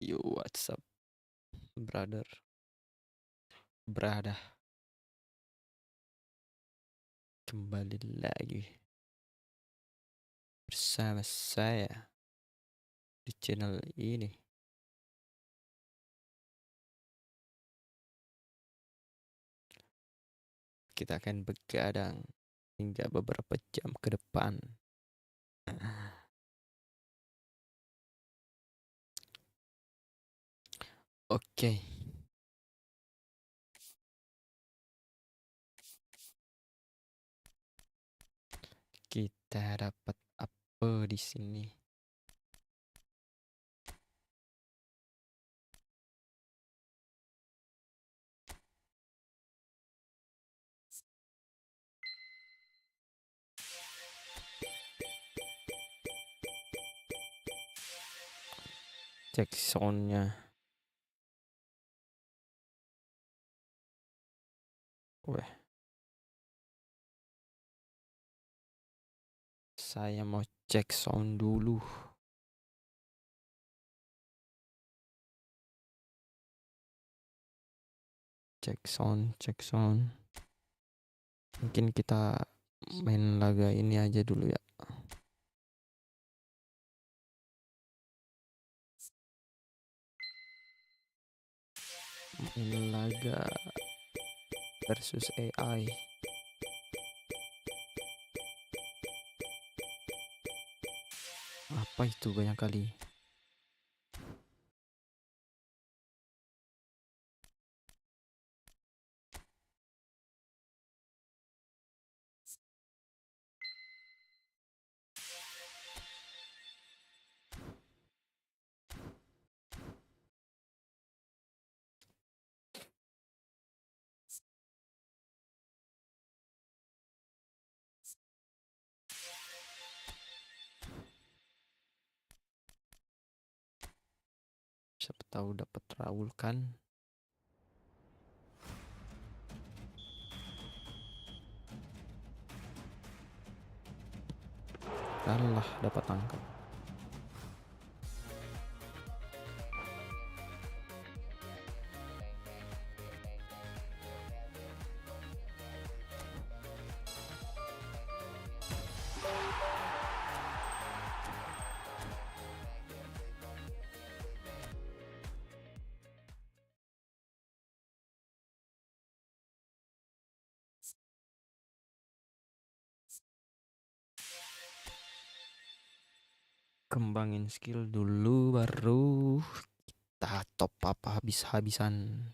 Yo, what's up, brother, kembali lagi bersama saya di channel ini. Kita akan begadang hingga beberapa jam ke depan. Oke, kita dapat apa di sini? Cek soundnya. Weh, saya mau cek sound dulu. Cek sound. Mungkin kita main laga ini aja dulu ya. Main laga versus AI. Apa itu banyak kali? Siapa tahu dapat Raul kan? Kalah dapat tangkap. Kembangin skill dulu baru kita top apa habis-habisan.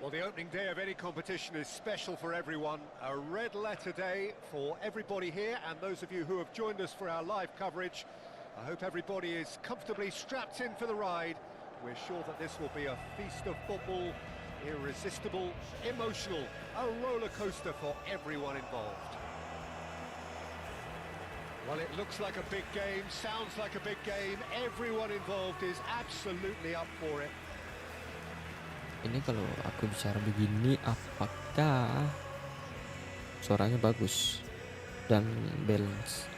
Well, the opening day of any competition is special for everyone. A red letter day for everybody here and those of you who have joined us for our live coverage. I hope everybody is comfortably strapped in for the ride. We're sure that this will be a feast of football, irresistible, emotional, a roller coaster for everyone involved. Well, it looks like a big game, sounds like a big game. Everyone involved is absolutely up for it. Ini kalau aku bicara begini, apakah suaranya bagus dan balance?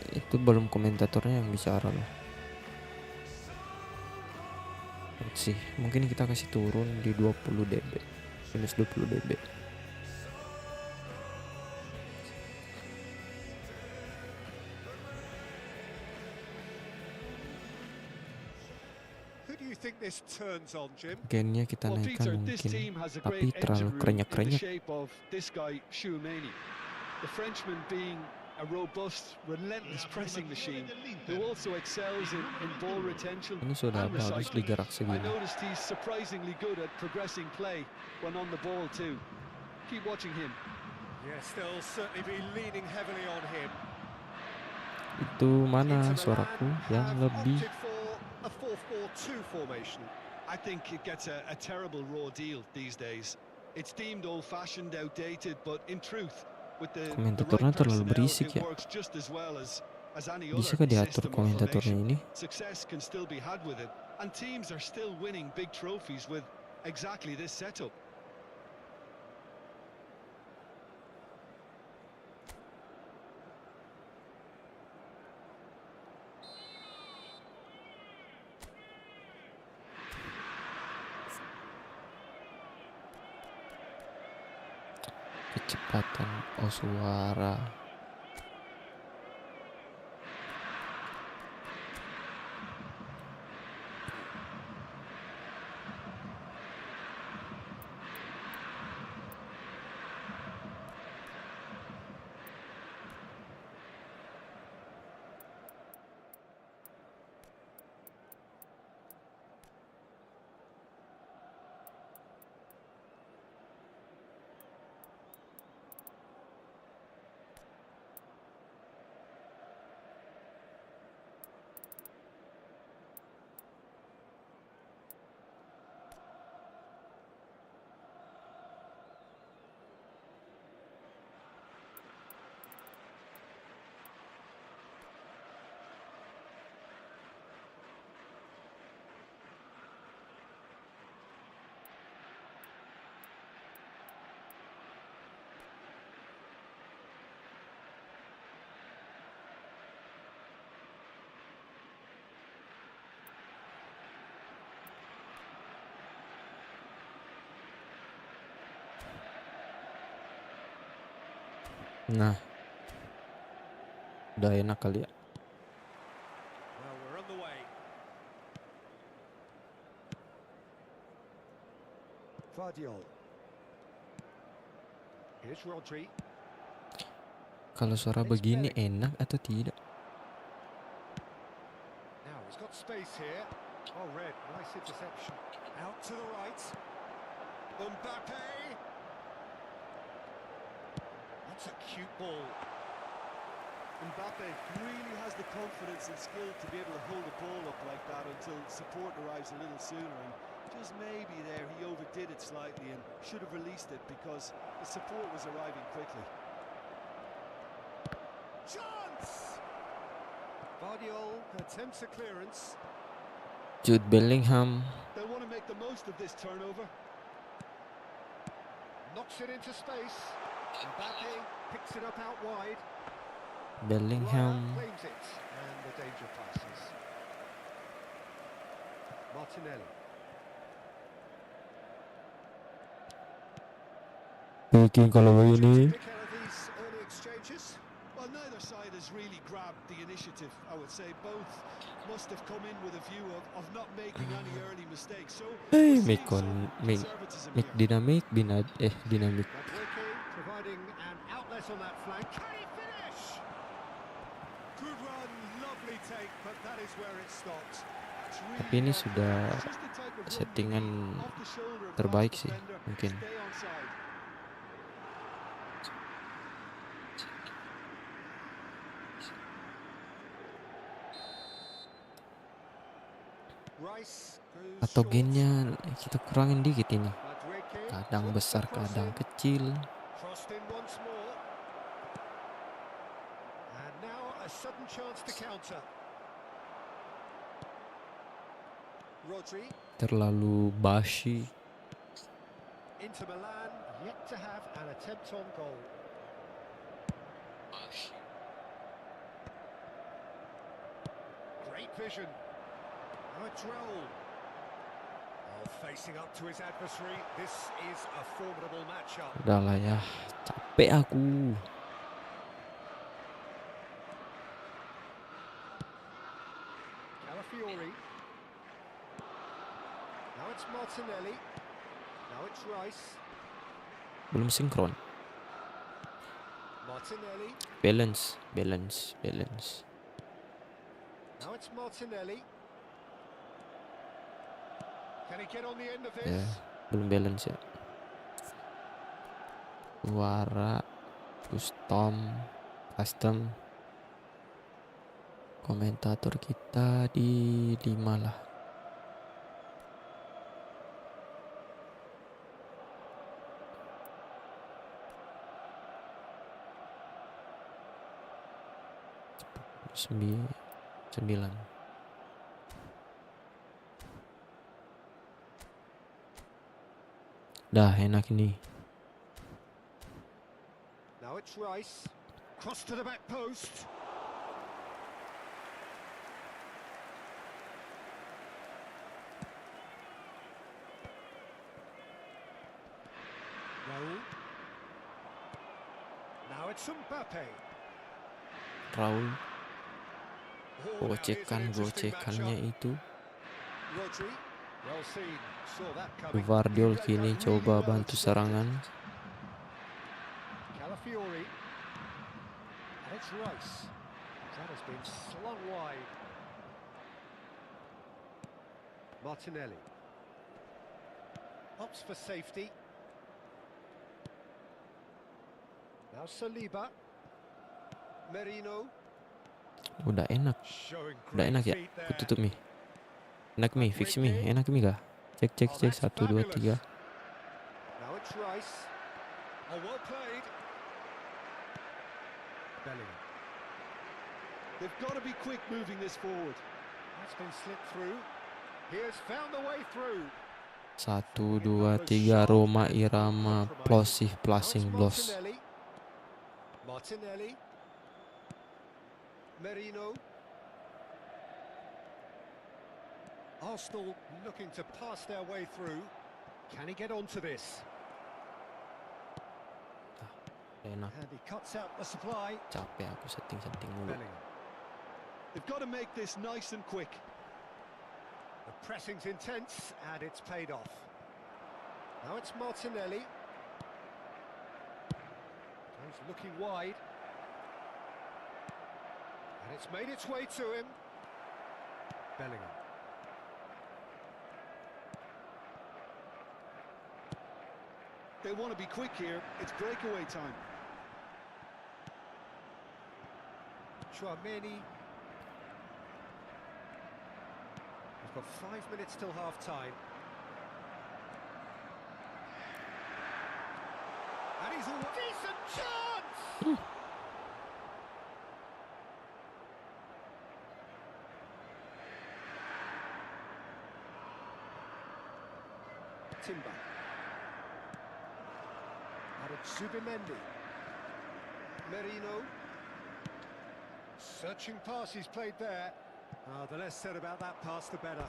Itu belum komentatornya yang bicara loh. Let's see, mungkin kita kasih turun di 20 dB, minus 20 dB. you think this turns on, Jim? Gennya kita Well, naikkan Peter, this mungkin, team has a tapi great terlalu engine room in the kerenyak-kerenyak. shape of this guy, Tchouaméni. The Frenchman being a robust, relentless pressing machine who also excels in ball retention Ini sudah and bagus recycling. digerak I segini. noticed he's surprisingly good at progressing play when on the ball too. Keep watching him. Yes, they'll certainly be leaning heavily on him. Itu mana Inter Milan suaraku yang have lebih? opted for a 4-4-2 formation. I think it gets a terrible raw deal these days. It's deemed old-fashioned, outdated, but in truth, with the right Komentatornya terlalu personnel, berisik it ya. works just as well as any Bisa other kah diatur system or komentatornya formation. ini? Success can still be had with it, and teams are still winning big trophies with exactly this setup. Kecepatan Oswara. Nah, udah enak kali ya. Well, we're on the way. Vardiol. Here's Rodri. Kalau suara begini enak atau tidak? Now he's got space here. Oh, Red, nice interception. Out to the right. Mbappe. That's a cute ball. Mbappe really has the confidence and skill to be able to hold the ball up like that until support arrives a little sooner, and just maybe there he overdid it slightly and should have released it because the support was arriving quickly. Chance! Vardiol attempts a clearance. Jude Bellingham. They'll want to make the most of this turnover. Knocks it into space. Mbappe picks it up out wide. Bellingham. Claims it, and the danger passes. Martinelli. Bikin kalau begini. Pick out of these early exchanges. Well, neither side has really grabbed the initiative, I would say. Both must have come in with a view of not making any early mistakes. So Hey, we're make seeing some make conservatism make here. dynamic dinamik. Madueke providing an outlet on that flank. Can he finish? Good run, lovely take, but that is where it stopped. It's really Tapi ini well sudah played. It's just the type of run you settingan need off the shoulder of the terbaik half sih defender. mungkin. Stay onside. Rice goes Atau short. gennya kita kurangin dikit ini. Madueke Kadang flips besar, across kadang it. kecil. Crossed in once more. And now a sudden chance to counter. Rodri. Terlalu basi. Inter Milan yet to have an attempt on goal. Great vision. Rodrell. Oh, facing up to his adversary. This is a formidable matchup. Udahlah ya, capek aku. Calafiori. Now it's Martinelli. Now it's Rice. Belum sinkron. Martinelli. Balance. Now it's Martinelli. Can he get on the end of Ya, this? belum balance ya. Suara custom komentator kita di 5 lah. Sembilan. Dah enak ini. Now it's Rice. Cross to the back post. Raul. Now it's Mbappe. Raul Oh, now here's an interesting gocekannya matchup. itu. Rodri. Well seen. Saw that coming. Guardiol He read kini that coba really well, bantu it's serangan. Calafiori. And it's Rice. That has been slung wide. Martinelli. Opts for safety. Now Saliba. Merino. Udah enak Showing ya. great feet Aku there. tutup nih. Enak mi, fix mi, enak mi kah? Cek. Oh, that's 1, 2, 3. fabulous. Now it's Rice. Oh, well played. Bellingham. They've got to be quick moving this forward. That's been slipped through. He has found the way through. 1, 2, 3 Roma Irama plosih Now it's plasing blos. Martinelli. Martinelli. Merino. Arsenal looking to pass their way through. Can he get onto this? Enak. And he cuts out the supply. Capek aku setting mulu. Bellingham. They've got to make this nice and quick. The pressing's intense and it's paid off. Now it's Martinelli. He's looking wide. And it's made its way to him. Bellingham. They want to be quick here. It's breakaway time. Chouameni. We've got 5 minutes till half-time. And he's a decent chance! Timber. Out of Zubimendi. Merino. Searching pass he's played there. The less said about that pass, the better.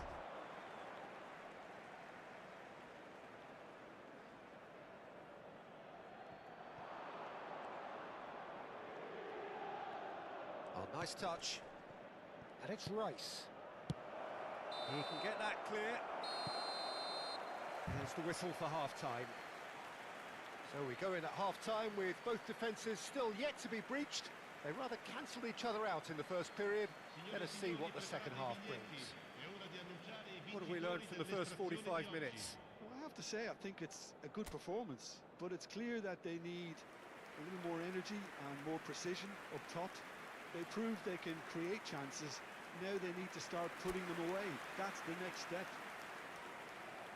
Oh, nice touch. And it's Rice. He can get that clear. There's the whistle for half-time. So we go in at half-time with both defences still yet to be breached. They rather cancelled each other out in the first period. Let us see what the second half brings. What have we learned from the first 45 minutes? Well, I have to say, I think it's a good performance, but it's clear that they need a little more energy and more precision up top. They proved they can create chances. Now they need to start putting them away. That's the next step.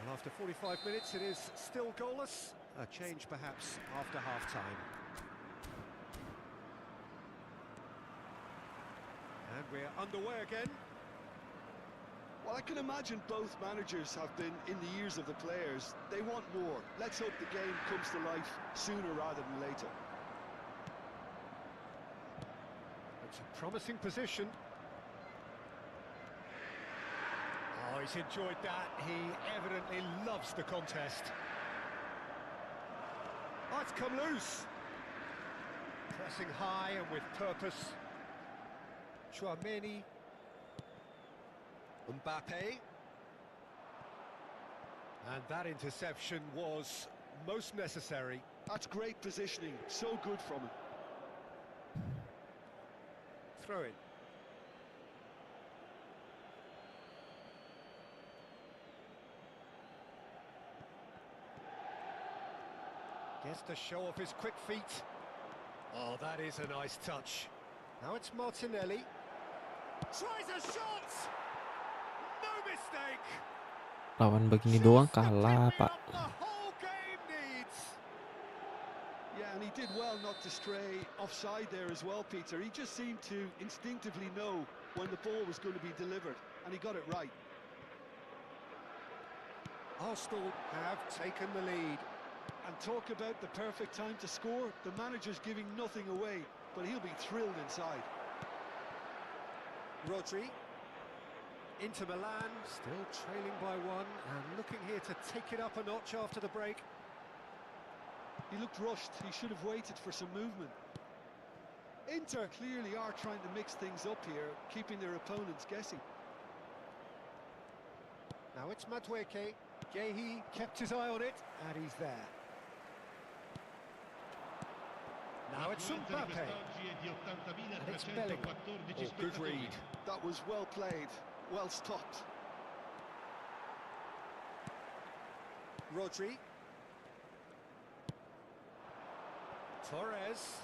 And after 45 minutes, it is still goalless. A change perhaps after half-time. And we're underway again. Well, I can imagine both managers have been in the ears of the players. They want more. Let's hope the game comes to life sooner rather than later. It's a promising position. Oh, he's enjoyed that. He evidently loves the contest. Oh, it's come loose. Pressing high and with purpose. Chouameni. Mbappe. And that interception was most necessary. That's great positioning, so good from him. Throw in. Gets to show off his quick feet. Oh, that is a nice touch. Now it's Martinelli. Tries a shot! No mistake! Lawan begini doang Just the kalah, keeping Pak. up the whole game needs. Yeah, and he did well not to stray offside there as well, Peter. He just seemed to instinctively know when the ball was going to be delivered, and he got it right. Arsenal have taken the lead. And talk about the perfect time to score. The manager's giving nothing away, but he'll be thrilled inside. Rodri. Inter Milan, still trailing by one, and looking here to take it up a notch after the break. He looked rushed. He should have waited for some movement. Inter clearly are trying to mix things up here, keeping their opponents guessing. Now it's Madueke. Gehi kept his eye on it, and he's there. Now it's Mbappe. And it's Bellingham. Oh, good read. That was well played, well stopped. Rodri. Torres.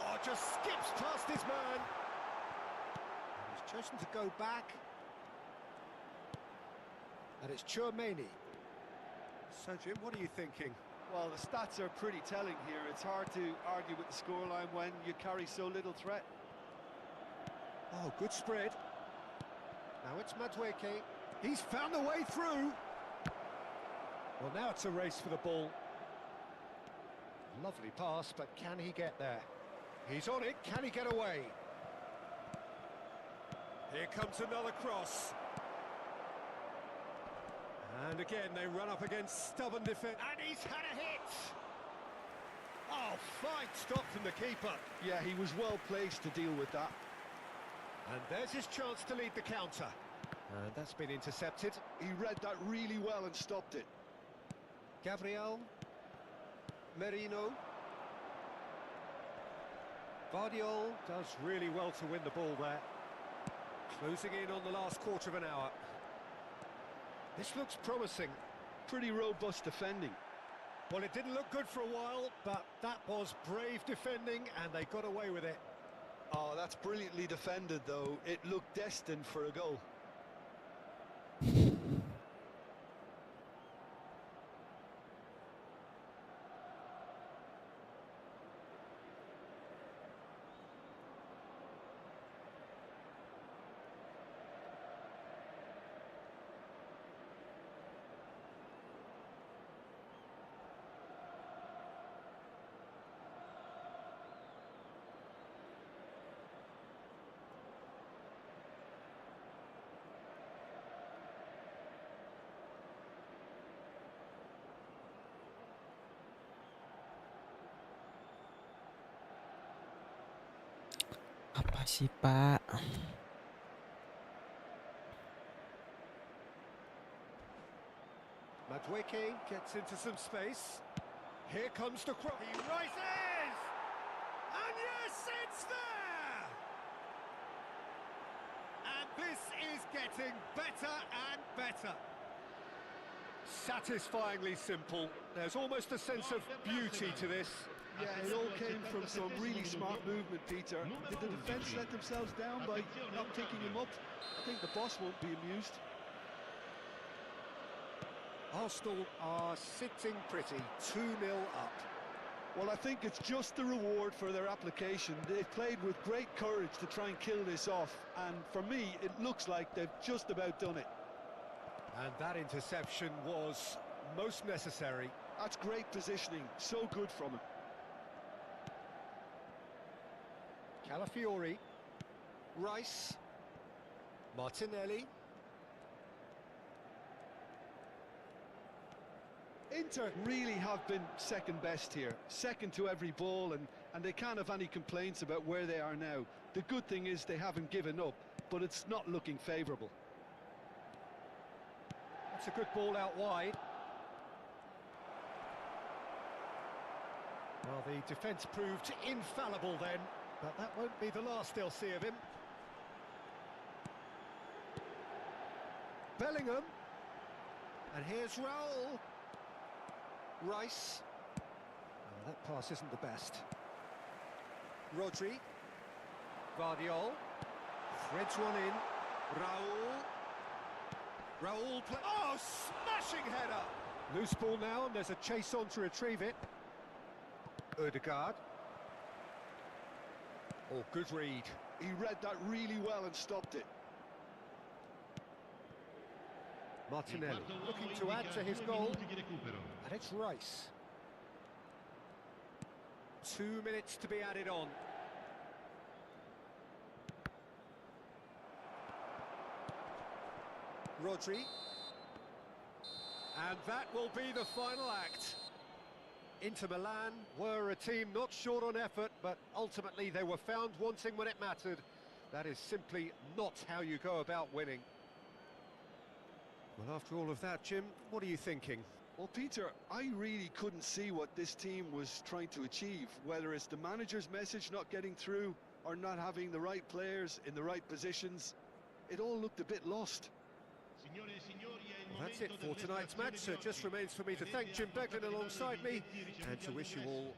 Oh, just skips past his man. And he's chosen to go back. And it's Tchouaméni. So, Jim, what are you thinking? Well, the stats are pretty telling here. It's hard to argue with the scoreline when you carry so little threat. Oh, good spread. Now it's Madueke. He's found a way through. Well, now it's a race for the ball. Lovely pass, but can he get there? He's on it. Can he get away? Here comes another cross. And again, they run up against stubborn defence. And he's had a hit! Oh, fine stop from the keeper. Yeah, he was well placed to deal with that. And there's his chance to lead the counter. And that's been intercepted. He read that really well and stopped it. Gabriel. Merino. Vardiol does really well to win the ball there. Closing in on the last quarter of an hour. This looks promising. Pretty robust defending. Well, it didn't look good for a while, but that was brave defending, and they got away with it. Oh, that's brilliantly defended, though. It looked destined for a goal. Apa sih, Pak? Madueke gets into some space. Here comes the cross. He rises! And yes, it's there! And this is getting better and better. Satisfyingly simple. There's almost a sense of beauty to this. Yeah, it all came from some really smart movement, Peter. Did the defence let themselves down by not picking him up? I think the boss won't be amused. Arsenal are sitting pretty, 2-0 up. Well, I think it's just the reward for their application. They've played with great courage to try and kill this off, and for me, it looks like they've just about done it. And that interception was most necessary. That's great positioning, so good from him. Calafiori. Rice. Martinelli. Inter really have been second best here, second to every ball, and they can't have any complaints about where they are now. The good thing is they haven't given up, but it's not looking favourable. That's a good ball out wide. Well, the defence proved infallible then, but that won't be the last they'll see of him. Bellingham. And here's Raul. Rice. Oh, that pass isn't the best. Rodri. Guardiola. Threads one in. Raul play. Oh, smashing header! Loose ball now, and there's a chase on to retrieve it. Ødegaard. Oh, good read. He read that really well and stopped it. Martinelli looking to add to his goal, and it's Rice. 2 minutes to be added on. Rodri. And that will be the final act. Inter Milan were a team not short on effort, but ultimately they were found wanting when it mattered. That is simply not how you go about winning. Well, after all of that, Jim, what are you thinking? Well, Peter, I really couldn't see what this team was trying to achieve, whether it's the manager's message not getting through or not having the right players in the right positions. It all looked a bit lost. Well, that's it for tonight's match, so it just remains for me to thank Jim Beglin alongside me and to wish you all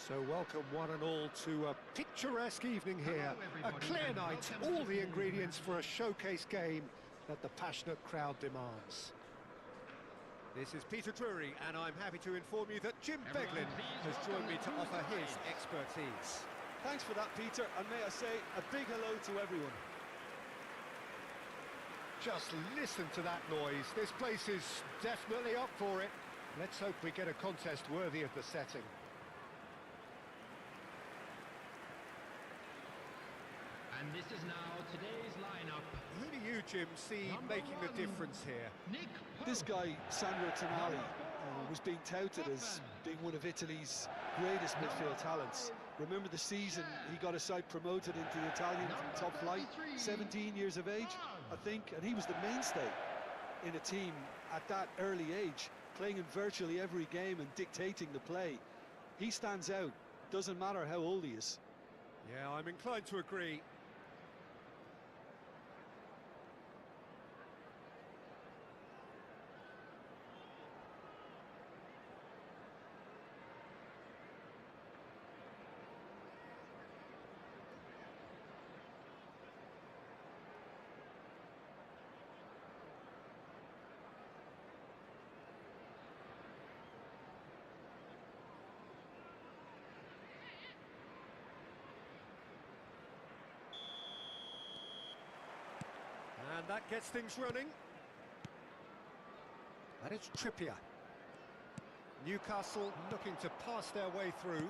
So welcome one and all to a picturesque evening here, a clear night, all the ingredients for a showcase game that the passionate crowd demands. This is Peter Drury, and I'm happy to inform you that Jim Beglin has joined me to offer his expertise. Thanks for that, Peter, and may I say a big hello to everyone. Just listen to that noise. This place is definitely up for it. Let's hope we get a contest worthy of the setting. And this is now today's lineup. Who do you, Jim, see making the difference here? This guy, Sandro Tonali, was being touted as being one of Italy's greatest midfield talents. Remember the season he got a side promoted into the Italian top flight, 17 years of age, I think, and he was the mainstay in a team at that early age, playing in virtually every game and dictating the play. He stands out, doesn't matter how old he is. Yeah, I'm inclined to agree. And that gets things running. And it's Trippier. Newcastle looking to pass their way through.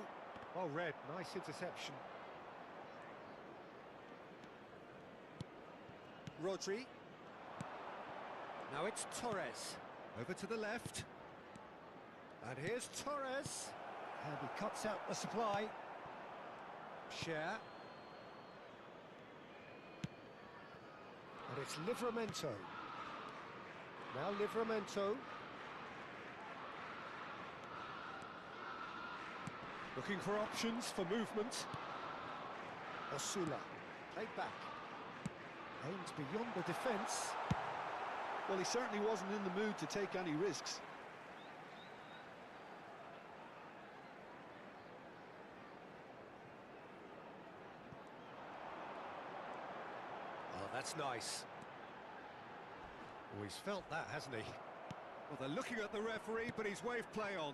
Well read, nice interception. Rodri. Now it's Torres. Over to the left. And here's Torres. And he cuts out the supply. Share. And it's Livramento. Now Livramento. Looking for options for movement. Osula. Played back. Aimed beyond the defence. Well, he certainly wasn't in the mood to take any risks. Oh, that's nice. Oh, he's felt that, hasn't he? Well, they're looking at the referee, but he's waved play on.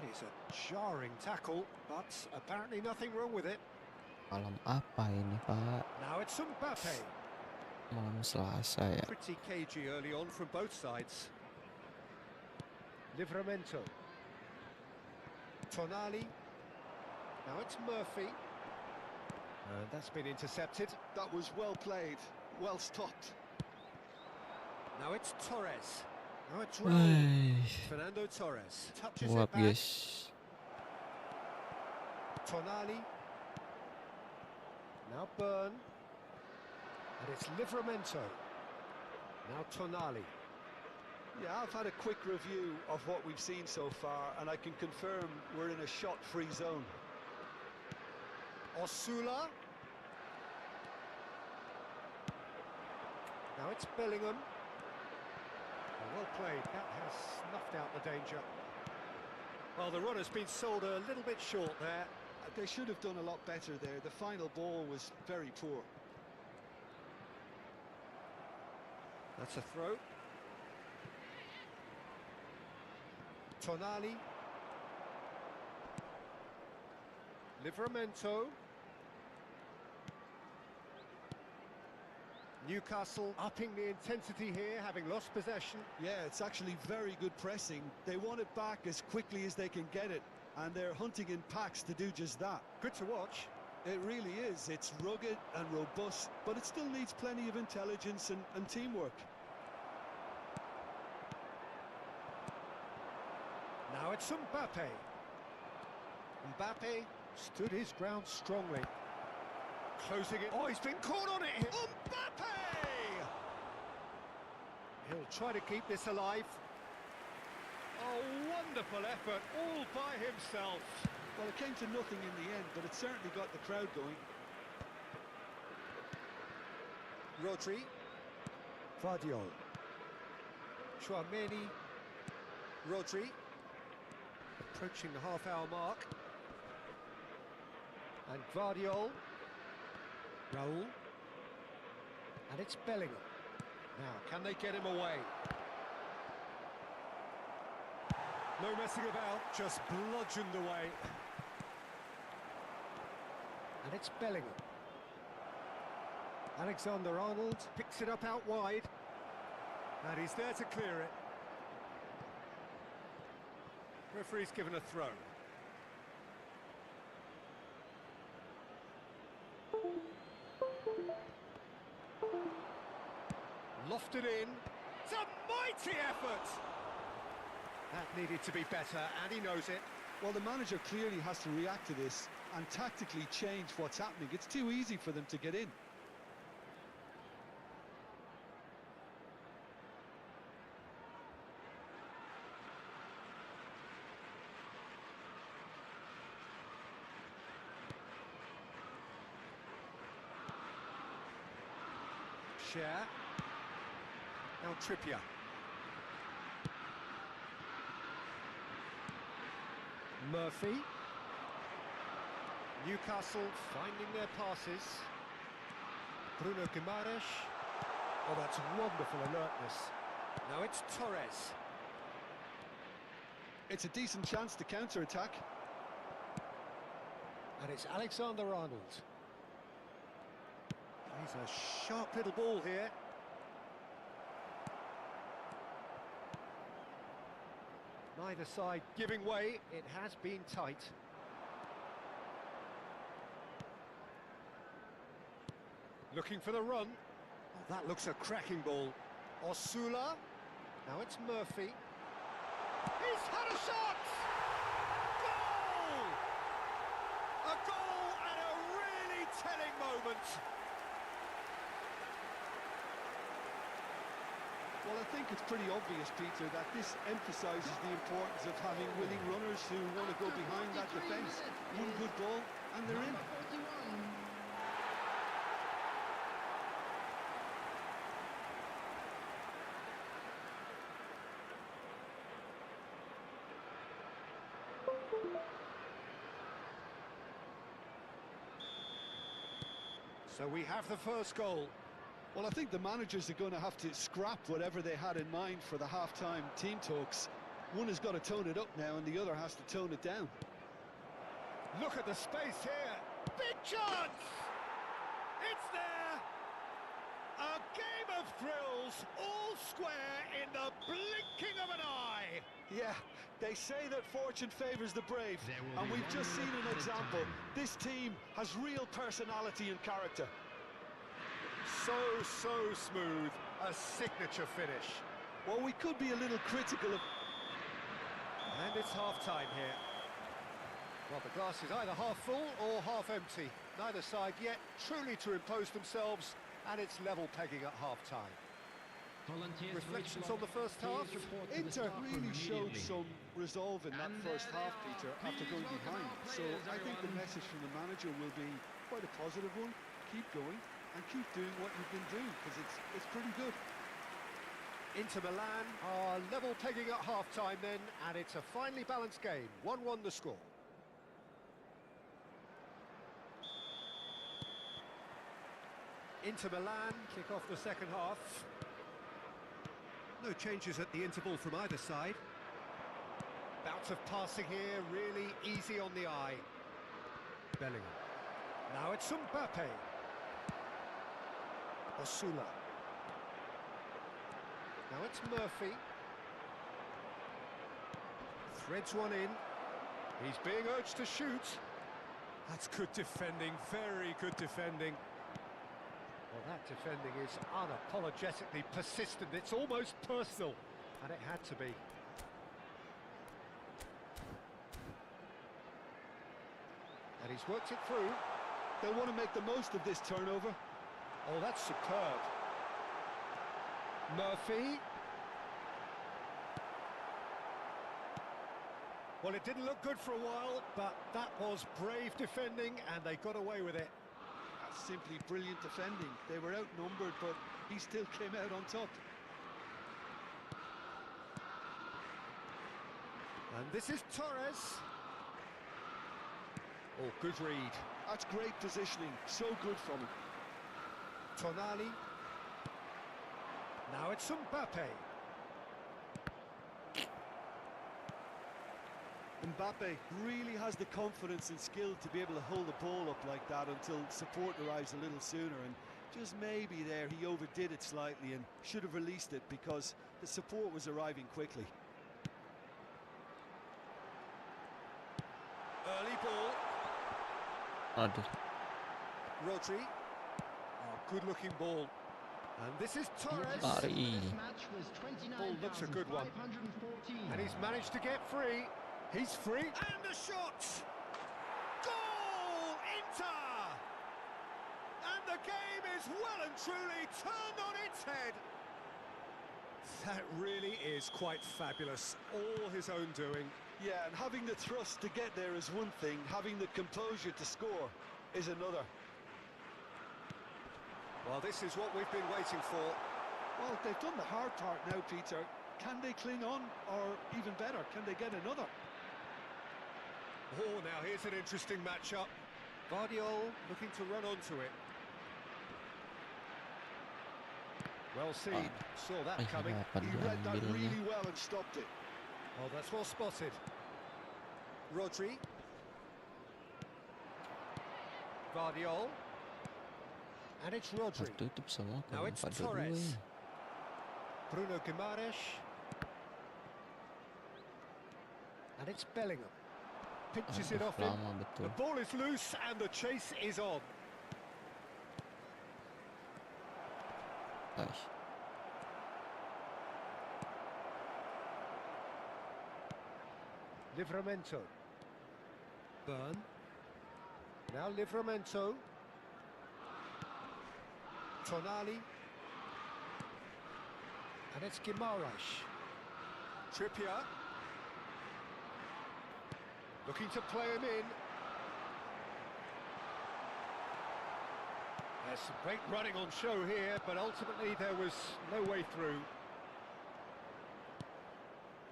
That is a jarring tackle, but apparently nothing wrong with it. Malam apa ini, Pak? Now it's Mbappe. Malam Selasa ya. Pretty cagey early on from both sides. Livramento. Tonali. Now it's Murphy. And that's been intercepted. That was well played, well stopped. Now it's Torres. Now it's Raul. Fernando Torres touches it Uap, back. guys. Tonali. Now Burn. And it's Livramento. Now Tonali. Yeah, I've had a quick review of what we've seen so far, and I can confirm we're in a shot-free zone. Osula. Now it's Bellingham. Well played, that has snuffed out the danger. Well, the run has been sold a little bit short there. They should have done a lot better there. The final ball was very poor. That's a throw. Tonali. Livramento. Newcastle upping the intensity here, having lost possession. Yeah, it's actually very good pressing. They want it back as quickly as they can get it, and they're hunting in packs to do just that. Good to watch. It really is. It's rugged and robust, but it still needs plenty of intelligence and teamwork. Now it's Mbappe. Mbappe stood his ground strongly. Closing it. Oh, he's been caught on it. Mbappe! He'll try to keep this alive. Oh, wonderful effort, all by himself. Well, it came to nothing in the end, but it certainly got the crowd going. Rodri. Vardiol. Chouameni. Rodri. Approaching the half-hour mark. And Vardiol. Raul. And it's Bellingham. Now, can they get him away? No messing about, just bludgeoned away. And it's Bellingham. Alexander-Arnold picks it up out wide. And he's there to clear it. Referee's given a throw. Lofted in. It's a mighty effort! That needed to be better, and he knows it. Well, the manager clearly has to react to this and tactically change what's happening. It's too easy for them to get in. Share. Now Trippier. Murphy. Newcastle finding their passes. Bruno Guimaraes. Oh, that's wonderful alertness. Now it's Torres. It's a decent chance to counter-attack. And it's Alexander-Arnold. He's a sharp little ball here. Neither side giving way. It has been tight. Looking for the run. Oh, that looks a cracking ball. Osula. Now it's Murphy. He's had a shot! Goal! A goal at a really telling moment. Well, I think it's pretty obvious, Peter, that this emphasises the importance of having willing runners who want to go behind that defence. One good ball, and they're in. So we have the first goal. Well, I think the managers are going to have to scrap whatever they had in mind for the half-time team talks. One has got to tone it up now, and the other has to tone it down. Look at the space here. Big chance! It's there! A game of thrills, all square in the blinking of an eye. Yeah, they say that fortune favours the brave, and we've just seen an example. This team has real personality and character. So smooth, a signature finish. Well, we could be a little critical of... And it's half-time here. Well, the glass is either half full or half empty. Neither side yet truly to impose themselves, and it's level pegging at half-time. Reflections on the first half? Inter really showed some resolve in that first half, Peter, after going behind. So I think the message from the manager will be quite a positive one. Keep going and keep doing what you've been doing, because it's pretty good. Inter Milan are level pegging at half-time then, and it's a finely balanced game. 1-1 the score. Inter Milan kick off the second half. No changes at the interval from either side. Bout of passing here, really easy on the eye. Bellingham. Now it's Mbappe. Osula. Now it's Murphy. Threads one in. He's being urged to shoot. That's good defending, very good defending. Well, that defending is unapologetically persistent. It's almost personal, and it had to be. And he's worked it through. They'll want to make the most of this turnover. Oh, that's superb. Murphy. Well, it didn't look good for a while, but that was brave defending, and they got away with it. That's simply brilliant defending. They were outnumbered, but he still came out on top. And this is Torres. Oh, good read. That's great positioning. So good from him. Tonali. Now it's Mbappe. Mbappe really has the confidence and skill to be able to hold the ball up like that until support arrives a little sooner, and Just maybe there he overdid it slightly and should have released it because the support was arriving quickly. Early ball. Aduh. Rodri. Oh, good-looking ball. And this is Torres. Lari. This match was Ball looks a good one. 29,514. And he's managed to get free. He's free. And the shot! Goal! Inter! And the game is well and truly turned on its head. That really is quite fabulous. All his own doing. Yeah, and having the thrust to get there is one thing, having the composure to score is another. Well, this is what we've been waiting for. Well, they've done the hard part now, Peter. Can they cling on, or even better, can they get another? Oh, now here's an interesting matchup. Guardiola looking to run onto it. Well seen. Saw that Ay, coming. hirapan He read that diambilnya. really well and stopped it. Oh, that's well spotted. Rodri. Guardiola. And it's Rodri. Tertutup semua Now kalau it's 4-2-2 Torres. ya. Bruno Guimaraes. And it's Bellingham. Pinches it Aduh, off him. lama betul. The ball is loose and the chase is on. Aish. Livramento. Burn. Now Livramento. Tonali. And it's Guimaraes. Trippier. Looking to play him in. There's some great running on show here, but ultimately there was no way through.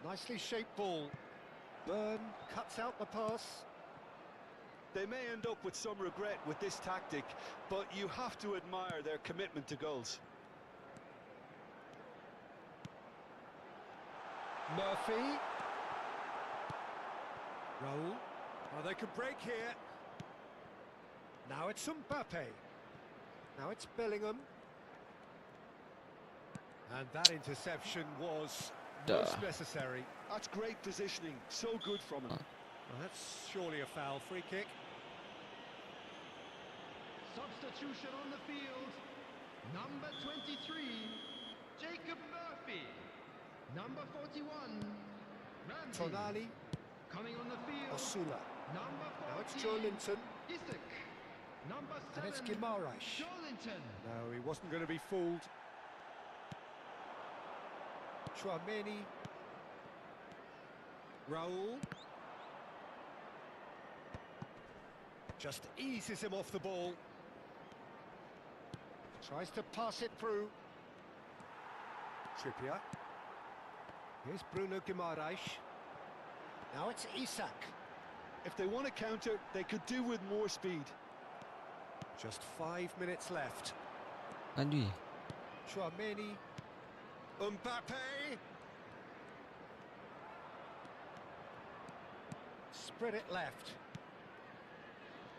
Nicely shaped ball. Burn cuts out the pass. They may end up with some regret with this tactic, but you have to admire their commitment to goals. Murphy. Raul. Oh, they could break here. Now it's Mbappe. Now it's Bellingham. And that interception was most necessary. That's great positioning, so good from him. Well, that's surely a foul. Free kick. Substitution on the field. Number 23, Jacob Murphy. Number 41, Ramsey. Tonali. Coming on the field. Osula. Number 14, Now it's Joelinton. Isak. Number 7, And it's Guimaraes. Joelinton. No, he wasn't going to be fooled. Chouameni. Raul. Just eases him off the ball. Tries to pass it through. Trippier. Here's Bruno Guimaraes. Now it's Isak. If they want to counter, they could do with more speed. Just 5 minutes left. Aduh. Chouameni. Mbappe. Spread it left.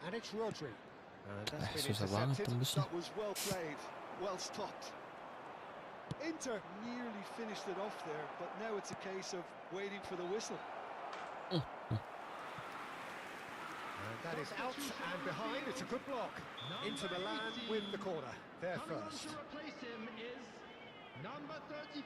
And it's Rodri. And that's been Susah banget intercepted. tembusnya. That was well played, well stopped. Inter nearly finished it off there, but now it's a case of waiting for the whistle. And that is out and behind. It's a good block. Into Milan with the corner. There Coming on first. to replace him is number 34.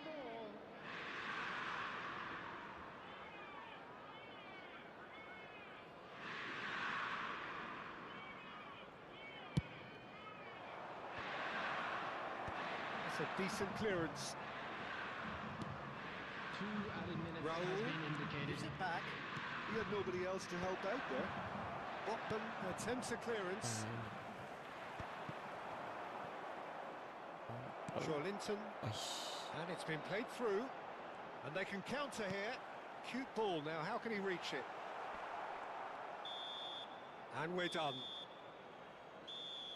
That's a decent clearance. 2 added minutes has Raul. been indicated. Gives it back. He had nobody else to help out there. Botman attempts a clearance. Joelinton. Aish. And it's been played through. And they can counter here. Cute ball now. How can he reach it? And we're done.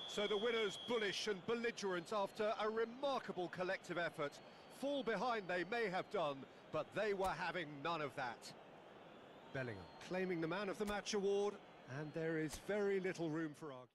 So the winners bullish and belligerent after a remarkable collective effort. Fall behind they may have done, but they were having none of that. Bellingham claiming the Man of the Match award, and there is very little room for argument.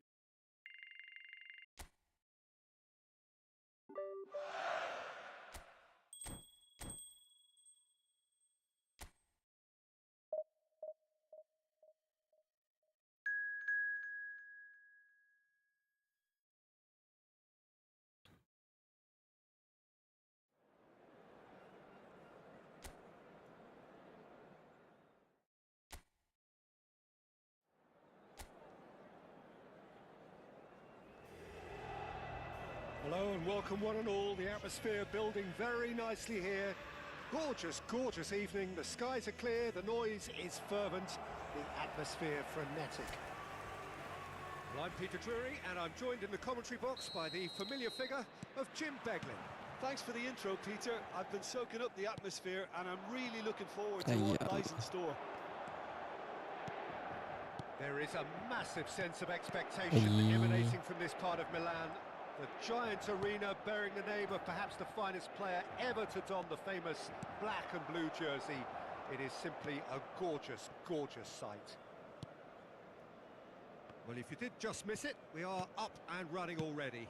And welcome one and all, the atmosphere building very nicely here. Gorgeous, gorgeous evening, the skies are clear, the noise is fervent, the atmosphere frenetic. Well, I'm Peter Drury, and I'm joined in the commentary box by the familiar figure of Jim Beglin. Thanks for the intro, Peter. I've been soaking up the atmosphere and I'm really looking forward to what lies in store. There is a massive sense of expectation emanating from this part of Milan. The giant arena bearing the name of perhaps the finest player ever to don the famous black and blue jersey. It is simply a gorgeous, gorgeous sight. Well, if you did just miss it, we are up and running already.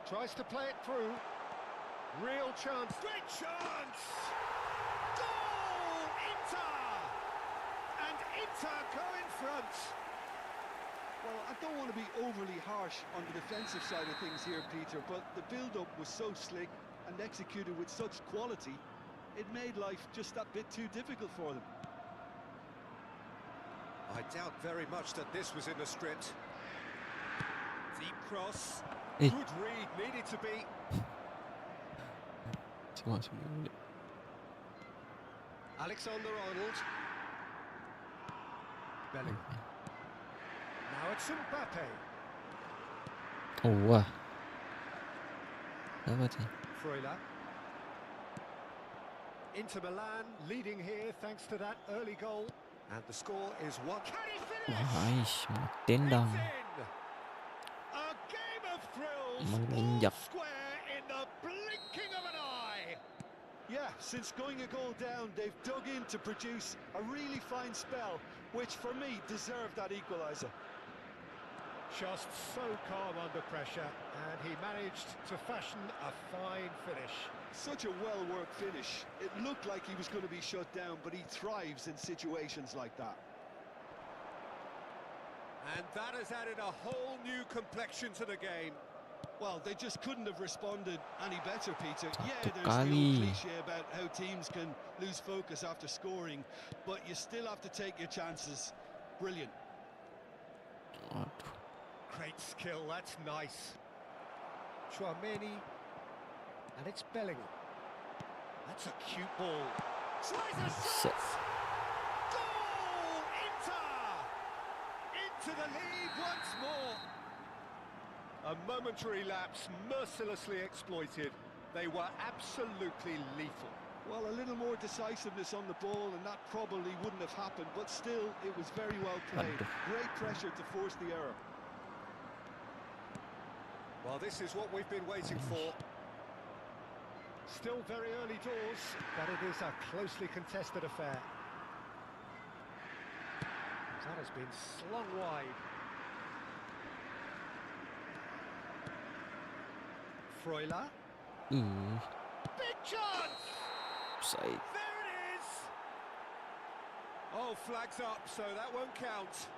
Tries to play it through. Real chance. Great chance! Goal! Inter! And Inter go in front. Well, I don't want to be overly harsh on the defensive side of things here, Peter, but the build-up was so slick and executed with such quality, it made life just that bit too difficult for them. I doubt very much that this was in the script. Deep cross. Good read, needed to be. Alexander-Arnold. Bellingham. Now it's Mbappe. Oh, wah. Apa sih? Freuler. Inter Milan leading here thanks to that early goal. And the score is 1. Can he finish? Wah, tendang. It's in. A game of thrills. Menginjak. All square in the blinking of an eye. Yeah, since going a goal down, they've dug in to produce a really fine spell, which for me deserved that equaliser. Just so calm under pressure, and he managed to fashion a fine finish. Such a well-worked finish. It looked like he was going to be shut down, but he thrives in situations like that. And that has added a whole new complexion to the game. Well, they just couldn't have responded any better, Peter. Yeah, Satu there's the old kali. cliche about how teams can lose focus after scoring, but you still have to take your chances. Brilliant. Aduh. Great skill, that's nice. Chouameni, and it's Bellingham. That's a cute ball. Tries a Set. shot! Goal! Inter! Into the lead once more. A momentary lapse mercilessly exploited. They were absolutely lethal. Well, a little more decisiveness on the ball, and that probably wouldn't have happened, but still, it was very well played. Aduh. Great pressure to force the error. Well, this is what we've been waiting for. Still very early doors, but it is a closely contested affair. That has been slung wide. Freuler. Big chance! Offside. There it is! Oh, flags up, so that won't count.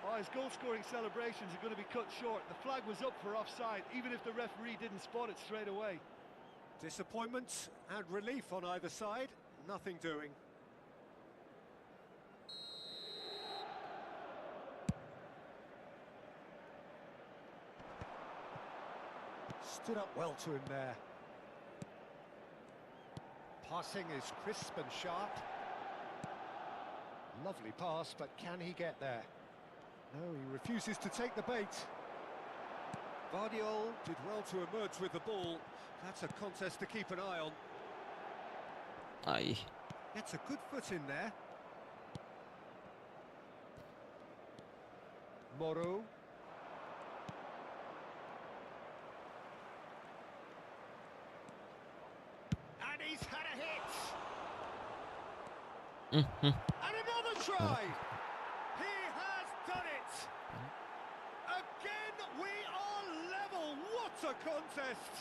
Oh, his goal-scoring celebrations are going to be cut short. The flag was up for offside, even if the referee didn't spot it straight away. Disappointment and relief on either side, nothing doing. Stood up well to him there. Passing is crisp and sharp. Lovely pass, but can he get there? No, he refuses to take the bait. Vardiol did well to emerge with the ball. That's a contest to keep an eye on. Ay. Gets a good foot in there. Moro. And he's had a hit. And another try. He has done it. Again, we are level. What a contest.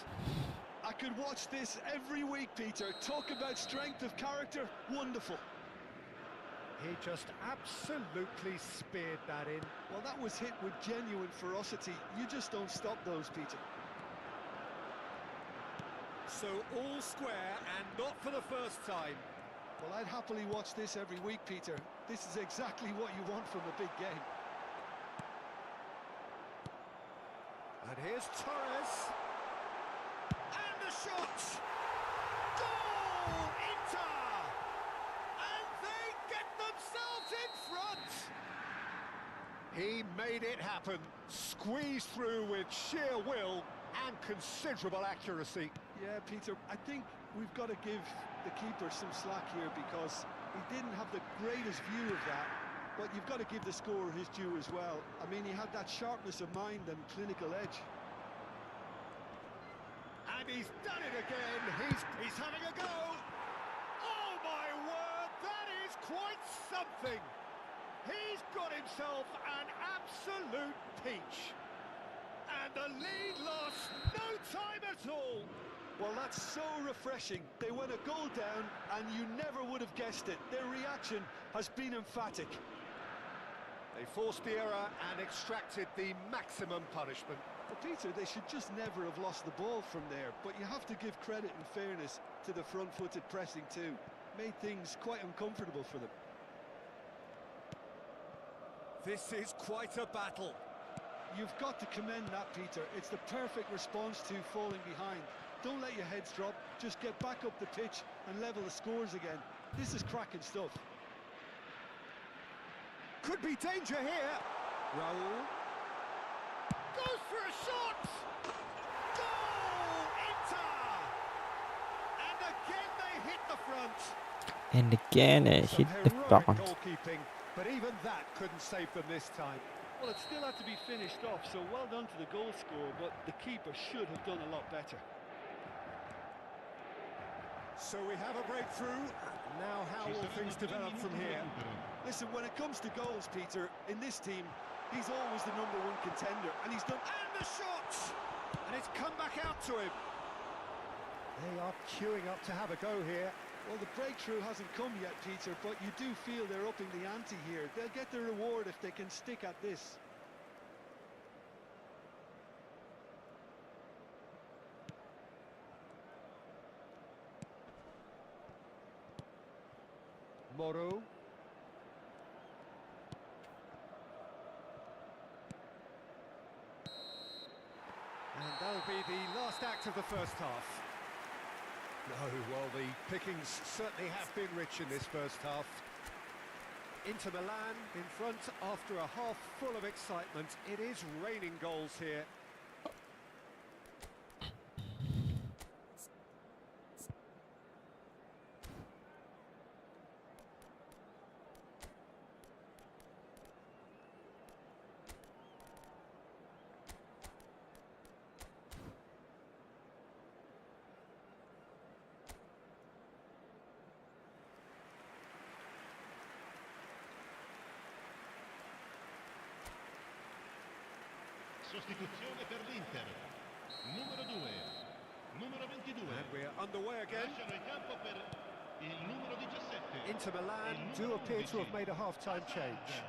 I could watch this every week, Peter. Talk about strength of character. Wonderful. He just absolutely speared that in. Well, that was hit with genuine ferocity. You just don't stop those, Peter. So all square, and not for the first time. Well, I'd happily watch this every week, Peter. This is exactly what you want from a big game. And here's Torres. And the shot! Goal! Inter! And they get themselves in front! He made it happen, squeezed through with sheer will and considerable accuracy. Yeah, Peter, I think we've got to give the keeper some slack here because he didn't have the greatest view of that, but you've got to give the scorer his due as well. I mean, he had that sharpness of mind and clinical edge. And he's done it again. He's having a go. Oh my word, that is quite something. He's got himself an absolute peach. And the lead lost no time at all. Well, that's so refreshing. They went a goal down and you never would have guessed it. Their reaction has been emphatic. They forced the error and extracted the maximum punishment. Well, Peter, they should just never have lost the ball from there, but you have to give credit and fairness to the front-footed pressing too. Made things quite uncomfortable for them. This is quite a battle. You've got to commend that, Peter. It's the perfect response to falling behind. Don't let your heads drop, just get back up the pitch and level the scores again. This is cracking stuff. Could be danger here. Raul. Goes for a shot! Goal! Inter! And again they hit the front. And again it Some hit the heroic front. goalkeeping, but even that couldn't save them this time. Well, it still had to be finished off, so well done to the goal scorer, but the keeper should have done a lot better. So we have a breakthrough. Now how will things develop from here? Listen, when it comes to goals, Peter, in this team, he's always the #1 contender, and he's done... And the shot! And it's come back out to him. They are queuing up to have a go here. Well, the breakthrough hasn't come yet, Peter, but you do feel they're upping the ante here. They'll get their reward if they can stick at this. Moro. And that'll be the last act of the first half. No, well, the pickings certainly have been rich in this first half. Inter Milan in front after a half full of excitement. It is raining goals here. Sostituzione per l'Inter. Numero 2. Numero 22. And we're underway again. Lasciano il campo per il numero 17. Inter Milan do appear to have made a half-time change.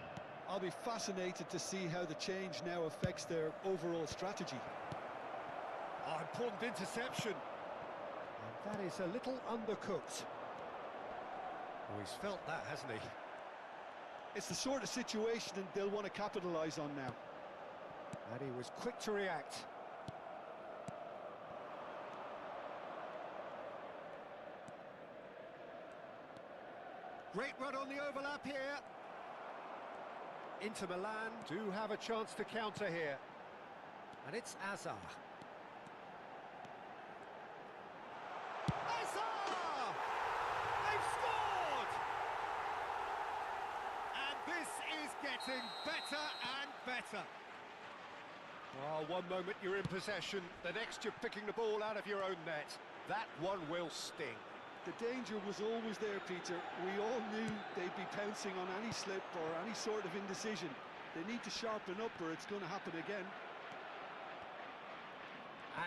I'll be fascinated to see how the change now affects their overall strategy. Oh, important interception. And that is a little undercooked. Oh, he's felt that, hasn't he? It's the sort of situation that they'll want to capitalise on now. And he was quick to react. Great run on the overlap here. Inter Milan do have a chance to counter here. And it's Azar. Azar! They've scored! And this is getting better and better. Oh, one moment you're in possession, the next you're picking the ball out of your own net. That one will sting. The danger was always there, Peter. We all knew they'd be pouncing on any slip or any sort of indecision. They need to sharpen up or it's going to happen again.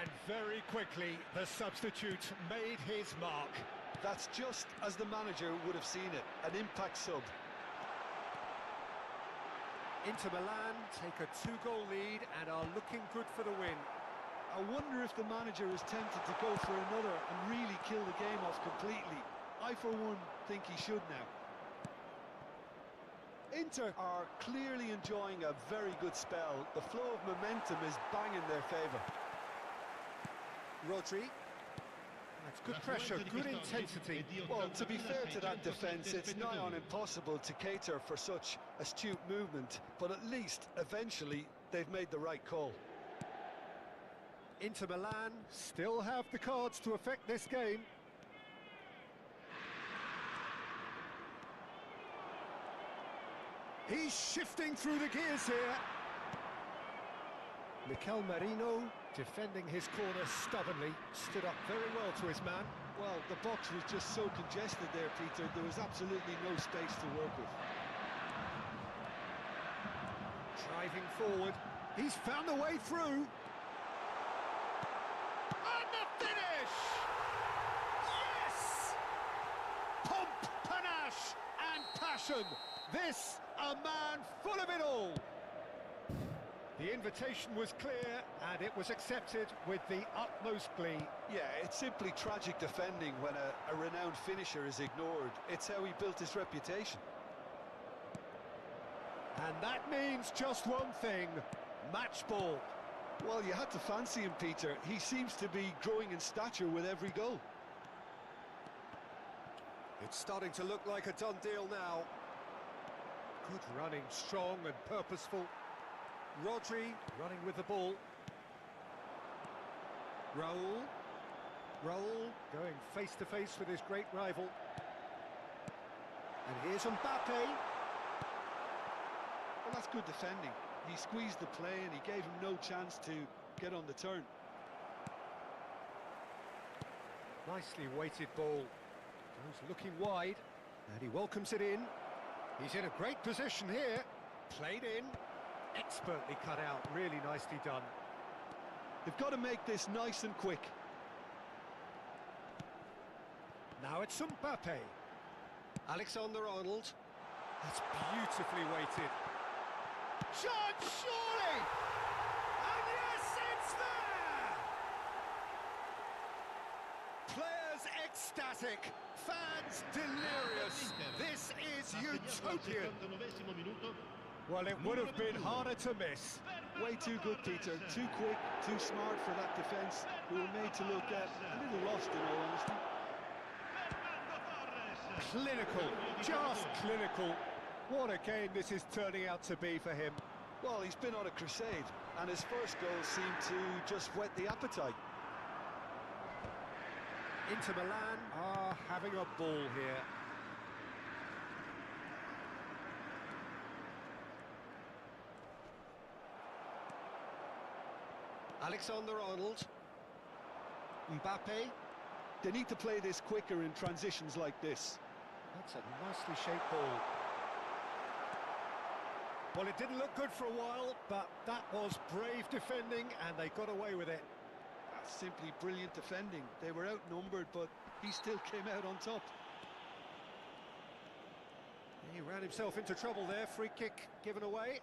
And very quickly, the substitute made his mark. That's just as the manager would have seen it, an impact sub. Inter Milan take a 2-goal lead and are looking good for the win. I wonder if the manager is tempted to go for another and really kill the game off completely. I, for one, think he should now. Inter are clearly enjoying a very good spell. The flow of momentum is bang in their favour. Rodri. That's good pressure, good intensity. Well, to be fair to that defence, it's nigh on impossible to cater for such astute movement, but at least, eventually, they've made the right call. Inter Milan still have the cards to affect this game. He's shifting through the gears here. Mikel Merino defending his corner stubbornly, stood up very well to his man. Well, the box was just so congested there, Peter, there was absolutely no space to work with. Driving forward, he's found a way through. And the finish! Yes! Pomp, panache and passion. This, a man full of it all. The invitation was clear, and it was accepted with the utmost glee. Yeah, it's simply tragic defending when a renowned finisher is ignored. It's how he built his reputation. And that means just one thing, match ball. Well, you had to fancy him, Peter. He seems to be growing in stature with every goal. It's starting to look like a done deal now. Good running, strong and purposeful. Rodri running with the ball. Raul going face to face with his great rival. And here's Mbappe. Well, that's good defending. He squeezed the play and he gave him no chance to get on the turn. Nicely weighted ball. Goes looking wide, and he welcomes it in. He's in a great position here. Played in. Expertly cut out, really nicely done. They've got to make this nice and quick. Now it's Mbappe. Alexander-Arnold. That's beautifully weighted. Shot, surely! And yes, it's there! Players ecstatic, fans delirious. This is utopian. Well, it would have been harder to miss. Way too good, Peter. Too quick, too smart for that defence. We were made to look a little lost, in all honesty. Clinical, just clinical. What a game this is turning out to be for him. Well, he's been on a crusade, and his first goal seemed to just whet the appetite. Inter Milan are having a ball here. Alexander-Arnold. Mbappe. They need to play this quicker in transitions like this. That's a nicely shaped ball. Well, it didn't look good for a while, but that was brave defending, and they got away with it. That's simply brilliant defending. They were outnumbered, but he still came out on top. He ran himself into trouble there. Free kick given away.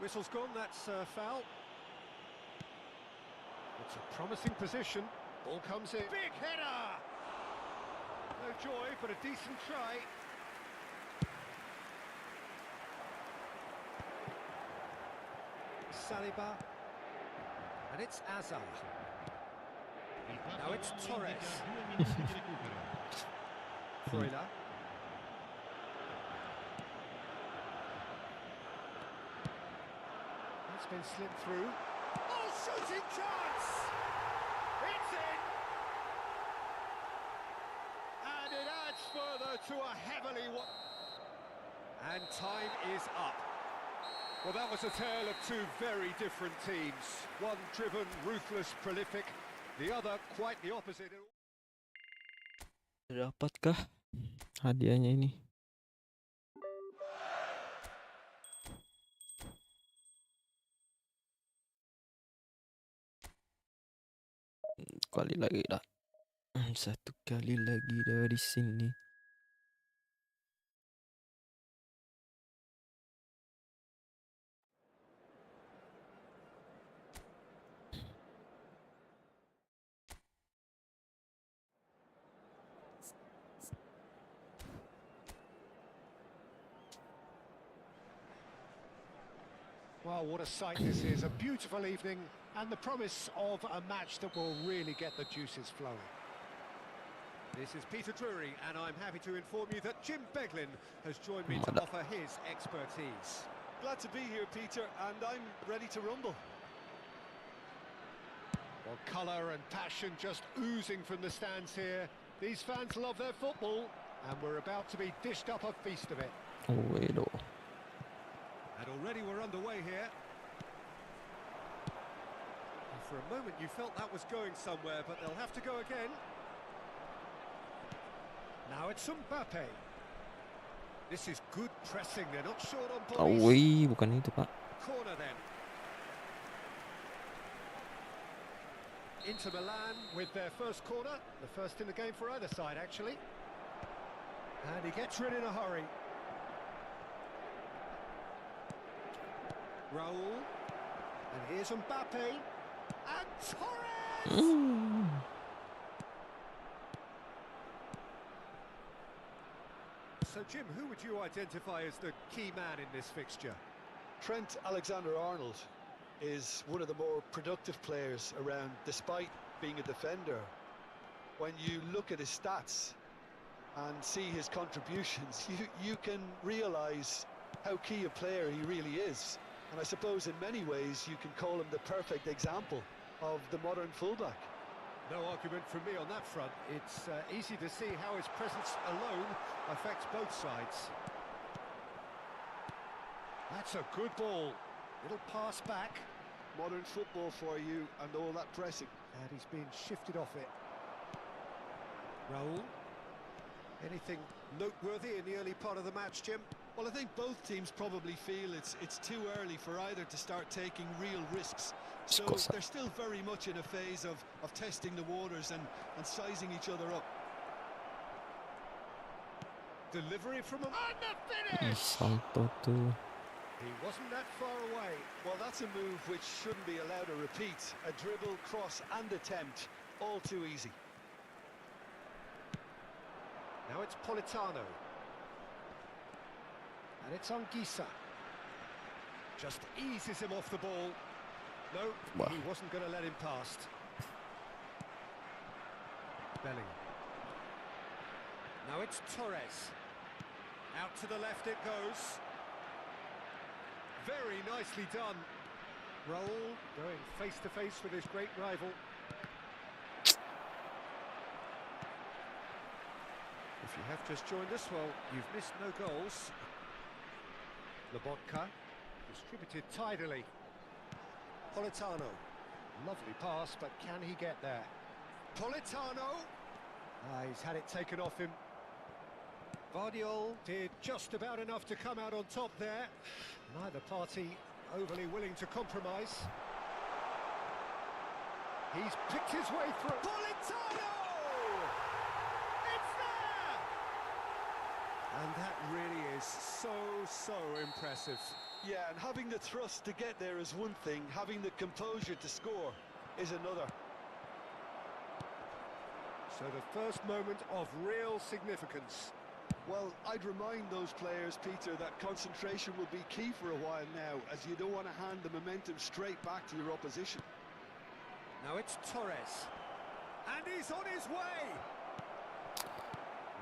Whistle's gone, that's a foul. It's a promising position. Ball comes in. Big header! No joy, but a decent try. Saliba. And it's Azar. Now it's Torres. Freuler. It's been slipped through. Oh, shooting chance! It's in! And it adds further to a heavily... And time is up. Well, that was a tale of two very different teams. One driven, ruthless, prolific. The other quite the opposite. Dapatkah hadiahnya ini? Kali lagi dah. Satu kali lagi dari sini. Well, what a sight this is. A beautiful evening and the promise of a match that will really get the juices flowing. This is Peter Drury, and I'm happy to inform you that Jim Beglin has joined me to offer his expertise. Glad to be here, Peter, and I'm ready to rumble. Well, colour and passion just oozing from the stands here. These fans love their football, and we're about to be dished up a feast of it. Wait, oh. And already we're underway here. And for a moment you felt that was going somewhere, but they'll have to go again. Now it's Mbappe. This is good pressing, they're not short on bodies. Wih, bukan itu, Pak. Corner then. Inter Milan with their first corner, the first in the game for either side actually. And he gets rid in a hurry. Raul, and here's Mbappe, and Torres! So Jim, who would you identify as the key man in this fixture? Trent Alexander-Arnold is one of the more productive players around, despite being a defender. When you look at his stats and see his contributions, you can realise how key a player he really is. And I suppose in many ways you can call him the perfect example of the modern fullback. No argument from me on that front. It's easy to see how his presence alone affects both sides. That's a good ball. Little pass back. Modern football for you and all that pressing. And he's being shifted off it. Raul. Anything noteworthy in the early part of the match, Jim? Well, I think both teams probably feel it's too early for either to start taking real risks. So they're still very much in a phase of testing the waters and sizing each other up. Delivery from him. And the finish! Salto tuh. He wasn't that far away. Well, that's a move which shouldn't be allowed to repeat. A dribble, cross and attempt, all too easy. Now it's Politano. And it's Anguissa. Just eases him off the ball. No, he wasn't going to let him past. Bellingham. Now it's Torres. Out to the left it goes. Very nicely done. Raul going face to face with his great rival. If you have just joined us, well, you've missed no goals. Lobotka distributed tidily. Politano, lovely pass, but can he get there? Politano, he's had it taken off him. Vardiol did just about enough to come out on top there. Neither party overly willing to compromise. He's picked his way through. Politano! It's there! And that really is so impressive. Yeah, and having the thrust to get there is one thing, having the composure to score is another. So the first moment of real significance. Well, I'd remind those players, Peter, that concentration will be key for a while now, as you don't want to hand the momentum straight back to your opposition. Now it's Torres. And he's on his way!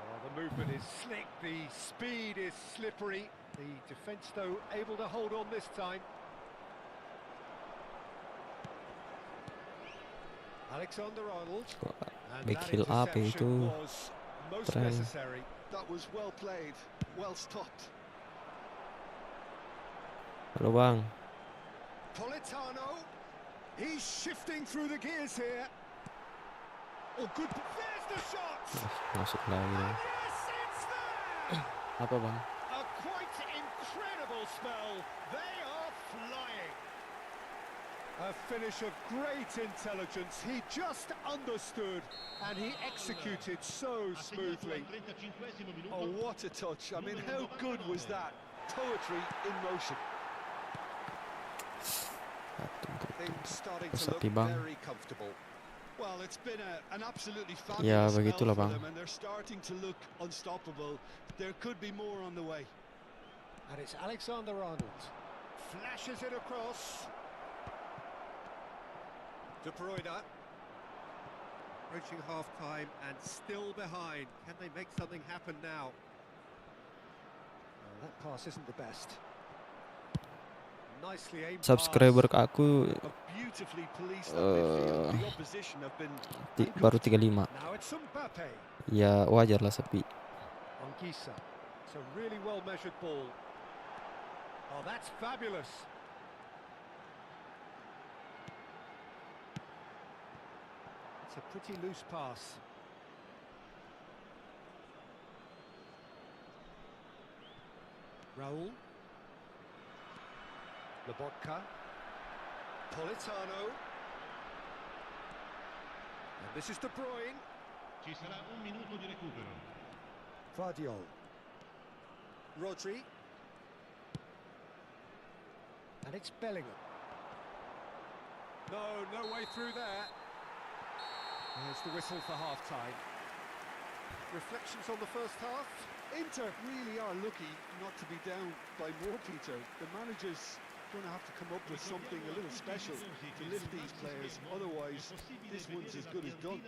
Well, the movement is slick, the speed is slippery. The defence, though, able to hold on this time. Alexander-Arnold. Big fill up itu. Was most necessary. That was well played, well stopped. Halo Bang. Politano. He's shifting through the gears here. Oh, good. There's the shot. Masuk lagi. And yes, it's there. Apa Bang? A quite incredible spell. They are flying. A finish of great intelligence. He just understood and he executed so smoothly. Oh, what a touch. I mean, how good was that? Poetry in motion. Things starting to look very comfortable. Well, it's been an absolutely Ya, fabulous spell begitulah, for Bang. them, and they're starting to look unstoppable. There could be more on the way. And it's Alexander-Arnold. Flashes it across. De Bruyne. Approaching half-time and still behind. Can they make something happen now? That pass isn't the best. Nicely aimed Subscriber pass. aku Beautifully policed that midfield. The opposition have been baru 35. Now it's Mbappe. Ya wajar lah sepi. Anguissa. It's a really well-measured ball. Oh, that's fabulous. It's a pretty loose pass. Raul. Lobotka. Politano. And this is De Bruyne. Ci sarà un minuto di recupero. Vardiol. Rodri. And it's Bellingham. No way through there. There's the whistle for half-time. Reflections on the first half? Inter really are lucky not to be down by more, Peter. The manager's going to have to come up with something a little special to lift these players. Otherwise, this one's as good as done.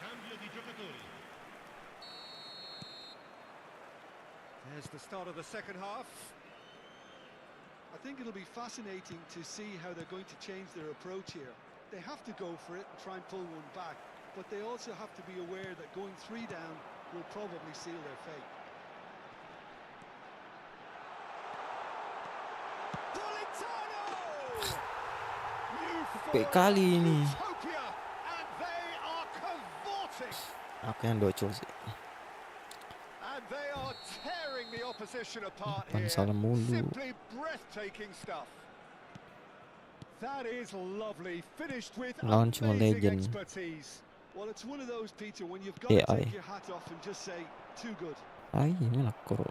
Cambio di giocatori. There's the start of the second half. I think it'll be fascinating to see how they're going to change their approach here. They have to go for it and try and pull one back, but they also have to be aware that going 3 down will probably seal their fate. Kayak kali ini. Utopia, and they are cavorting. Aku yang docol sih. And they are tearing the opposition apart Bukan here. salah mulu. Simply breathtaking stuff. That is lovely, finished with Lawan cuma amazing legend. expertise. Well, it's one of those, Peter, when you've got to AI. take your hat off and just say, too good. Ay, ini lah koro.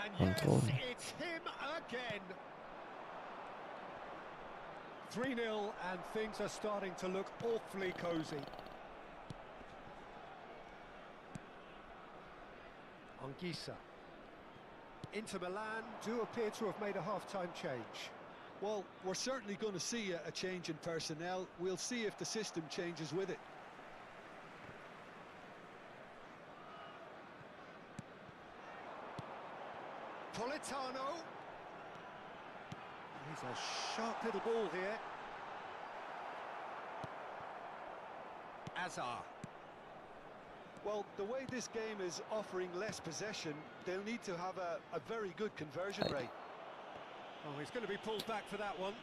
And Control. yes, it's him again. 3-0 and things are starting to look awfully cosy. Anguissa. Inter Milan do appear to have made a half-time change. Well, we're certainly going to see a change in personnel. We'll see if the system changes with it. Politano. He's a sharp little ball here. Azar. Well, the way this game is offering less possession, they'll need to have a very good conversion rate. Oh, he's going to be pulled back for that one.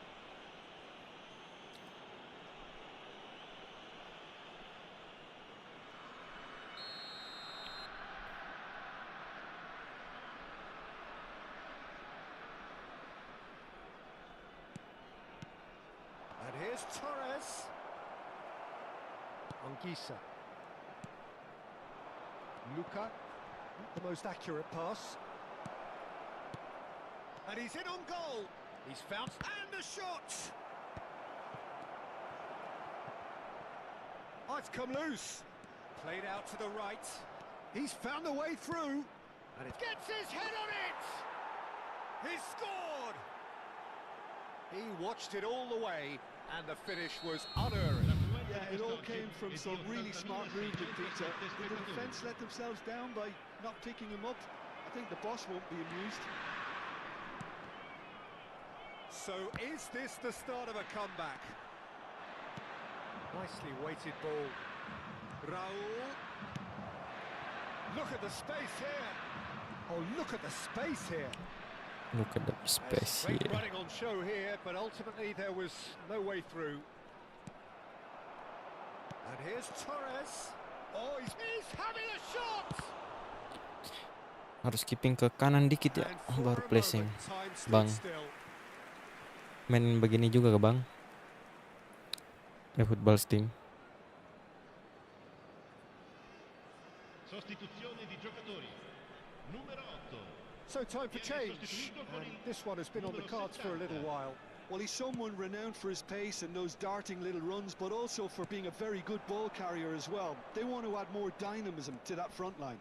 And here's Torres. Anguissa. Luca. Not the most accurate pass. And he's in on goal. He's found and a shot. Oh, it's come loose. Played out to the right. He's found a way through. And it gets his head on it. He scored. He watched it all the way, and the finish was unerring. Yeah, it all came from some really smart movement, Peter. Did the defence let themselves down by not picking him up? I think the boss won't be amused. So is this the start of a comeback? Nicely weighted ball. Raul. Look at the space here. Oh, look at the space here. Look at the space Great here. running on show here, but ultimately there was no way through. And here's Torres. Oh, he's having a shot. Harus keeping ke kanan dikit ya, And for baru a placing. moment, time stood Bang. still. main begini juga ke Bang. Football team. Sostituzione di giocatori. Numero 8. So time for change, and this one has been on the cards for a little while. Well, he's someone renowned for his pace and those darting little runs, but also for being a very good ball carrier as well. They want to add more dynamism to that front line.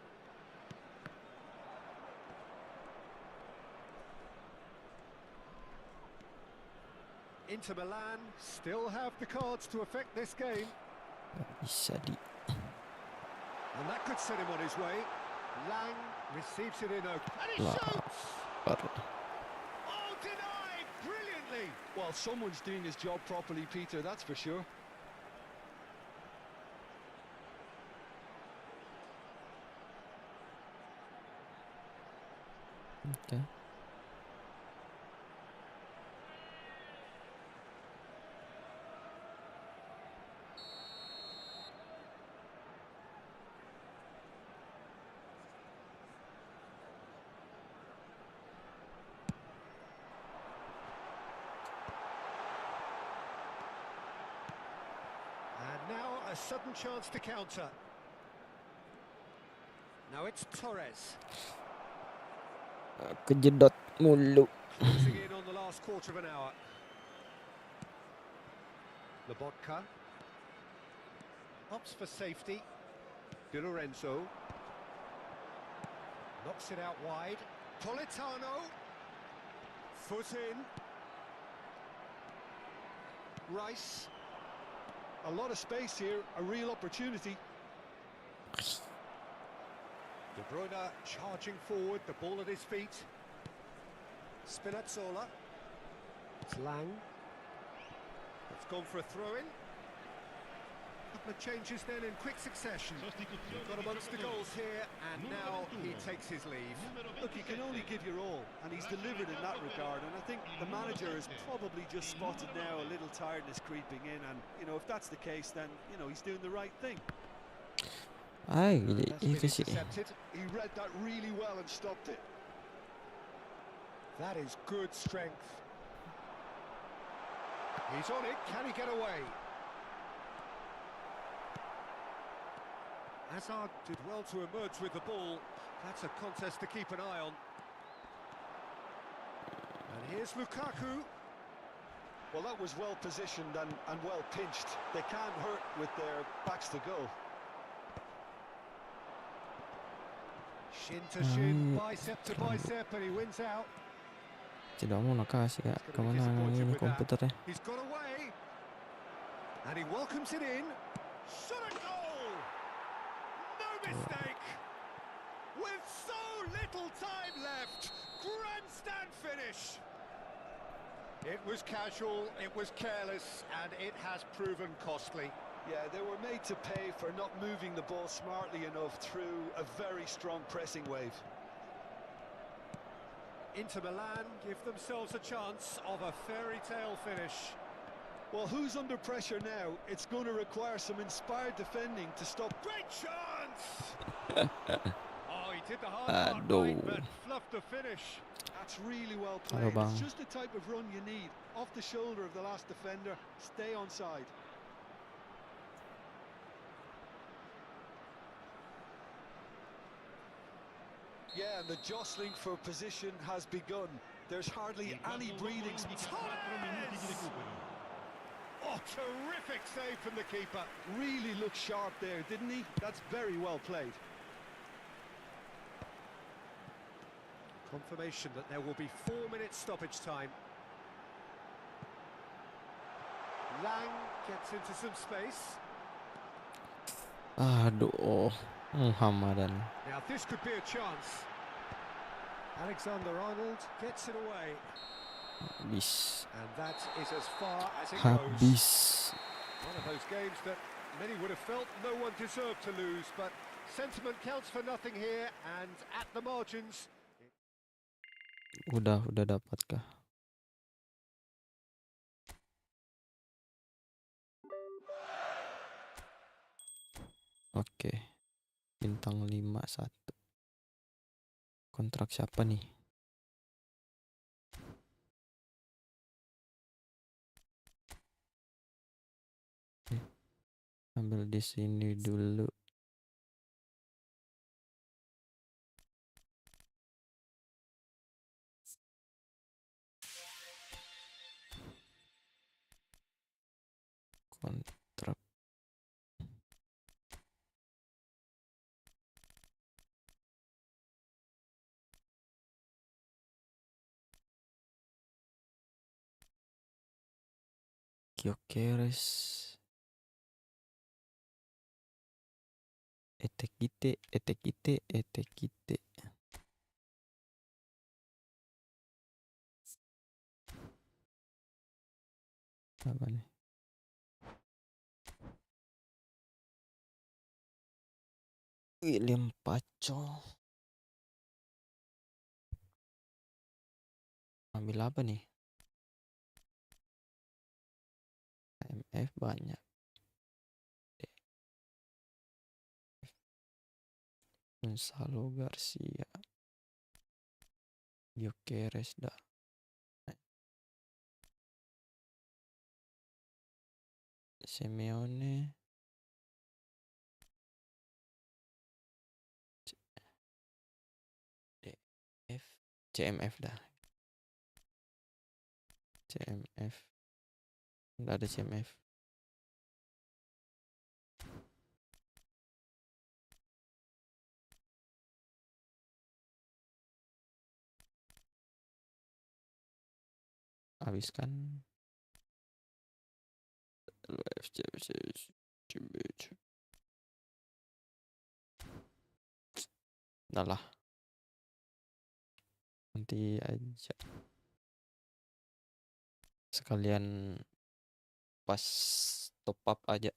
Inter Milan still have the cards to affect this game, Bisa di. and that could set him on his way. Lang receives it in and he Lah. shoots! Oh, denied brilliantly! Well, someone's doing his job properly, Peter, that's for sure. Okay. And now a sudden chance to counter. Now it's Torres. Kejedot mulu. Closing in on the last quarter of an hour. Lobotka. Opts for safety. Di Lorenzo. Knocks it out wide. Politano. Foot in. Rice. A lot of space here, a real opportunity. De Bruyne charging forward, the ball at his feet. Spinazzola. It's Lang. It's gone for a throw-in. Couple of changes then in quick succession. Sostituzione Got di amongst the giocatori. goals here, and now he takes his leave. Look, you can only give your all, and he's delivered in that regard, and I think the manager has probably just spotted now a little tiredness creeping in, and, you know, if that's the case, then, you know, he's doing the right thing. Ay, That's been itu sih. intercepted. He read that really well and stopped it. That is good strength. He's on it. Can he get away? Hazard did well to emerge with the ball. That's a contest to keep an eye on. And here's Lukaku. Well, that was well positioned and well pinched. They can't hurt with their backs to goal. Shin to shin, bicep to bicep, and he wins out. Tidak mau nakasih Kak. Kemana ini komputernya? He's got away. And he welcomes it in. Shot a goal! No mistake! With so little time left, grandstand finish! It was casual, it was careless, and it has proven costly. Yeah, they were made to pay for not moving the ball smartly enough through a very strong pressing wave. Inter Milan give themselves a chance of a fairy tale finish. Well, who's under pressure now? It's going to require some inspired defending to stop. Great chance! Oh, he did the hard part right, but fluffed the finish. That's really well Halo, played. Bang. It's just the type of run you need. Off the shoulder of the last defender, stay onside. Yeah, and the jostling for position has begun. There's hardly any breathing space. 4 minuti di recupero. Oh, terrific save from the keeper. Really looked sharp there, didn't he? That's very well played. Confirmation that there will be 4 minutes stoppage time. Lang gets into some space. Aduh, Muhammadan. Now this could be a chance. Alexander-Arnold gets it away. Habis. And that is as far as it goes. Habis. One of those games that many would have felt no one deserved to lose, but sentiment counts for nothing here, and at the margins... Udah dapat kah? Oke. Bintang 5-1. Kontrak siapa nih? Ambil di sini dulu. Kontrak. Kyokeres. Etekite. Apa nih? William Paco. Ambil apa nih? MF banyak. Gonzalo Garcia. Gyökeres dah. Simeone. DF. CMF dah. CMF. Nggak ada CMF. Habiskan. Udah lah. Nanti aja. Sekalian pas top up aja.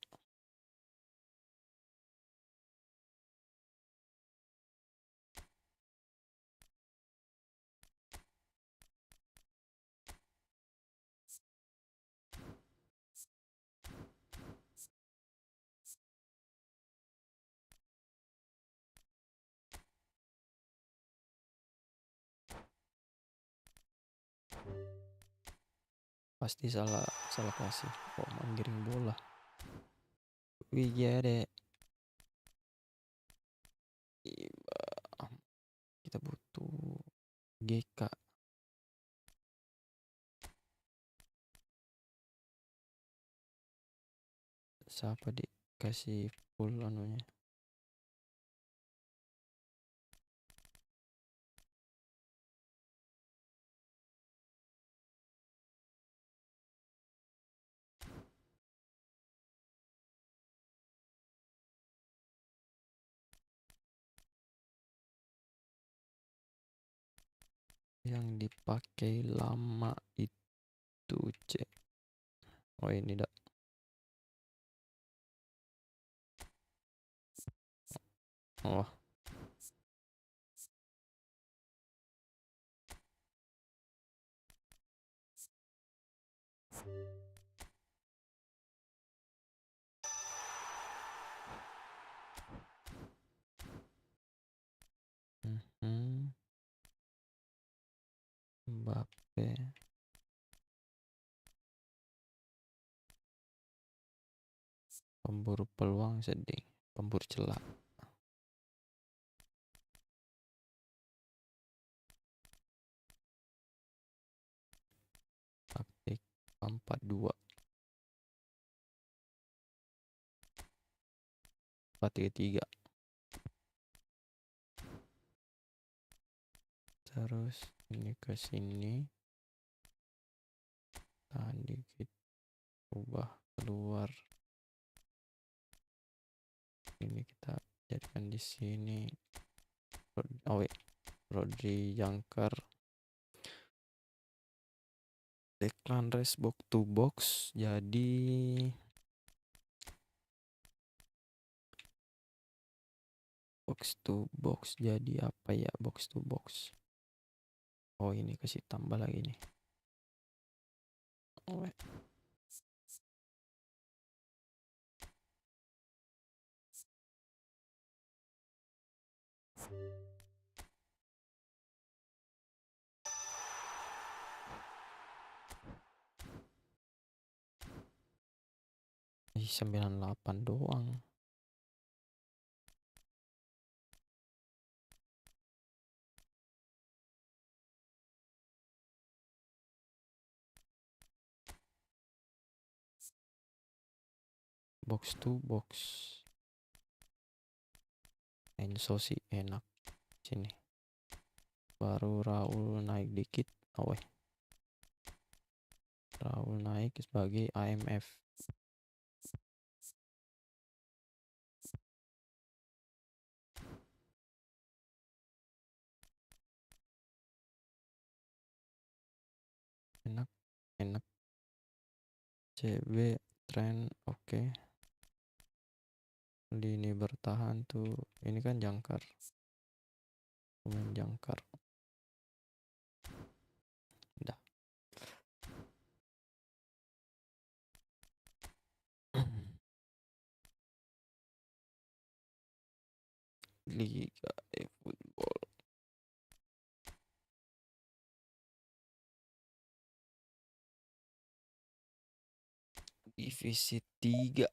Pasti salah kasih. Oh, menggiring bola. We get it. Kita butuh GK. Siapa dikasih full anunya? Yang dipakai lama itu C. Oh, ini dah. Oh. Mbappe. Pemburu peluang sedih. Pemburu celah. Taktik 4-2. 4-3-3. Terus ini ke sini. Tadi kita ubah keluar. Ini kita jadikan di sini. Rodri Jangkar. Declan Rice box to box. Jadi box to box jadi apa ya box to box? Oh, ini kasih tambah lagi nih. Oh, 98 doang. Box to box. Enso sih enak. Sini. Baru Raul naik dikit. Raul naik sebagai AMF. Enak. CB tren oke. Lini bertahan tuh. Ini kan jangkar. Pemain jangkar. Udah. Liga eFootball. Divisi 3.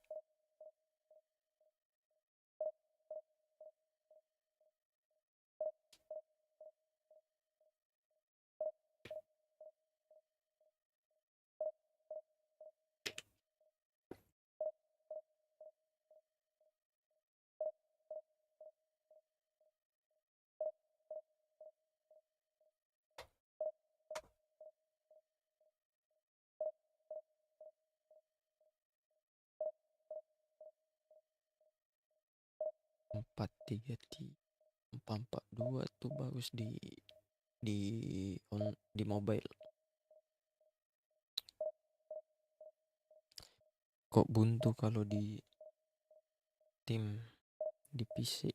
Empat tiga 4-4-2 tuh bagus di mobile. Kok buntu kalau di tim di PC?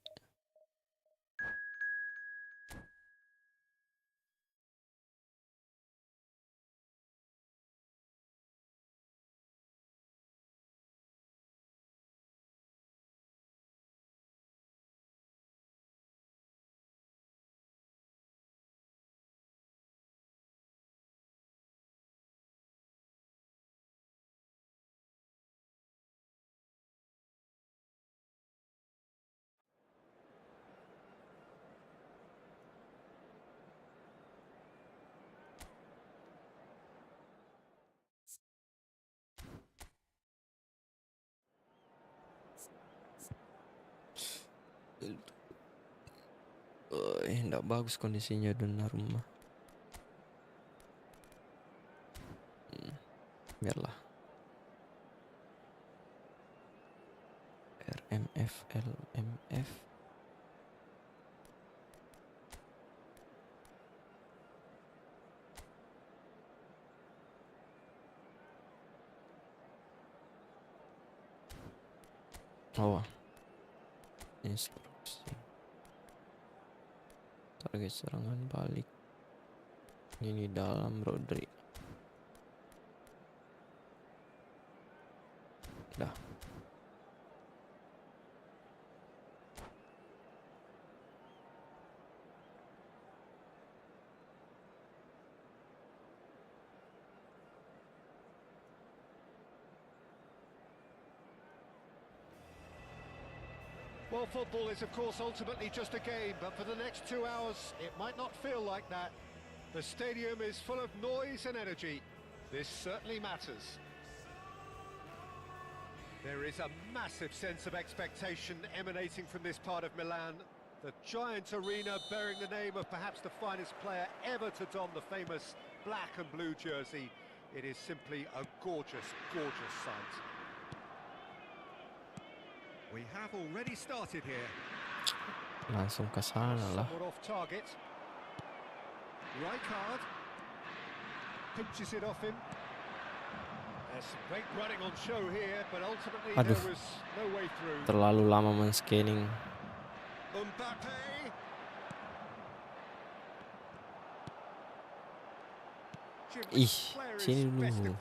Enggak bagus kondisinya Donnarumma. Biarlah. LMF. Instruksi. Target serangan balik. Ini dalam Rodri. Dah. Well, football is, of course, ultimately just a game, but for the next 2 hours, it might not feel like that. The stadium is full of noise and energy. This certainly matters. There is a massive sense of expectation emanating from this part of Milan. The giant arena bearing the name of perhaps the finest player ever to don the famous black and blue jersey. It is simply a gorgeous, gorgeous sight. We have already started here. Langsung ke sana lah. Somewhat off target. Rijkaard pinches it off him. There's some great running on show here, but ultimately there was no way through. Terlalu lama men-scanning. Mbappe. Sini dulu.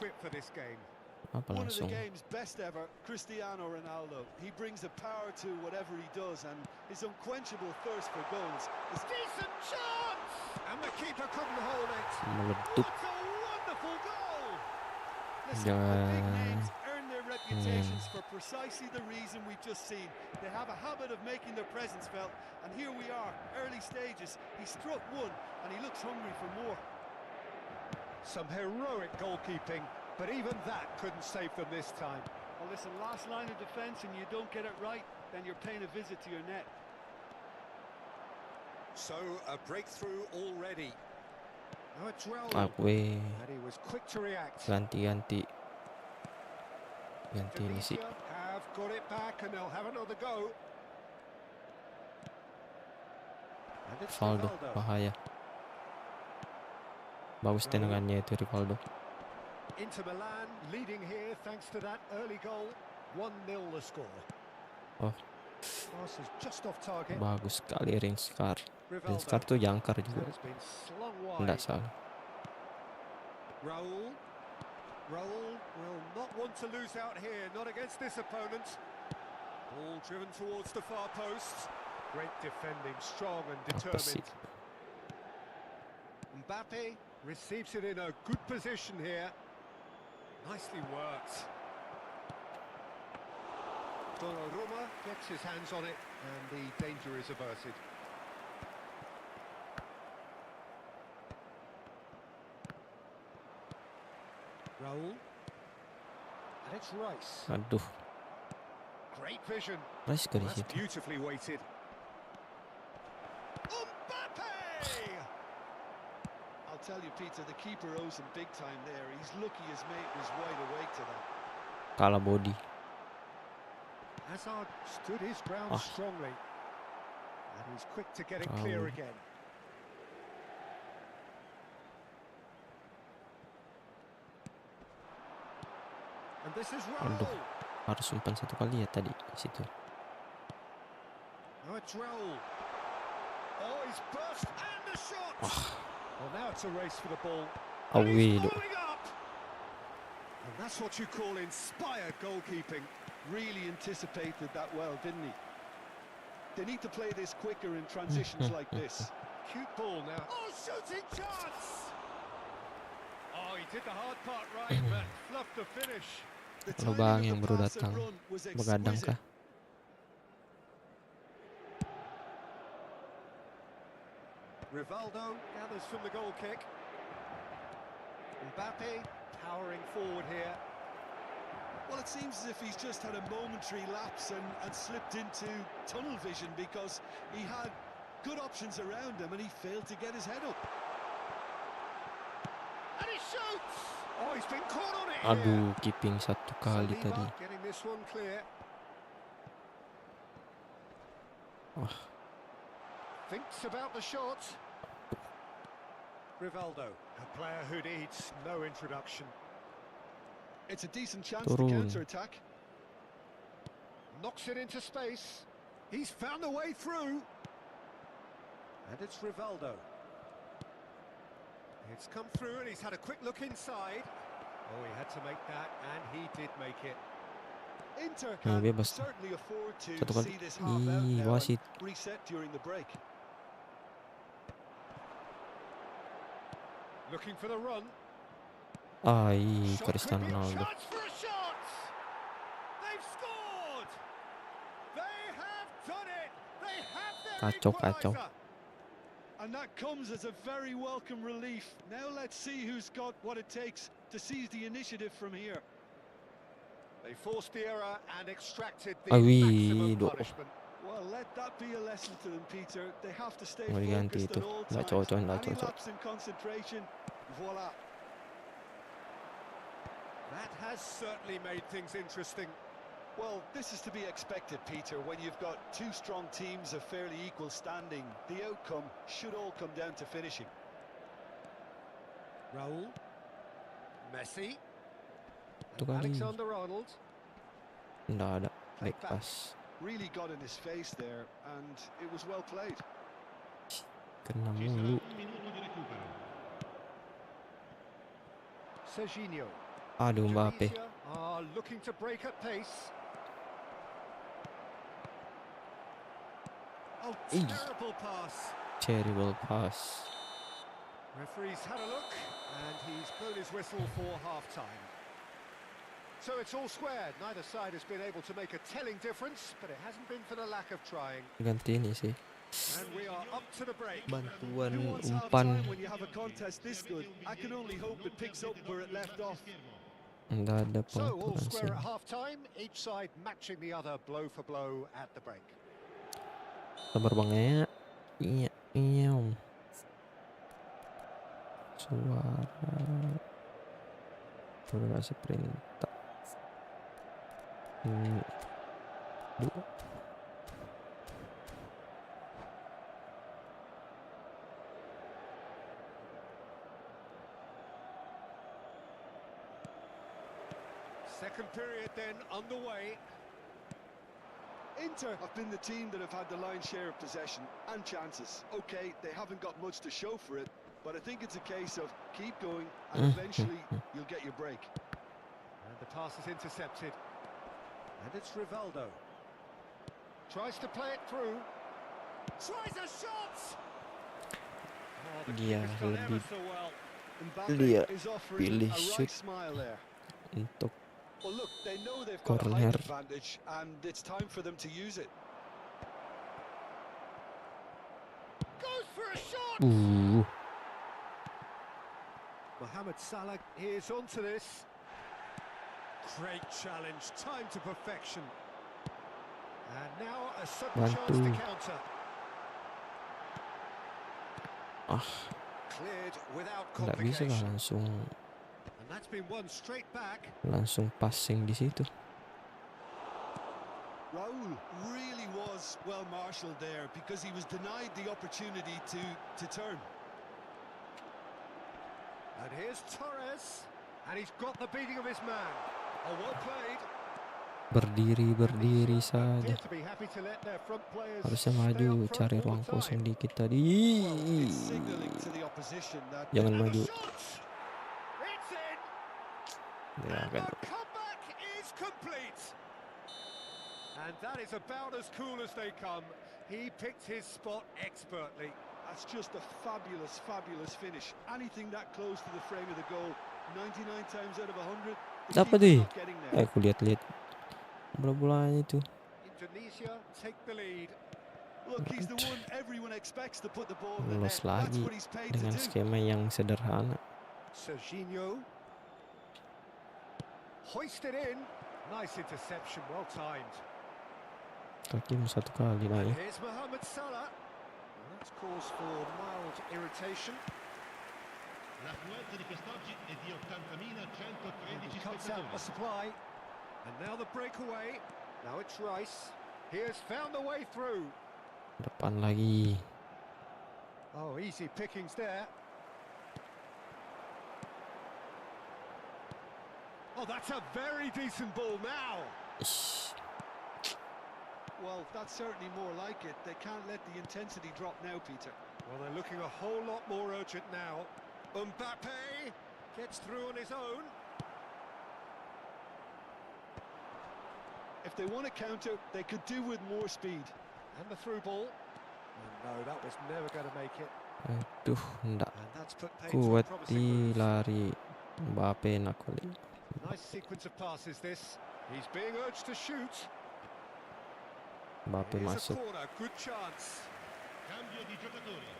Apa One of the langsung? game's best ever, Cristiano Ronaldo. He brings a power to whatever he does, and his unquenchable thirst for goals. It's decent chance, and the keeper couldn't hold it. Meletup. What a wonderful goal! Listen, the Jangan. big names earn their reputations for precisely the reason we've just seen. They have a habit of making their presence felt, and here we are, early stages. He struck one, and he looks hungry for more. Some heroic goalkeeping, but even that couldn't save them this time. Well, listen, last line of defence, and you don't get it right, then you're paying a visit to your net. So, a breakthrough already. Now it's Raul, Akwe and he was quick to react. ganti ini sih. Tunisia have got it back, and they'll have another go. And it's Rivaldo Rivaldo. bahaya. Bagus tendangannya itu Rivaldo. Inter Milan leading here thanks to that early goal. 1-0 the score. Oh, Pass is just off target. bagus sekali Rinskar. Rivaldo. Rinskar tuh jangkar And juga. it's been slung Enggak wide. salah. Raul will not want to lose out here, not against this opponent. Ball driven towards the far post. Great defending, strong and Apa sih? determined. Mbappe receives it in a good position here. Nicely worked. Donnarumma gets his hands on it, and the danger is averted. Raul. And it's Rice. Aduh, Great vision. Rice ke di That's situ. beautifully weighted. Mbappe! I'll tell you, Peter, the keeper owes him big time there. He's lucky his mate was wide awake to that. Kalah body. Hazard stood his ground Ah. strongly. And he's quick to get it clear Raul. again. And this is Aduh, Raul. harus umpan satu kali ya tadi di situ. Now it's Raul. Oh, he's burst and the shot. Well, now it's a race for the ball. And he's Away. following up. And that's what you call inspired goalkeeping. Really anticipated that well, didn't he? They need to play this quicker in transitions like this. Cute ball now. Oh, shooting chance! Oh, he did the hard part right, but fluffed the finish. The Kalau timing Bang of yang the baru pass and datang, run was begadang exquisite. kah? Rivaldo gathers from the goal kick. Mbappe powering forward here. Well, it seems as if he's just had a momentary lapse and slipped into tunnel vision because he had good options around him and he failed to get his head up. And he shoots! Oh, he's been caught on it here. Aduh, keeping satu kali Saliba tadi. getting this one clear. Wah, Thinks about the shot. Rivaldo, a player who needs no introduction. It's a decent chance to turun. counter-attack. Knocks it into space. He's found a way through. And it's Rivaldo. It's come through and he's had a quick look inside. Oh, he had to make that, and he did make it. Inter Nah, can bebas. certainly afford to Satu kali. see this half out Ih, now wasit. and reset during the break. Looking for the run. Ai, Shot could Cristiano be a Ronaldo. chance for a shot. They've scored. They have done it. They have their Kacau, kacau. equaliser. And that comes as a very welcome relief. Now let's see who's got what it takes to seize the initiative from here. They forced the error and extracted the Awi, maximum doh. punishment. Well, let that be a lesson to them, Peter. They have to stay Mau diganti focused itu. at all Nggak times. cocok, nggak Any cocok. lapse in concentration, voila. That has certainly made things interesting. Well, this is to be expected, Peter. When you've got two strong teams of fairly equal standing, the outcome should all come down to finishing. Raul. Messi. Satu And kali. Alexander-Arnold. Nggak ada. Played Baik back. pas. Really got in his face there, and it was well played. Kena Ci sarà mulu. un minuto di recupero. Serginho. Aduh, Mbappe. Tunisia are looking to break at pace. Oh, Ih. terrible pass. Terrible pass. Referee's had a look, and he's blown his whistle for half-time. So it's all square. Neither side has been able to make a telling difference, but it hasn't been for the lack of trying. Ganti ini sih. And we are up to the break. Bantuan Who wants umpan. half-time when you have a contest this good? I can only hope it picks up where it left off. Nggak ada So all pengaturan square sih. at half-time, each side matching the other blow for blow at the break. Sabar bang ya. Iya, iya. Suara. Udah kasih perintah. Ini. Dua. Second period then underway. Inter have been the team that have had the lion's share of possession and chances. Okay, they haven't got much to show for it, but I think it's a case of keep going and eventually you'll get your break. And the pass is intercepted. And it's Rivaldo. Tries to play it through. Tries a shot! Oh, the Dia keeper's done ever lebih so well. Dia Mbappe is offering pilih a shoot right smile there. untuk Well, look, they know they've got a corner. height advantage, and it's time for them to use it. Goes for a shot! Mohamed Salah is onto this. Great challenge, time to perfection. And now a sudden chance to counter. Cleared without nggak bisa lah complication. langsung And that's been won straight back. passing di situ. Raul really was well marshalled there because he was denied the opportunity to turn. And here's Torres. And he's got the beating of his man. Oh, well played. Berdiri saja. To be happy to let their front players Harusnya maju, cari ruang kosong dikit tadi. Jangan maju. Ya kan. Comeback is complete. And that is about as cool as they come. He picked his spot expertly. That's just a fabulous, fabulous finish. Anything that close to the frame of the goal, 99 times out of 100. Dapat deh. Aku lihat-lihat. Bola-bolanya itu. Indonesia take the lead. Look, he's the one everyone expects to put the ball in the Lolos net. That's lagi what he's paid to dengan do. skema yang sederhana. Serginho. Hoisted in. Nice interception, well timed. Kaki satu kali lah ya. Here's Mohamed Salah. And that's cause for mild irritation. L'affluenza di quest'oggi è di 80.113 Cuts out the spettatori. supply. And now the breakaway. Now it's Rice. He has found the way through. Depan lagi. Oh, easy pickings there. Oh, that's a very decent ball now. Ish. Well, that's certainly more like it. They can't let the intensity drop now, Peter. Well, they're looking a whole lot more urgent now. Mbappe gets through on his own. If they want to counter, they could do with more speed. And the through ball. And no, that was never going to make it. Aduh, ndak And that's put paid to a kuat promising di move. lari. Mbappe enak kali. Nice sequence of passes this. He's being urged to shoot. Mbappe Here's a masuk. corner, good chance. Cambio di giocatori.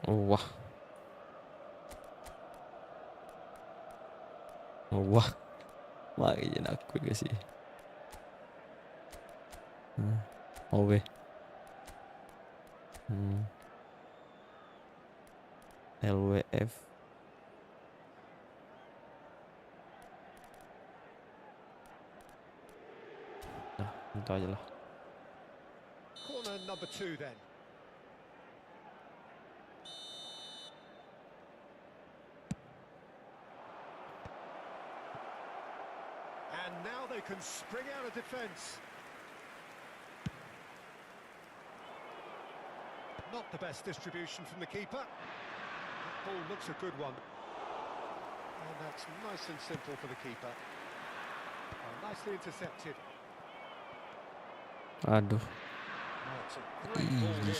Wah. Wah. Makin aku kasih. OW. LWF. Nah, itu aja lah. Corner number 2 then. And now they can spring out of defence. Not the best distribution from the keeper. That ball looks a good one. And that's nice and simple for the keeper. Oh, nicely intercepted. Aduh. Oh, it's a great ball here.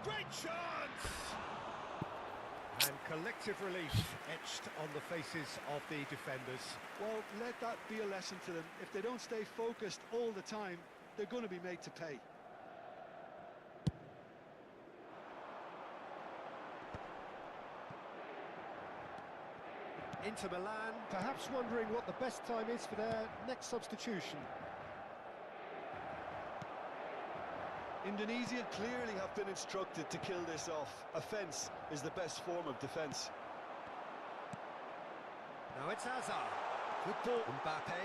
Great chance! And collective relief etched on the faces of the defenders. Well, let that be a lesson to them. If they don't stay focused all the time, they're going to be made to pay. Inter Milan, perhaps wondering what the best time is for their next substitution. Indonesia clearly have been instructed to kill this off. Offence is the best form of defence. Now it's Hazard. Good ball. Mbappe.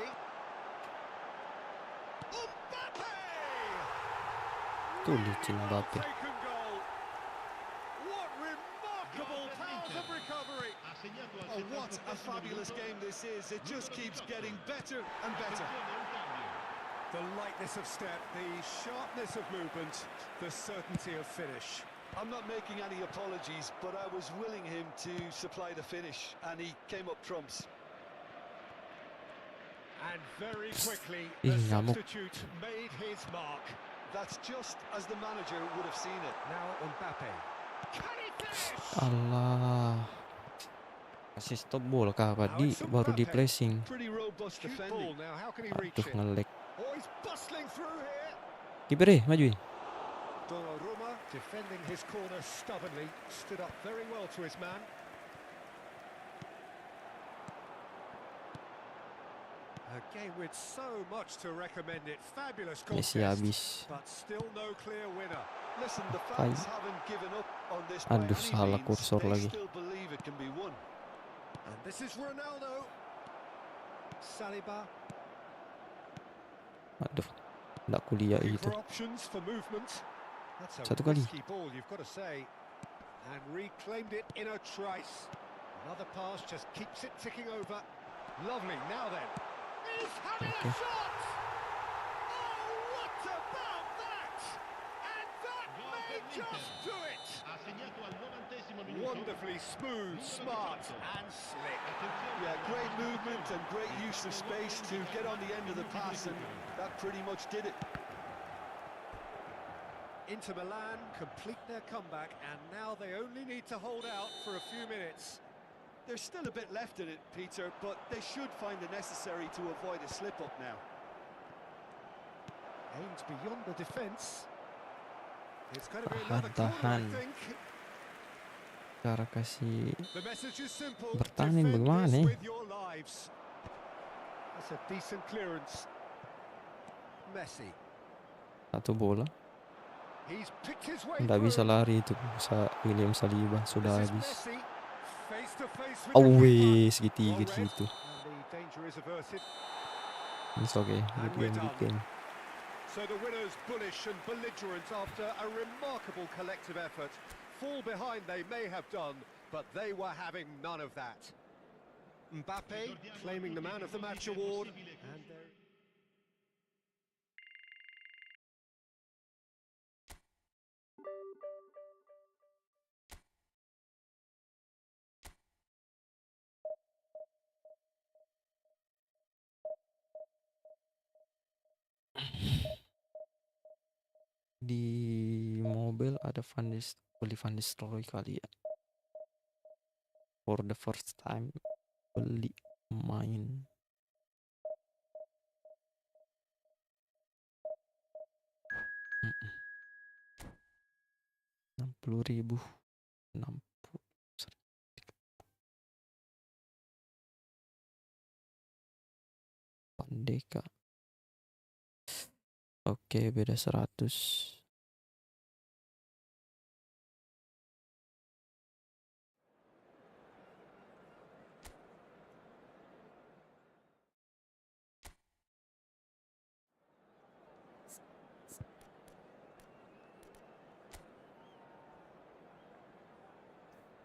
Mbappe! Tuh licin Mbappe. Taken goal. What remarkable powers of recovery. Ha segnato al Oh, what a 78esimo fabulous minuto. game this is. It just keeps getting better and better. Attenzione, un cambio. The lightness of step, the sharpness of movement, the certainty of finish. I'm not making any apologies, but I was willing him to supply the finish, and he came up trumps. And very quickly, the Ngamuk. substitute made his mark. That's just as the manager would have seen it. Now Mbappe. Can he finish? Allah. Kasih stop bola kah tadi baru di pressing. Pretty robust Cute defending. ball. Now how can he reach Aduh it? ngelek. Oh, he's bustling through here. Kiper majuin. Donnarumma defending his corner stubbornly, stood up very well to his man. A game with so much to recommend it. Fabulous Messi contest, habis. but still no clear winner. Listen, the fans haven't given up on this by Aduh, any salah means. kursor They lagi. still believe it can be won. And this is Ronaldo. Saliba. Aduh, nggak kuliah Looking itu. for options for movement. That's a Satu kali. risky ball, you've got to say. And reclaimed it in a trice. Another pass just keeps it ticking over. Lovely. Now then, he's having a Okay. shot. Oh, what about that? And that Gol may per l'Inter. just do it. Ha segnato al 90esimo minuto. Wonderfully smooth, smart, and slick. Attenzione. Yeah, great movement and great use of space to get on the end of the pass, and that pretty much did it. Inter Milan complete their comeback, and now they only need to hold out for a few minutes. There's still a bit left in it, Peter, but they should find the necessary to avoid a slip-up now. Aims beyond the defence. It's going to be Tahan, another corner, I tahan. think. Cara kasih The message is simple. Bertahan Defend bagaimana this nih? with your lives. That's a decent clearance. Messi. satu bola. He's picked his way Nggak bisa through. lari itu. William Saliba sudah This is habis. Messi. Face to face with the Oh keeper. weh, segitiga Well di read, situ. and the danger is averted. It's okay. And Good we're game, good done. game. So the winners bullish and belligerent after a remarkable collective effort. Fall behind they may have done, but they were having none of that. Mbappe claiming the man of the match award. And there... Di mobil ada beli Van Nistelrooy kali ya. For the first time beli main. 60.000. 60. Pandeka. Oke, beda 100.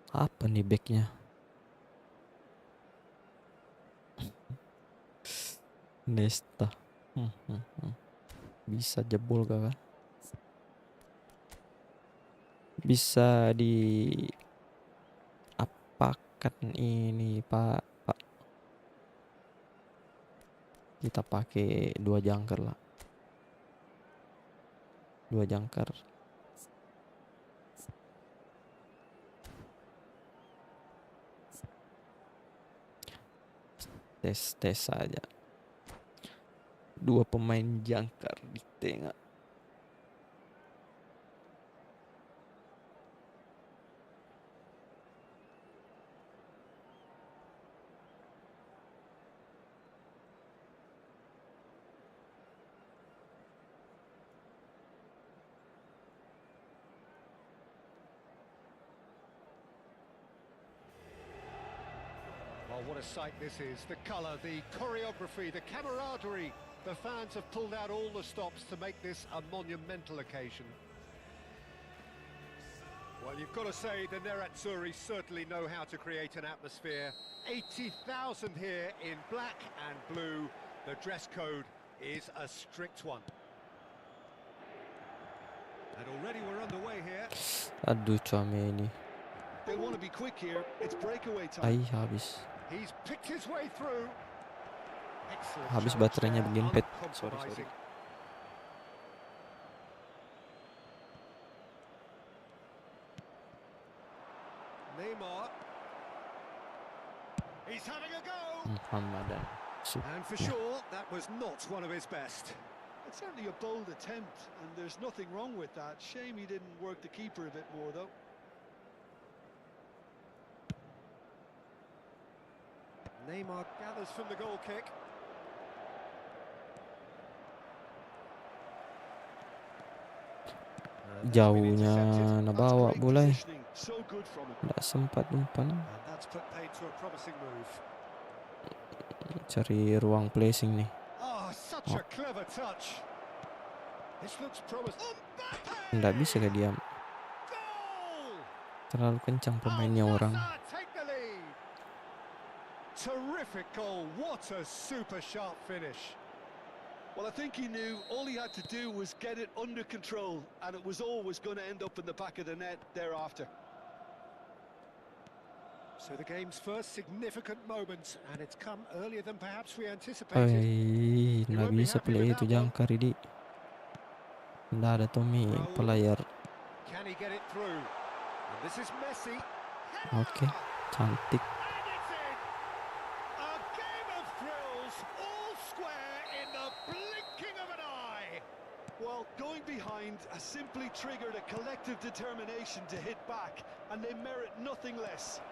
Apa nih backnya? Nesta. Bisa jebol kakak. Bisa di apakan ini pak. Kita pakai 2 jangkar lah. 2 jangkar. Tes saja. 2 pemain jangkar di tengah. Oh, what a sight this is. The colour, the choreography, the camaraderie. The fans have pulled out all the stops to make this a monumental occasion. Well, you've got to say the Nerazzurri certainly know how to create an atmosphere. 80,000 here in black and blue. The dress code is a strict one. And already we're underway here. Aduh, Tchouaméni. They want to be quick here. It's breakaway time. Habis. He's picked his way through. Excellent Habis challenge baterainya there, begini, Pet. Sorry. uncompromising. Neymar. He's having a go. Muhammadan. And for sure, that was not one of his best. It's certainly a bold attempt, and there's nothing wrong with that. Shame he didn't work the keeper a bit more, though. Neymar gathers from the goal kick. Jauhnya nabawa bola. So good from him. Nggak sempat umpan. And that's put paid to a promising move. Cari ruang placing nih. Oh, such a clever touch. This looks promising. Nggak bisa kayak diam. Goal! Terlalu kencang pemainnya orang. Take the lead. Terrific goal. What a super sharp finish. Well, I think he knew all he had to do was get it under control, and it was always going to end up in the back of the net thereafter. So the game's first significant moment, and it's come earlier than perhaps we anticipated. Nggak bisa play itu jangkar ini. Nggak ada Tommy player. Can he get it through? And this is Messi. Oke, cantik. And it's in. A game of thrills, all square in the blinking of an eye. Well, going behind has simply triggered a collective determination to hit back, and they merit nothing less.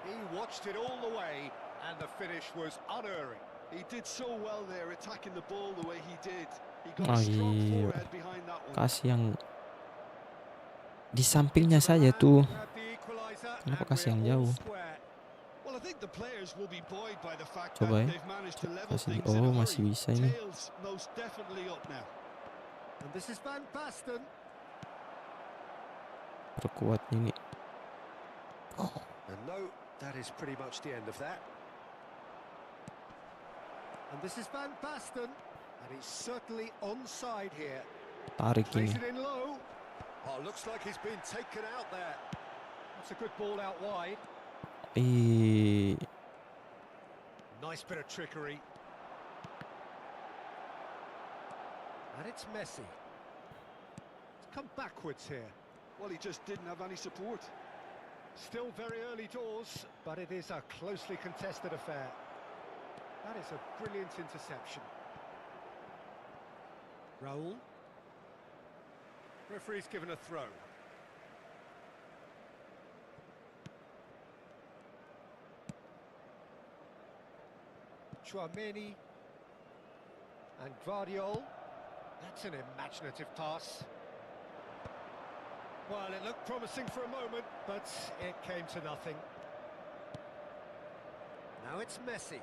He watched it all the way, and the finish was unerring. He did so well there, attacking the ball the way he did. He got a strong forehead behind that one. Kasih yang di sampingnya saja tuh. Kenapa kasih yang jauh? Well, I think the players will be buoyed by the fact that Coba ya. they've managed to level Kasih. things in a Oh, masih hurry. bisa ini. Tails most definitely up now. And this is Van Basten. Perkuat ini. And no, that is pretty much the end of that. And this is Van Basten. And he's certainly onside here. Tarik ini. Plays it in low. Oh, looks like he's been taken out there. That's a good ball out wide. Nice bit of trickery. And it's Messi. It's come backwards here. Well, he just didn't have any support. Still very early doors, but it is a closely contested affair. That is a brilliant interception. Raul. Referee's given a throw. Tchouaméni. And Guardiol. That's an imaginative pass. Well, it looked promising for a moment, but it came to nothing. Now it's Messi.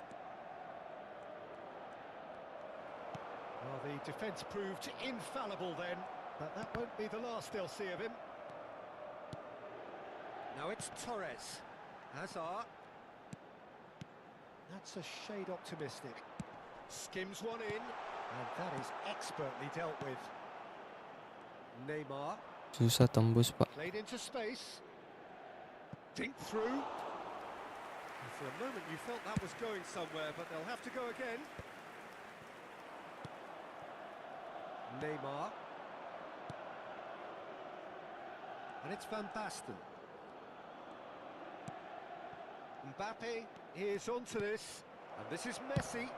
Well, the defence proved infallible then, but that won't be the last they'll see of him. Now it's Torres. Hazard. That's a shade optimistic. Skims one in, and that is expertly dealt with. Neymar. Susah tembus, Pak. Played into space. Dink through. And for a moment you felt that was going somewhere, but they'll have to go again. Neymar. And it's Van Basten. Mbappe is onto this, and this is Messi.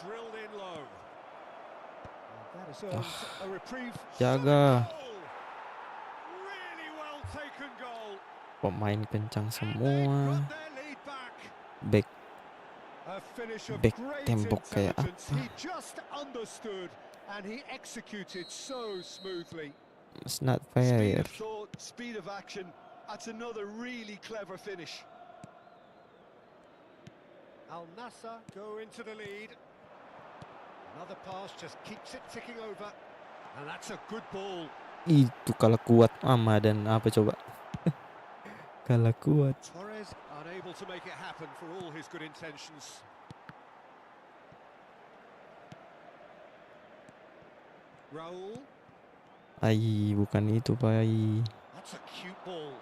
Drilled in low. And that has earned a reprieve. Jaga. Really well taken goal. Pemain kencang And they've semua. got their lead back. Back A finish of Back great tembok kayak intelligence. apa? He just understood and he executed so smoothly. It's not Speed fair. of thought, speed of action. That's another really clever finish. Al Nassr go into the lead. Another pass just keeps it ticking over. And that's a good ball. Itu kalah kuat Ama dan apa coba? Kalah kuat. Torres unable to make it happen for all his good intentions. Raul. Ai, bukan itu, Pai. That's a cute ball.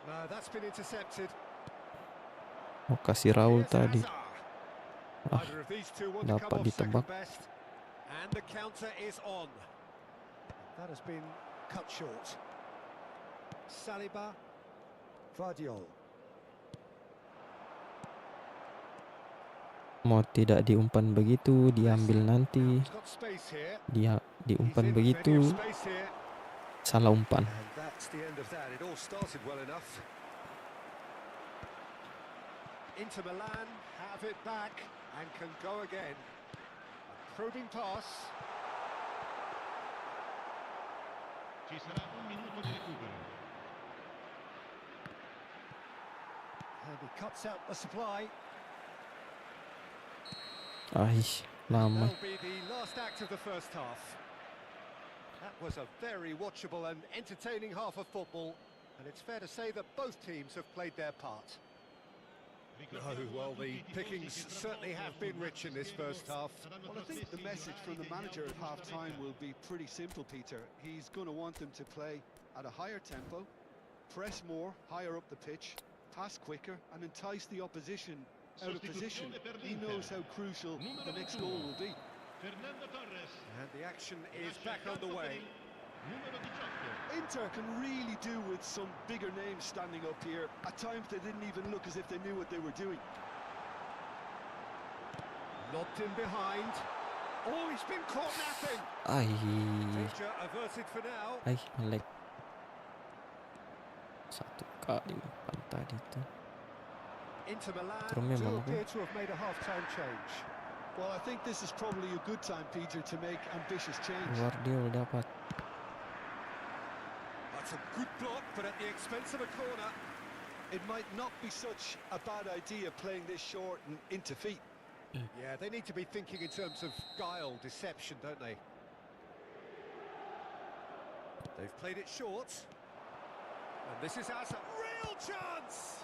No, that's been intercepted. Mau kasih Raul Here's tadi. Hazard. Ah, Neither of these two want to come dapat off ditebak. second best. And the counter is on. That has been cut short. Saliba. Vardiol. Mau tidak diumpan begitu, diambil nanti. He's got space here. Dia He's diumpan in plenty of begitu, space here. salah umpan. And that's the end of that. It all started well enough. Inter Milan have it back and can go again. A probing pass. Ci sarà un minuto di recupero. And he cuts out the supply. Ai, lama. That'll be the last act of the first half. That was a very watchable and entertaining half of football, and it's fair to say that both teams have played their part. Oh, well, the pickings certainly have been rich in this first half. Well, I think the message from the manager at half-time will be pretty simple, Peter. He's going to want them to play at a higher tempo, press more, higher up the pitch, pass quicker, and entice the opposition out of position. He knows how crucial the next goal will be. Fernando Torres. And the action is back underway. Numero 18. Inter can really do with some bigger names standing up here. At times they didn't even look as if they knew what they were doing. Locked in behind. Oh, he's been caught napping. Ai, Danger averted for now. ai, melek. Satu kali umpan tadi tuh. Inter Milan Terus memang do aku. appear to have made a half-time change. Well, I think this is probably a good time, Peter, to make ambitious change. Guardiol dapat. That's a good block, but at the expense of a corner. It might not be such a bad idea playing this short and into feet. Yeah, they need to be thinking in terms of guile, deception, don't they? They've played it short. And this is our real chance!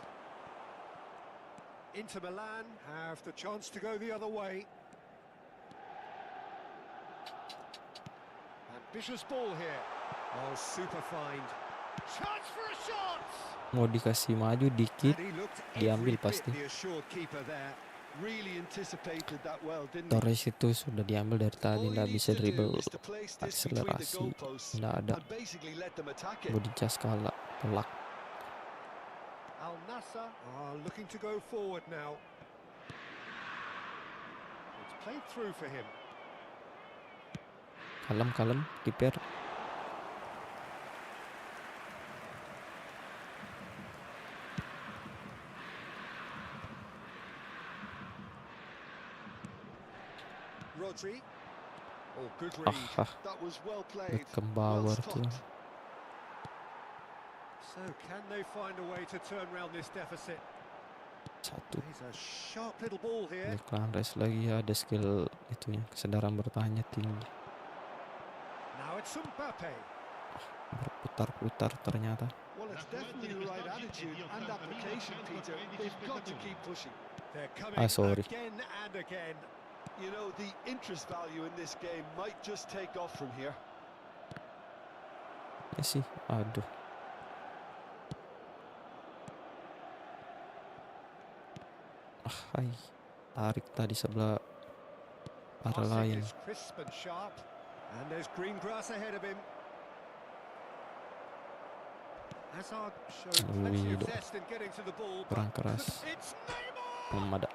Inter Milan have the chance to go the other way. Ambitious ball here. Oh, super find. Chance for a shot! Mau dikasih maju dikit, And he looked diambil every bit pasti. the assured keeper there. Really anticipated that well, didn't he? Torres itu sudah diambil dari tadi, All he nggak needs bisa to do dribble, is to place this between the akselerasi, goalposts nggak ada. and basically let them attack it. Body just kalah, telak. Al Nassr are looking to go forward now. It's played through for him. Kalem, kalem, kiper. Rodri. Oh, good read. Ah, That was well played. Beckham Well Bauer tuh. stopped. So can they find a way to turn round this deficit? Satu. He's a sharp little ball here. Declan Rice lagi ada skill itunya, kesadaran bertahannya tinggi. Now it's Mbappe. Berputar-putar ternyata. Well, it's definitely the right attitude and application, Peter. They've got to keep pushing. They're coming sorry. again and again. You know, the interest value in this game might just take off from here. Ya sih, aduh. Hai, tarik tadi sebelah arah Passing lain. is crisp and sharp, and there's green grass ahead of him. Hazard showed plenty of zest in getting to the ball, Kurang but keras. it's Neymar! Belum ada.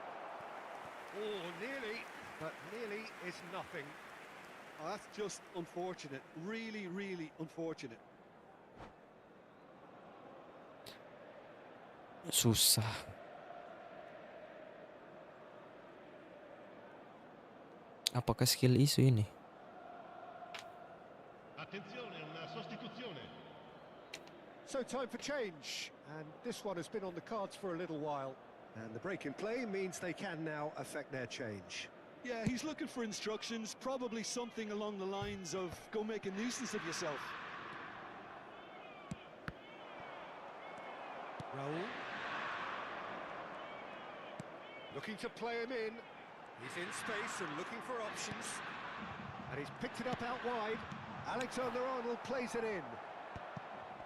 Oh, nearly, but nearly is nothing. Oh, that's just unfortunate. Really, really unfortunate. Susah. Apakah skill isu ini? Attenzione, una sostituzione. So time for change, and this one has been on the cards for a little while. And the break in play means they can now affect their change. Yeah, he's looking for instructions, probably something along the lines of go make a nuisance of yourself. Raul. Looking to play him in. He's in space and looking for options. And he's picked it up out wide. Alexander-Arnold plays it in.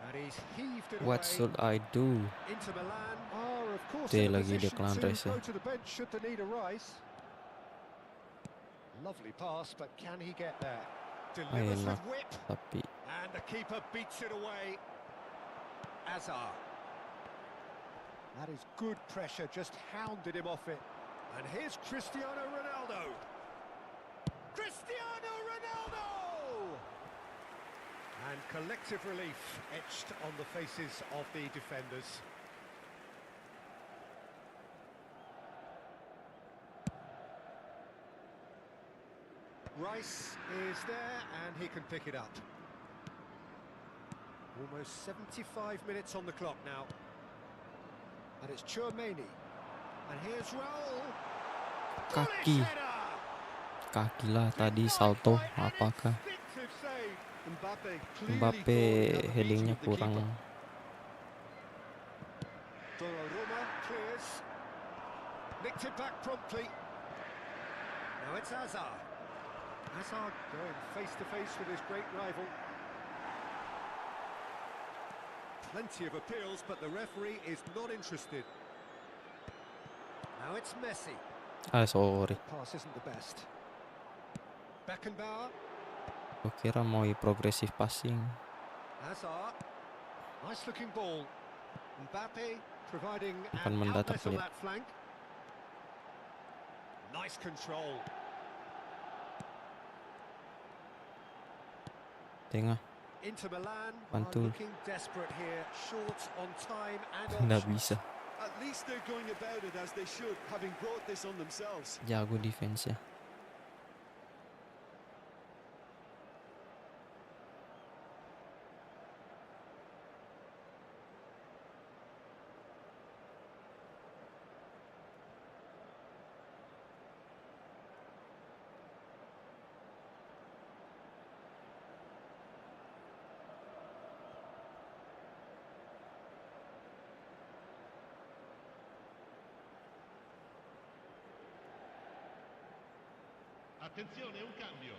And he's heaved it What away. should I do? Inter Milan are, of course, Dia in a lagi dia position Clan to go to the bench should the need arise. Lovely pass, but can he get there? Delivers Enak, with whip. tapi And the keeper beats it away. Azar. That is good pressure, just hounded him off it. And here's Cristiano Ronaldo. Cristiano Ronaldo! And collective relief etched on the faces of the defenders. Rice is there and he can pick it up. Almost 75 minutes on the clock now. And it's Chouameni. And here's Raul. kaki. Kaki lah tadi salto. Apakah Mbappe headingnya kurang? Donnarumma clears. Nicked it back promptly. Now it's Hazard. Hazard going face to face with his great rival. Plenty of appeals, but the referee is not interested. Now it's Messi. Sorry. Pass isn't the best. Beckenbauer. Gue kira mau progressive passing. Hazard. Nice looking ball. Mbappe providing Akan an mendatar outlet on dia. that flank. Nice control. Tengah. Inter Milan are Mantul. looking desperate here, short on time and Nggak options. bisa. At least they're going about it as they should, having brought this on themselves. Jago defense ya. Attenzione, un cambio.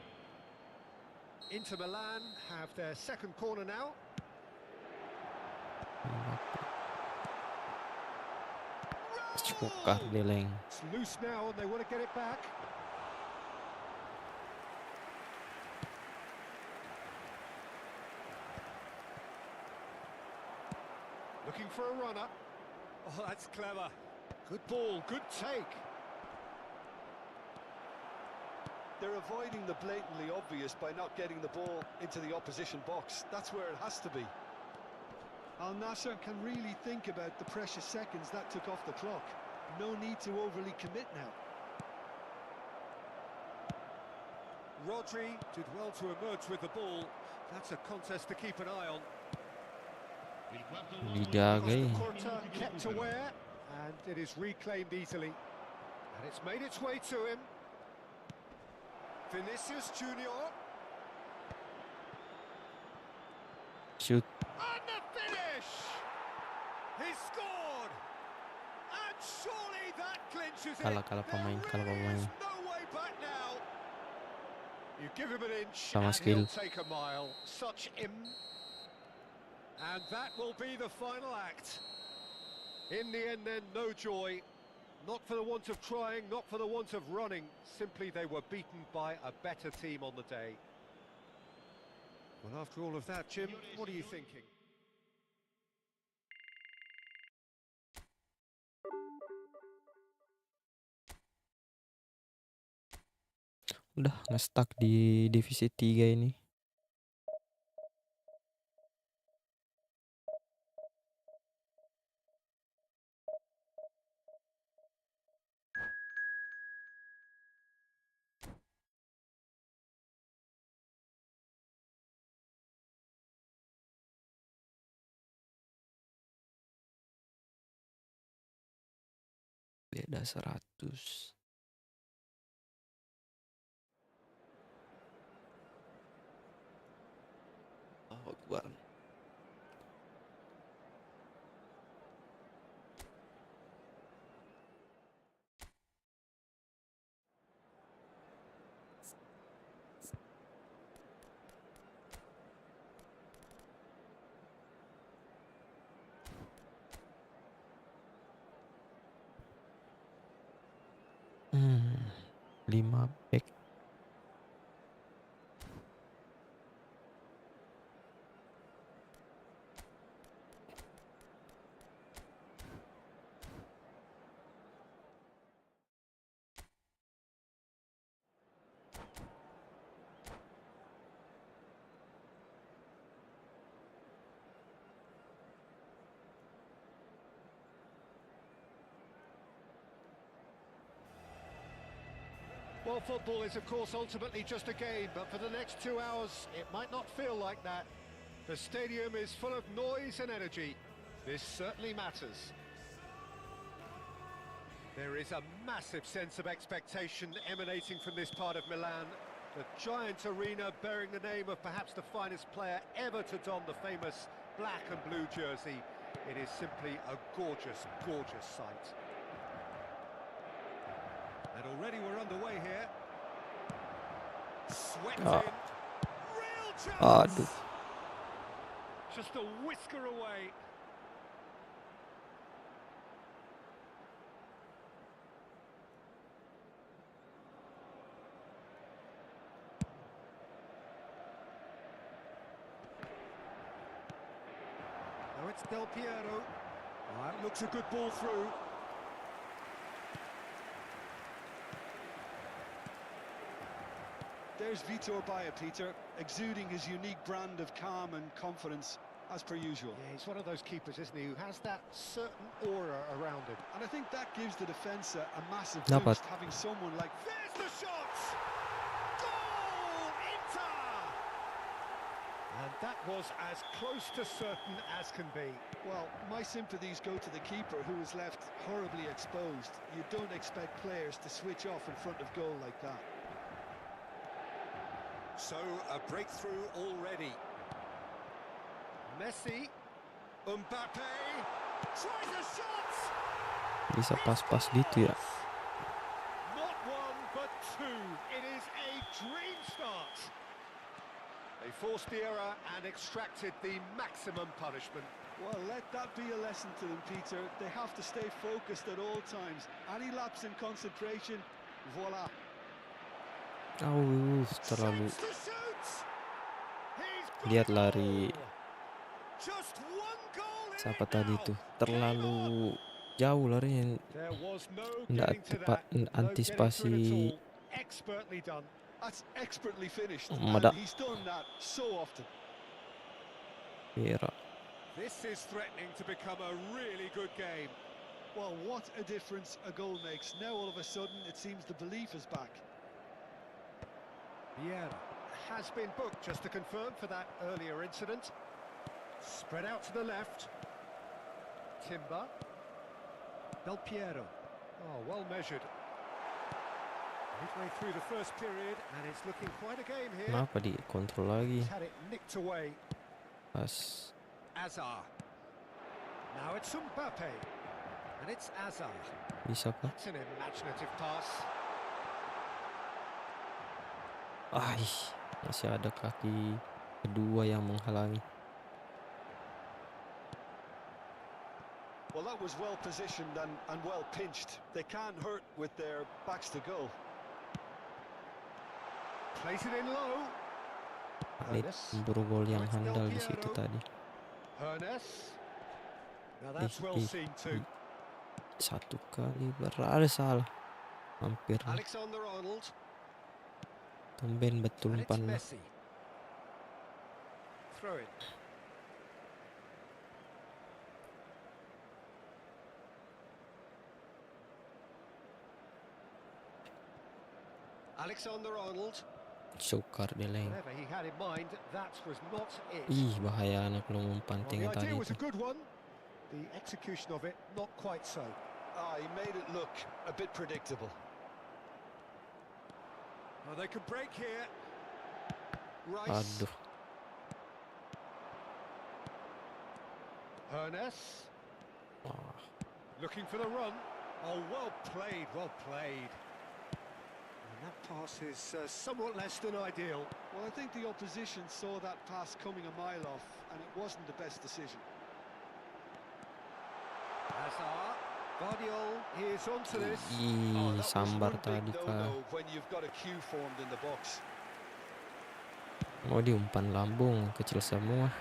Inter Milan have their second corner now. Cukar deleng. It's loose now and they want to get it back. Looking for a runner. Oh, that's clever. Good ball, good take. They're avoiding the blatantly obvious by not getting the ball into the opposition box. That's where it has to be. Al Nassr can really think about the precious seconds that took off the clock. No need to overly commit now. Rodri did well to emerge with the ball. That's a contest to keep an eye on. Il quarto uomo Dijaga Costa ya. Curta kept aware, and it is reclaimed easily. And it's made its way to him. Vinicius Junior. Shoot. And the finish! He scored! And surely that clinches it. Kalah pemain, There kalah really is pemain. no way back now. You give him an inch Sama and skill. he'll take a mile. Such And that will be the final act. In the end then, no joy. Not for the want of trying, not for the want of running. Simply they were beaten by a better team on the day. Well, after all of that, Jim, what are you thinking? Udah nge-stuck di divisi 3 ini. Beda 100. Allahu Akbar. Hmm, 5 back. Well, football is, of course, ultimately just a game, but for the next 2 hours, it might not feel like that. The stadium is full of noise and energy. This certainly matters. There is a massive sense of expectation emanating from this part of Milan. The giant arena bearing the name of perhaps the finest player ever to don the famous black and blue jersey. It is simply a gorgeous, gorgeous sight. And already we're underway here. Swept in. Real chance! Aduh. Just a whisker away. Now it's Del Piero. That looks a good ball through. There's Vitor Baia, Peter, exuding his unique brand of calm and confidence, as per usual. Yeah, he's one of those keepers, isn't he, who has that certain aura around him. And I think that gives the defence a massive Dapat. boost, having someone like... There's the shot! Goal! Inter! And that was as close to certain as can be. Well, my sympathies go to the keeper, who was left horribly exposed. You don't expect players to switch off in front of goal like that. So, a breakthrough already. Messi. Mbappe. Tries a shot! Bisa pas-pas gitu ya. Not one, but two. It is a dream start. They forced the error and extracted the maximum punishment. Well, let that be a lesson to them, Peter. They have to stay focused at all times. Any lapse in concentration, voila. Terlalu. Shapes to shoot. He's got Lihat a lari. goal. Just one goal in Siapa it tadi now. tuh? Game on. Terlalu jauh larinya. There was no Nggak getting to tepat that. No getting antisipasi. through it at all. Expertly done. That's expertly finished, Mada. and he's done that so often. Kira. This is threatening to become a really good game. Well, what a difference a goal makes. Now, all of a sudden, it seems the belief is back. Vieira has been booked, just to confirm, for that earlier incident. Spread out to the left. Timber. Del Piero. Oh, well measured. Midway through the first period, and it's looking quite a game here. Kenapa dikontrol lagi? He's had it nicked away. Pas. Azar. Now it's Mbappe. And it's Azar. Bisa kah? It's an imaginative pass. Masih ada kaki kedua yang menghalangi. Well, that was well positioned and well pinched. They can't hurt with their backs to goal. Plays it in low. Palit memburu gol yang handal di situ tadi. Hernes. Now that's well seen too. Satu kali berlari salah. Hampir. Alexander-Arnold. Tumben betul And it's umpan. Messi. Throw in. Alexander-Arnold. Sukar Deleng. Whatever he had in mind, that was not it. Ih, bahaya anak lu umpan Well, the tinggal idea tadi was itu. a good one. The execution of it, not quite so. He made it look a bit predictable. Well, they could break here. Rice. Aduh. Ernest. Wah, Looking for the run. Oh, well played, well played. And that pass is somewhat less than ideal. Well, I think the opposition saw that pass coming a mile off, and it wasn't the best decision. Hazard. Guardiol is onto this. ih, That was sambar one big tadi kah. no-no when you've got a queue formed in the box. Oh, diumpan lambung kecil semua.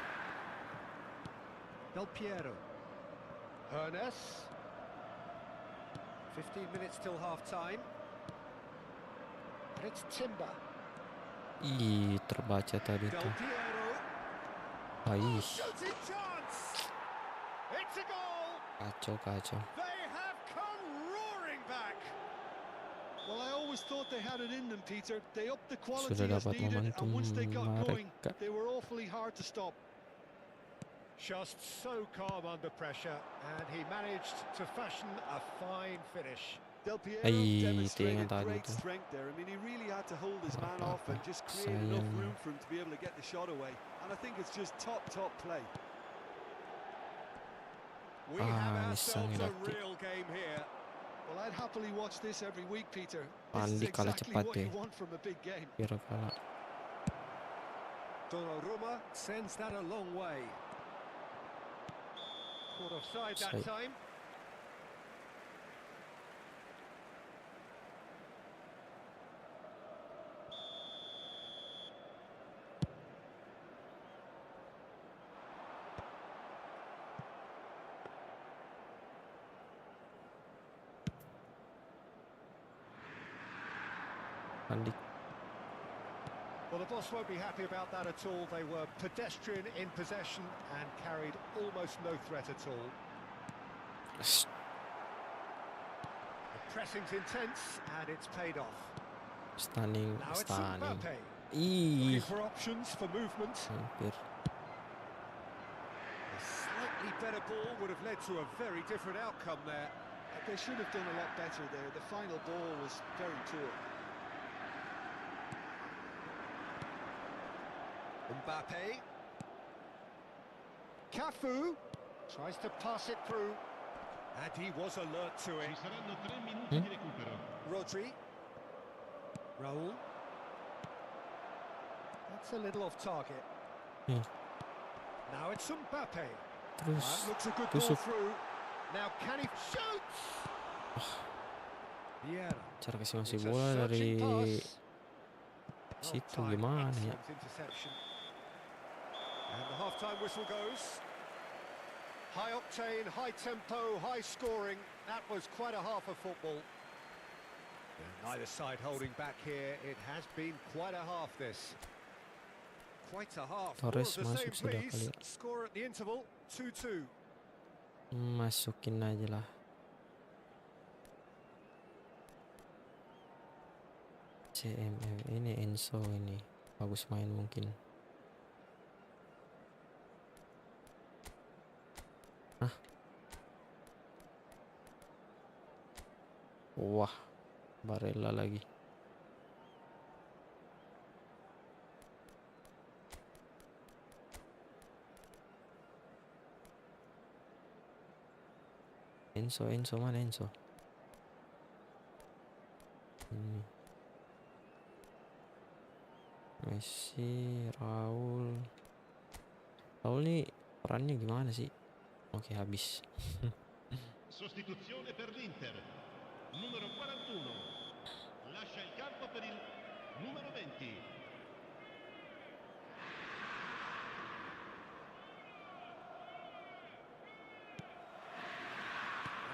Del Piero. Ernest. 15 minutes till half-time. And it's Timber. Ih, terbaca tadi Del tuh. Piero. Ih, Shooting chance! It's a goal! kacau. They have come roaring back! Well, I always thought they had it in them, Peter. They upped the quality Sudah as dapat needed, and momentum once they got going, mereka. they were awfully hard to stop. Just so calm under pressure, and he managed to fashion a fine finish. Del Piero Ay, demonstrated tingnan tadi great tuh. strength there. I mean, he really had to hold his man Apa-apa. off and just create enough Sayang. room for him to be able to get the shot away. And I think it's just top play. We have Nissan ourselves a Iraqi. real game here. Well, I'd happily watch this every week, Peter. This Pandi is kalah exactly cepat what deh. you want from a big game. Kira kalah. Donnarumma sends that a long way. Caught offside that Offside. time. Pandi. Well, the boss won't be happy about that at all. They were pedestrian in possession and carried almost no threat at all. The pressing's intense and it's paid off. Stunning. Now it's Mbappe. Ih, Looking for options for movement. hampir. A slightly better ball would have led to a very different outcome there. They should have done a lot better there. The final ball was very poor. Mbappe. Cafu tries to pass it through, and he was alert to Ci it. saranno 3 minuti di recupero. Rodri. Raul. That's a little off target. Hmm. Now it's Mbappe. Terus That looks a good ball tusuk. through. Now can he shoots? Vieira. Cara kasih masih It's a bola searching dari pass. situ Well-timed, gimana ya? excellent interception. And the half-time whistle goes. High octane, high tempo, high scoring. That was quite a half of football. And neither side holding back here. It has been quite a half, this. Quite a half. More Torres of the masuk same, sudah please. kali ya. Score at the interval, 2-2. Masukin aja lah. CMM ini Enzo ini bagus main mungkin. Hah? Wah, Barella lagi. Enzo mana Enzo? Ini. Messi, Raul nih perannya gimana sih? Oke, habis. Sostituzione per l'Inter. Numero 41. Lascia il campo per il numero 20.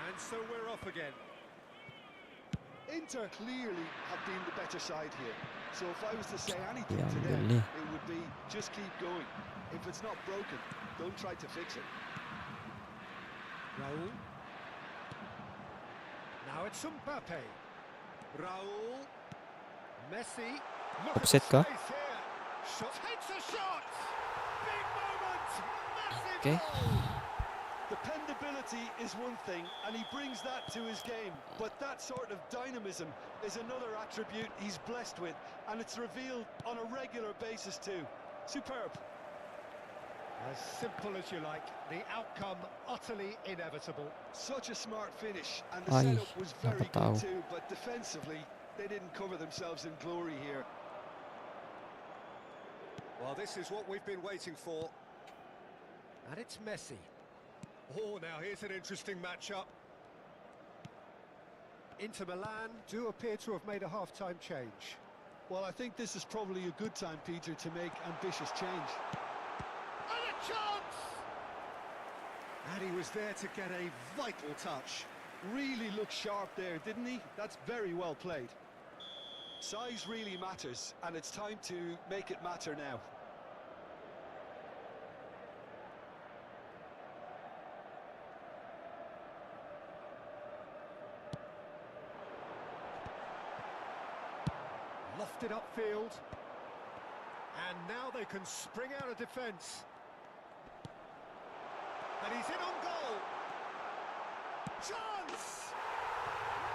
And so we're off again. Inter clearly have been the better side here. So if I was to say anything to Diambil them, nih. it would be just keep going. If it's not broken, don't try to fix it. Raul. Now it's Mbappe. Raul. Messi. Look at the Offset kah? space here. Shot. Takes a shot. Big moment. Massive Okay. goal. Dependability is one thing, and he brings that to his game. But that sort of dynamism is another attribute he's blessed with, and it's revealed on a regular basis too. Superb. As simple as you like. The outcome utterly inevitable. Such a smart finish, and the Ay, setup was very dapat tahu. good too, but defensively, they didn't cover themselves in glory here. Well, this is what we've been waiting for. And it's Messi. Oh, now here's an interesting matchup. Inter Milan do appear to have made a half-time change. Well, I think this is probably a good time, Peter, to make ambitious change. And a chance! And he was there to get a vital touch. Really looked sharp there, didn't he? That's very well played. Size really matters, and it's time to make it matter now. Lofted upfield. And now they can spring out of defence. And he's in on goal. Chance!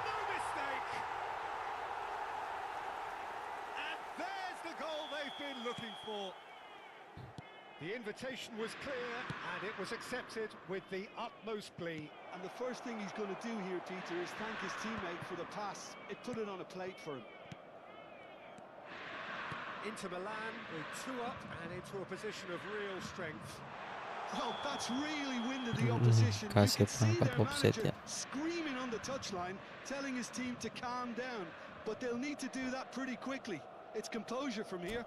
No mistake! And there's the goal they've been looking for. The invitation was clear, and it was accepted with the utmost glee. And the first thing he's going to do here, Peter, is thank his teammate for the pass. It put it on a plate for him. Inter Milan with 2 up and into a position of real strength. Well, that's really winded the opposition. You Kasih can see perangkat their offset manager ya. screaming on the touchline, telling his team to calm down. But they'll need to do that pretty quickly. It's composure from here.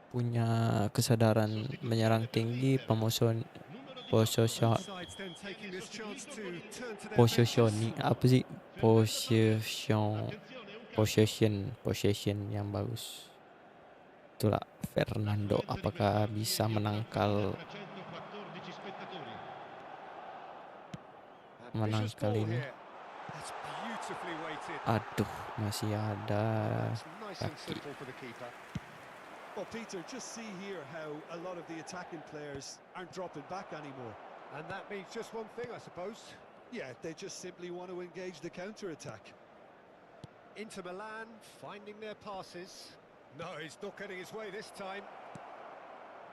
Punya kesadaran menyerang tinggi, possession, Sides then taking this chance to turn to their possession benches. apa sih? Possession yang bagus. Itulah Fernando, apakah bisa menangkal Ambitious menangkal ball ini? here. That's beautifully weighted. Aduh, masih ada It's nice and kaki. simple for the keeper. Well, Peter, just see here how a lot of the attacking players aren't dropping back anymore. And that means just one thing, I suppose. Yeah, they just simply want to engage the counter-attack. Inter Milan finding their passes. No, he's not getting his way this time.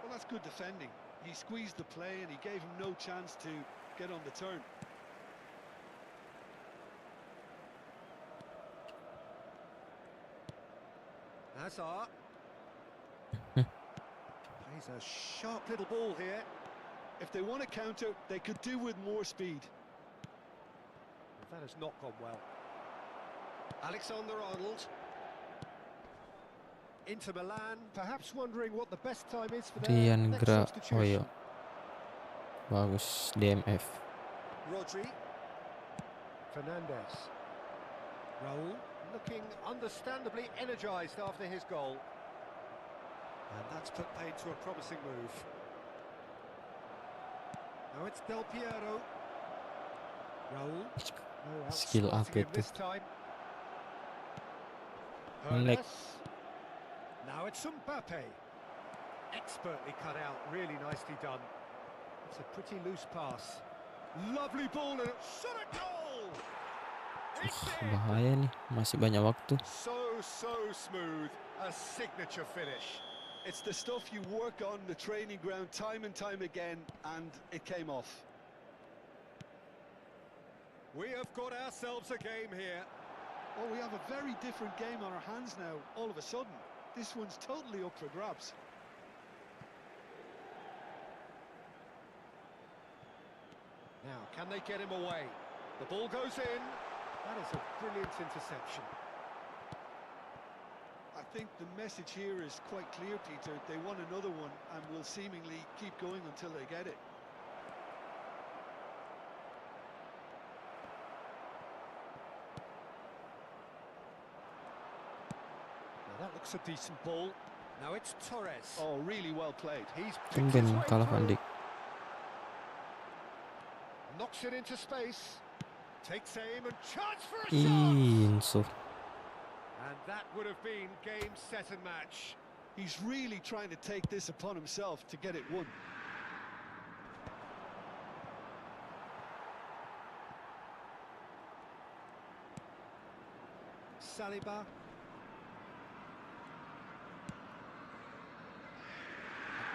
Well, that's good defending. He squeezed the play and he gave him no chance to get on the turn. Hazard. Plays a sharp little ball here. If they want to counter, they could do with more speed. That has not gone well. Alexander-Arnold. Inter Milan, perhaps wondering what the best time is for their Rian next Gra, oh substitution. iya, bagus DMF. Rodri. Fernandez. Raul looking understandably energised after his goal. And that's put paid to a promising move. Now it's Del Piero. Raul. No Skill outsmarting apa him itu? this time. Melek. Hernes. Now it's Mbappe. Expertly cut out, really nicely done. It's a pretty loose pass. Lovely ball and shot a goal! It's in! Bahaya nih, masih banyak waktu. So smooth. A signature finish. It's the stuff you work on the training ground time and time again, and it came off. We have got ourselves a game here. Well, we have a very different game on our hands now, all of a sudden. This one's totally up for grabs. Now, can they get him away? The ball goes in. That is a brilliant interception. I think the message here is quite clear, Peter. They want another one and will seemingly keep going until they get it. Now that looks a decent ball. Now it's Torres. Oh, really well played. He's picked his Tumben way kalah Van through. Dijk. Knocks it into space. Takes aim and chance for a shot. Inso. And that would have been game, set and match. He's really trying to take this upon himself to get it won. Saliba.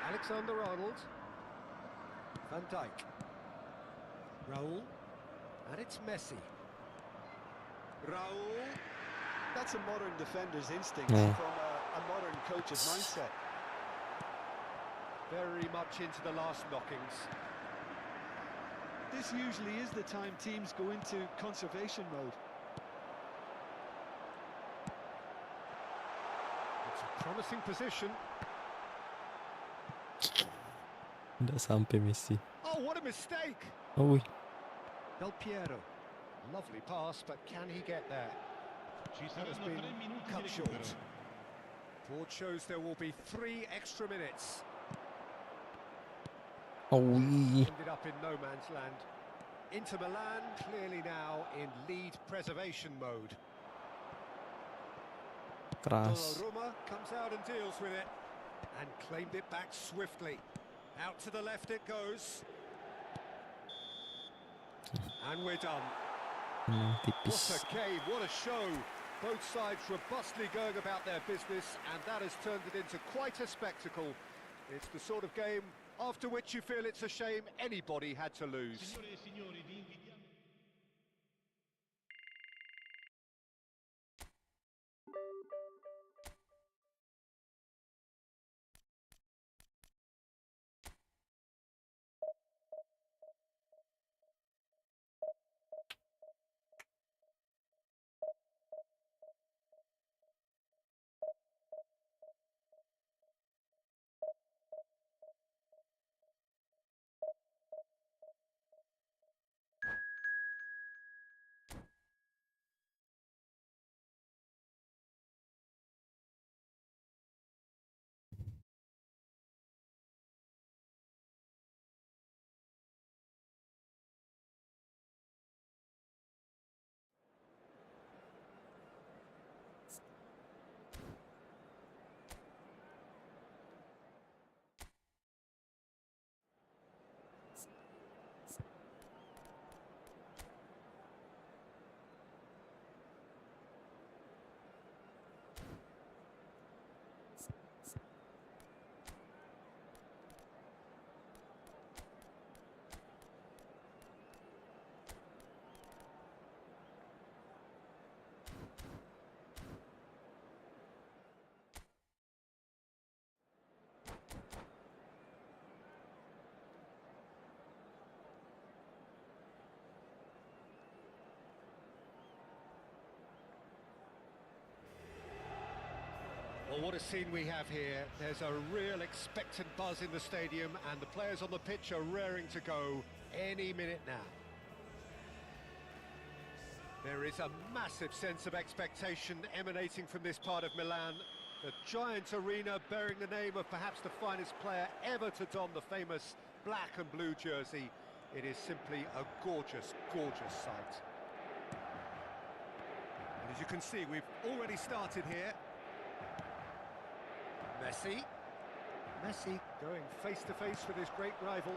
Alexander-Arnold. Van Dijk. Raul. And it's Messi. Raul. That's a modern defender's instinct Yeah. from a modern coach's mindset. Very much into the last knockings. This usually is the time teams go into conservation mode. It's a promising position. Nggak sampai Messi. Oh, what a mistake! Oh, wih. Del Piero. Lovely pass, but can he get there? Ci That has saranno been 3 minuti di cut recupero. short. Board shows there will be 3 extra minutes. Oh, wih. Ended up in no man's land. Inter Milan clearly now in lead preservation mode. Keras. Donnarumma comes out and deals with it and claimed it back swiftly. Out to the left it goes. And we're done. What Tipis. a game, what a show. Both sides robustly going about their business, and that has turned it into quite a spectacle. It's the sort of game after which you feel it's a shame anybody had to lose. Signore e signori, vi invitiamo. Well, what a scene we have here. There's a real expectant buzz in the stadium, and the players on the pitch are raring to go any minute now. There is a massive sense of expectation emanating from this part of Milan. The giant arena bearing the name of perhaps the finest player ever to don the famous black and blue jersey. It is simply a gorgeous, gorgeous sight. And as you can see, we've already started here. Messi. Messi going face-to-face with his great rival.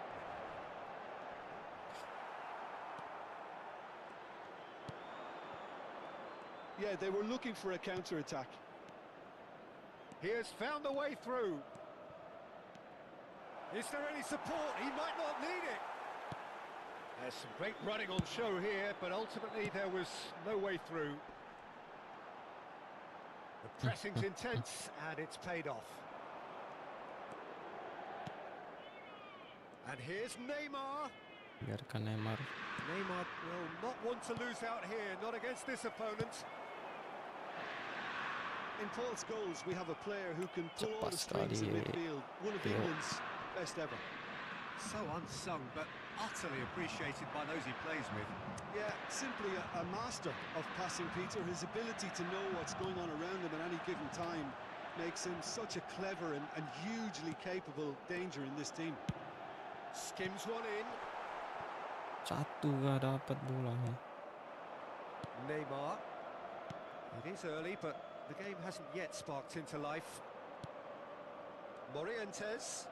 Yeah, they were looking for a counter-attack. He has found the way through. Is there any support? He might not need it. There's some great running on show here, but ultimately there was no way through. The pressing's intense, and it's paid off. And here's Neymar. Biarkan Neymar. Neymar will not want to lose out here, not against this opponent. In Paul's goals, we have a player who can pull all Cepat the strings in sekali midfield. One of Theo. England's best ever. So unsung, but utterly appreciated by those he plays with. Yeah, simply a master of passing, Peter. His ability to know what's going on around him at any given time makes him such a clever and hugely capable danger in this team. Skims one in. Satu gak dapat bolanya. Neymar. It is early, but the game hasn't yet sparked into life. Morientes.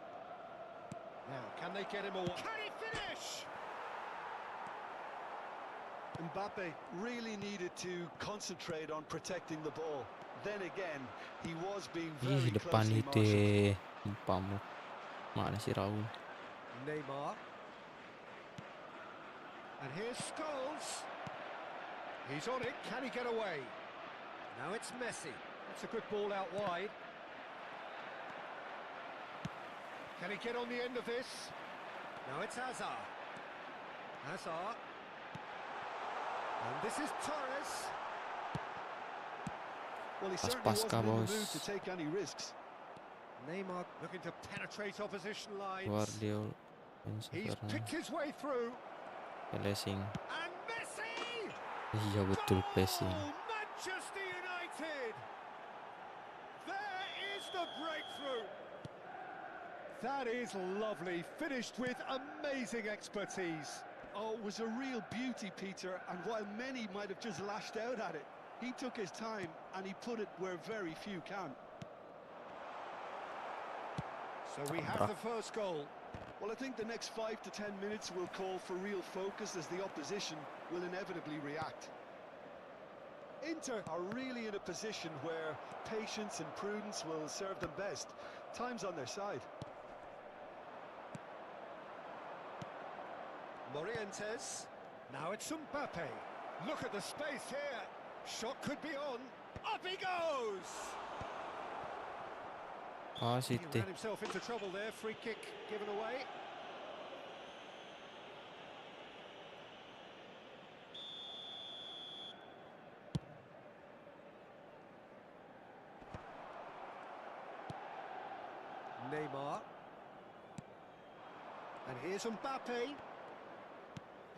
Now, can they get him away? Can he finish? Mbappe really needed to concentrate on protecting the ball. Then again, he was being Ih, very depan closely itu marshaled. Lupamu. Mana si Raul? Neymar. And here's Scholes. He's on it. Can he get away? Now it's Messi. That's a good ball out wide. Can he get on the end of this? Now it's Hazard. Hazard. And this is Torres. Well, he Pas certainly pasca, wasn't in the bos. mood to take any risks. Neymar looking to penetrate opposition lines. Guardiola. He's picked his way through. Blessing. And Messi! Iya betul pressing. Goal! Manchester United! There is the breakthrough. That is lovely. Finished with amazing expertise. Oh, it was a real beauty, Peter, and while many might have just lashed out at it, he took his time and he put it where very few can. So we have the first goal. Well, I think the next 5 to 10 minutes will call for real focus as the opposition will inevitably react. Inter are really in a position where patience and prudence will serve them best. Time's on their side. Morientes. Now it's Mbappe. Look at the space here. Shot could be on. Up he goes! Ah, He City. ran himself into trouble there. Free kick given away. Neymar. And here's Mbappe.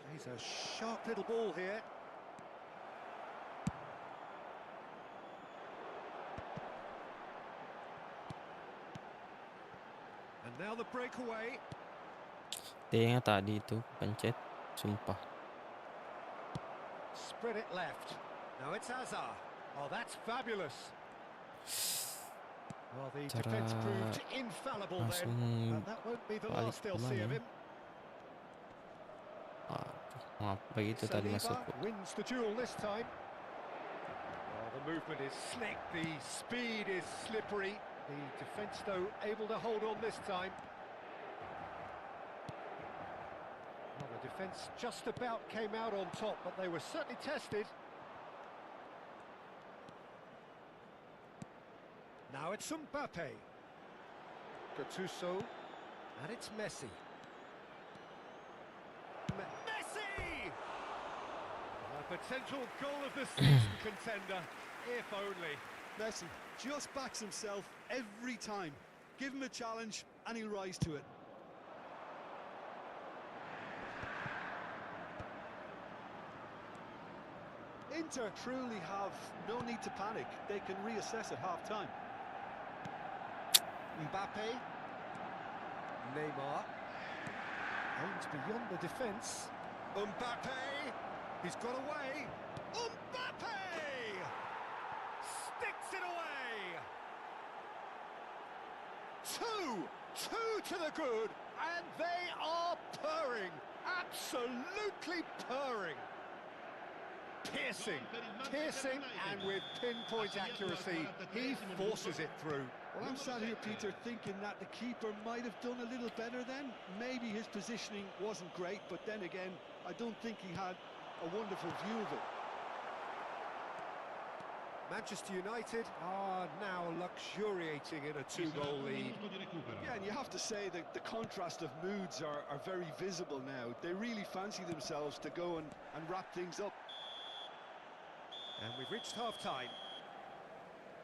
Plays a sharp little ball here. And now the breakaway. Dia yang tadi itu pencet, sumpah. Spread it left. Now it's Hazard. Oh, that's fabulous. Well, the defence proved infallible then. And that won't be the last they'll see of him. Maaf, begitu tadi masuk. Saliba wins the duel this time. Oh, the movement is slick, the speed is slippery. The defence, though, able to hold on this time. Well, the defence just about came out on top, but they were certainly tested. Now it's Mbappe. Gattuso. And it's Messi. Messi! A potential goal of the season contender, if only. Messi just backs himself every time. Give him a challenge and he'll rise to it. Inter truly have no need to panic. They can reassess at half-time. Mbappe. Neymar. Aims beyond the defence. Mbappe. He's got away. Mbappe! Sticks it away. Two to the good, and they are purring. Absolutely purring. Piercing, and with pinpoint accuracy, he forces it through. Well, I'm sat here, Peter, thinking that the keeper might have done a little better then. Maybe his positioning wasn't great, but then again, I don't think he had a wonderful view of it. Manchester United are now luxuriating in a two-goal lead. Yeah, and you have to say that the contrast of moods are very visible now. They really fancy themselves to go and wrap things up. And we've reached half-time.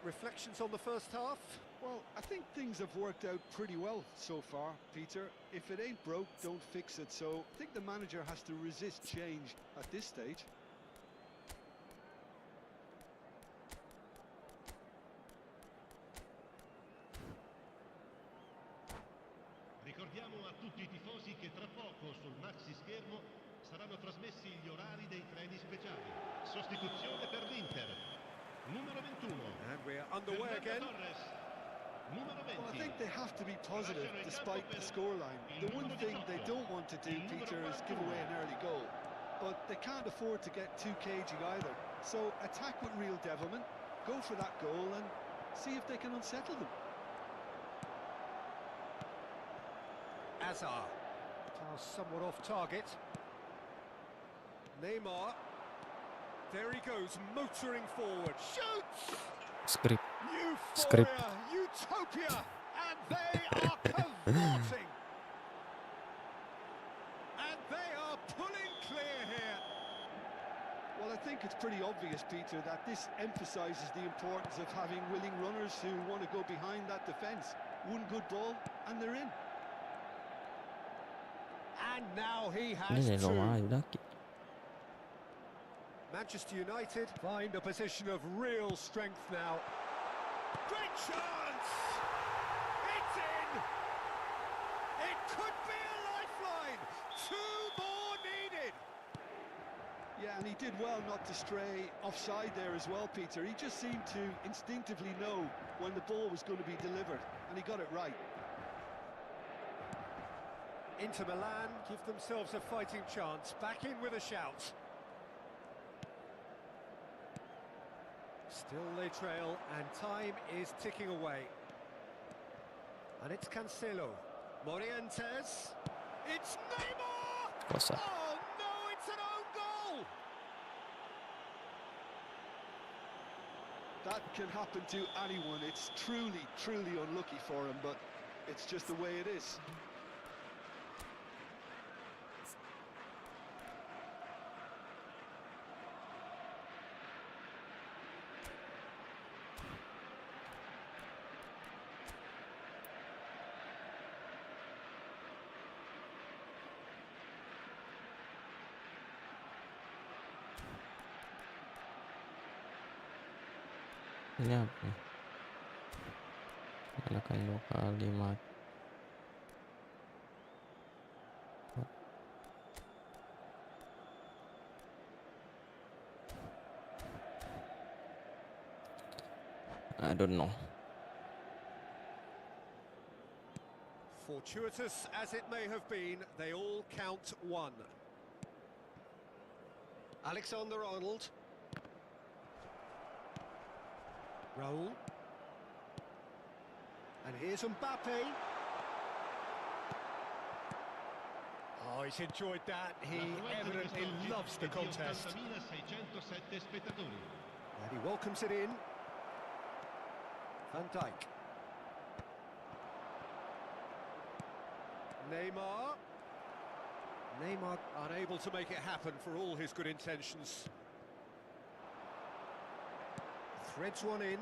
reflections on the first half? Well, I think things have worked out pretty well so far, Peter. If it ain't broke, don't fix it. So I think the manager has to resist change at this stage. Ricordiamo a tutti i tifosi che tra poco sul maxi schermo saranno trasmessi gli orari dei treni speciali. Sostituzione per l'Inter. Numero 21. And we're underway again. Torres. Numero 20. Well, I think they have to be positive despite the scoreline. The one thing they don't want to do, Peter, is give away an early goal. But they can't afford to get too cagey either. So attack with real devilment, go for that goal and see if they can unsettle them. Azar. Pass somewhat off target. Neymar. There he goes, motoring forward. Shoots! Script. Euphoria, utopia, and they are cavorting. And they are pulling clear here. Well, I think it's pretty obvious, Peter, that this emphasises the importance of having willing runners who want to go behind that defence. One good ball and they're in. And now he Ini has nih two. Roma daki. Manchester United find a position of real strength now. Great chance! It's in! It could be a lifeline! Two more needed! Yeah, and he did well not to stray offside there as well, Peter. He just seemed to instinctively know when the ball was going to be delivered, and he got it right. Inter Milan give themselves a fighting chance. Back in with a shout. Still they trail, and time is ticking away. And it's Cancelo. Morientes. It's Neymar! Kosa. Oh no, it's an own goal! That can happen to anyone. It's truly, truly unlucky for him, but it's just the way it is. Ini apa nih? Nyalakan lokal 5. I don't know. Fortuitous as it may have been, they all count one. Alexander-Arnold. Raul. And here's Mbappe. Oh, he's enjoyed that. He evidently loves the contest. 80.607 spettatori. And he welcomes it in. Van Dijk. Neymar. Neymar unable to make it happen for all his good intentions. Threads one in.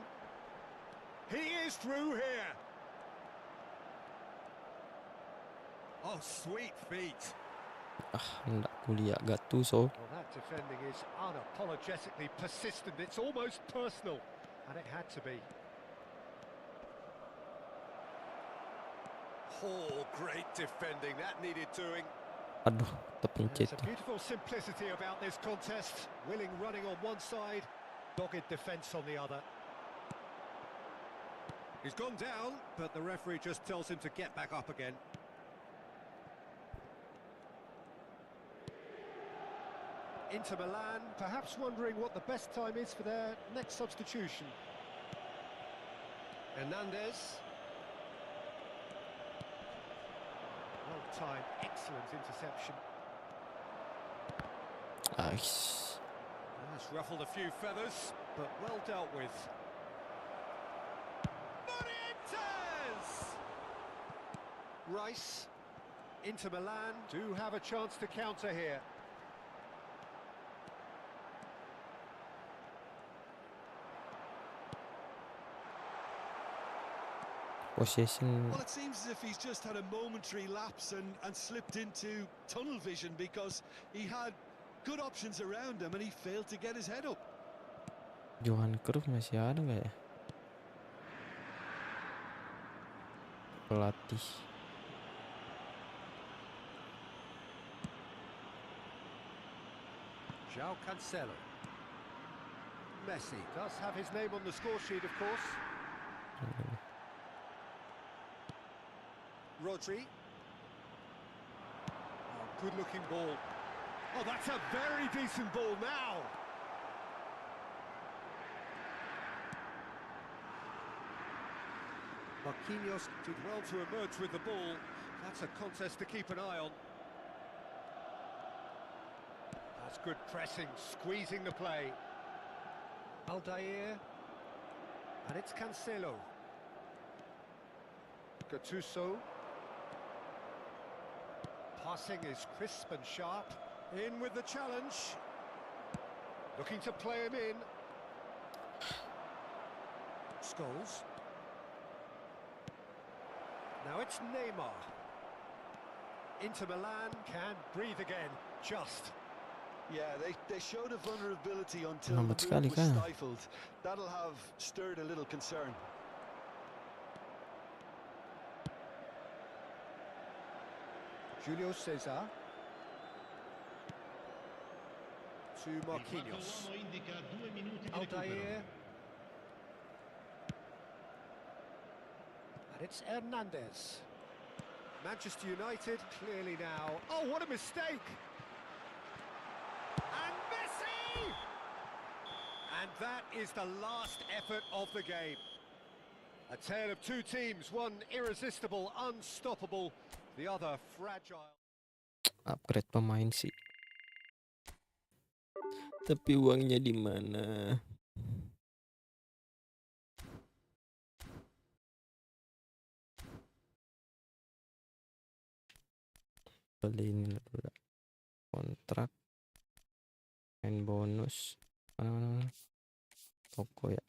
He is through here. Oh, sweet feet. Hendak kuliah Gattuso. Well, that defending is unapologetically persistent. It's almost personal, and it had to be. Oh, great defending. That needed doing. Aduh, terpencit. There's a beautiful simplicity about this contest. Willing running on one side, dogged defence on the other. He's gone down, but the referee just tells him to get back up again. Inter Milan, perhaps wondering what the best time is for their next substitution. Hernandez. Well-timed, excellent interception. Nice. That's ruffled a few feathers, but well dealt with. Morientes! Rice. Inter Milan do have a chance to counter here. possession. Well, it seems as if he's just had a momentary lapse and slipped into tunnel vision, because he had good options around him and he failed to get his head up. Johan Cruyff masih ada nggak ya pelatih? João Cancelo. Messi does have his name on the score sheet, of course. Rodri. Oh, good-looking ball. Oh, that's a very decent ball now. Marquinhos did well to emerge with the ball. That's a contest to keep an eye on. That's good pressing, squeezing the play. Aldair. And it's Cancelo. Gattuso. Passing is crisp and sharp. In with the challenge. Looking to play him in. Scholes. Now it's Neymar. Inter Milan can breathe again. Just. Yeah, they showed a vulnerability until Lambat the sekali move was kan? stifled. That'll have stirred a little concern. Julio Cesar. To Il quarto Marquinhos. uomo indica 2 minuti di Aldair. recupero. And it's Hernandez. Manchester United clearly now. Oh, what a mistake! And Messi! And that is the last effort of the game. A tale of two teams, one irresistible, unstoppable, the other fragile. Upgrade pemain sih. Tapi uangnya di mana? Beli ini dulu. Kontrak, main bonus, mana? Toko ya.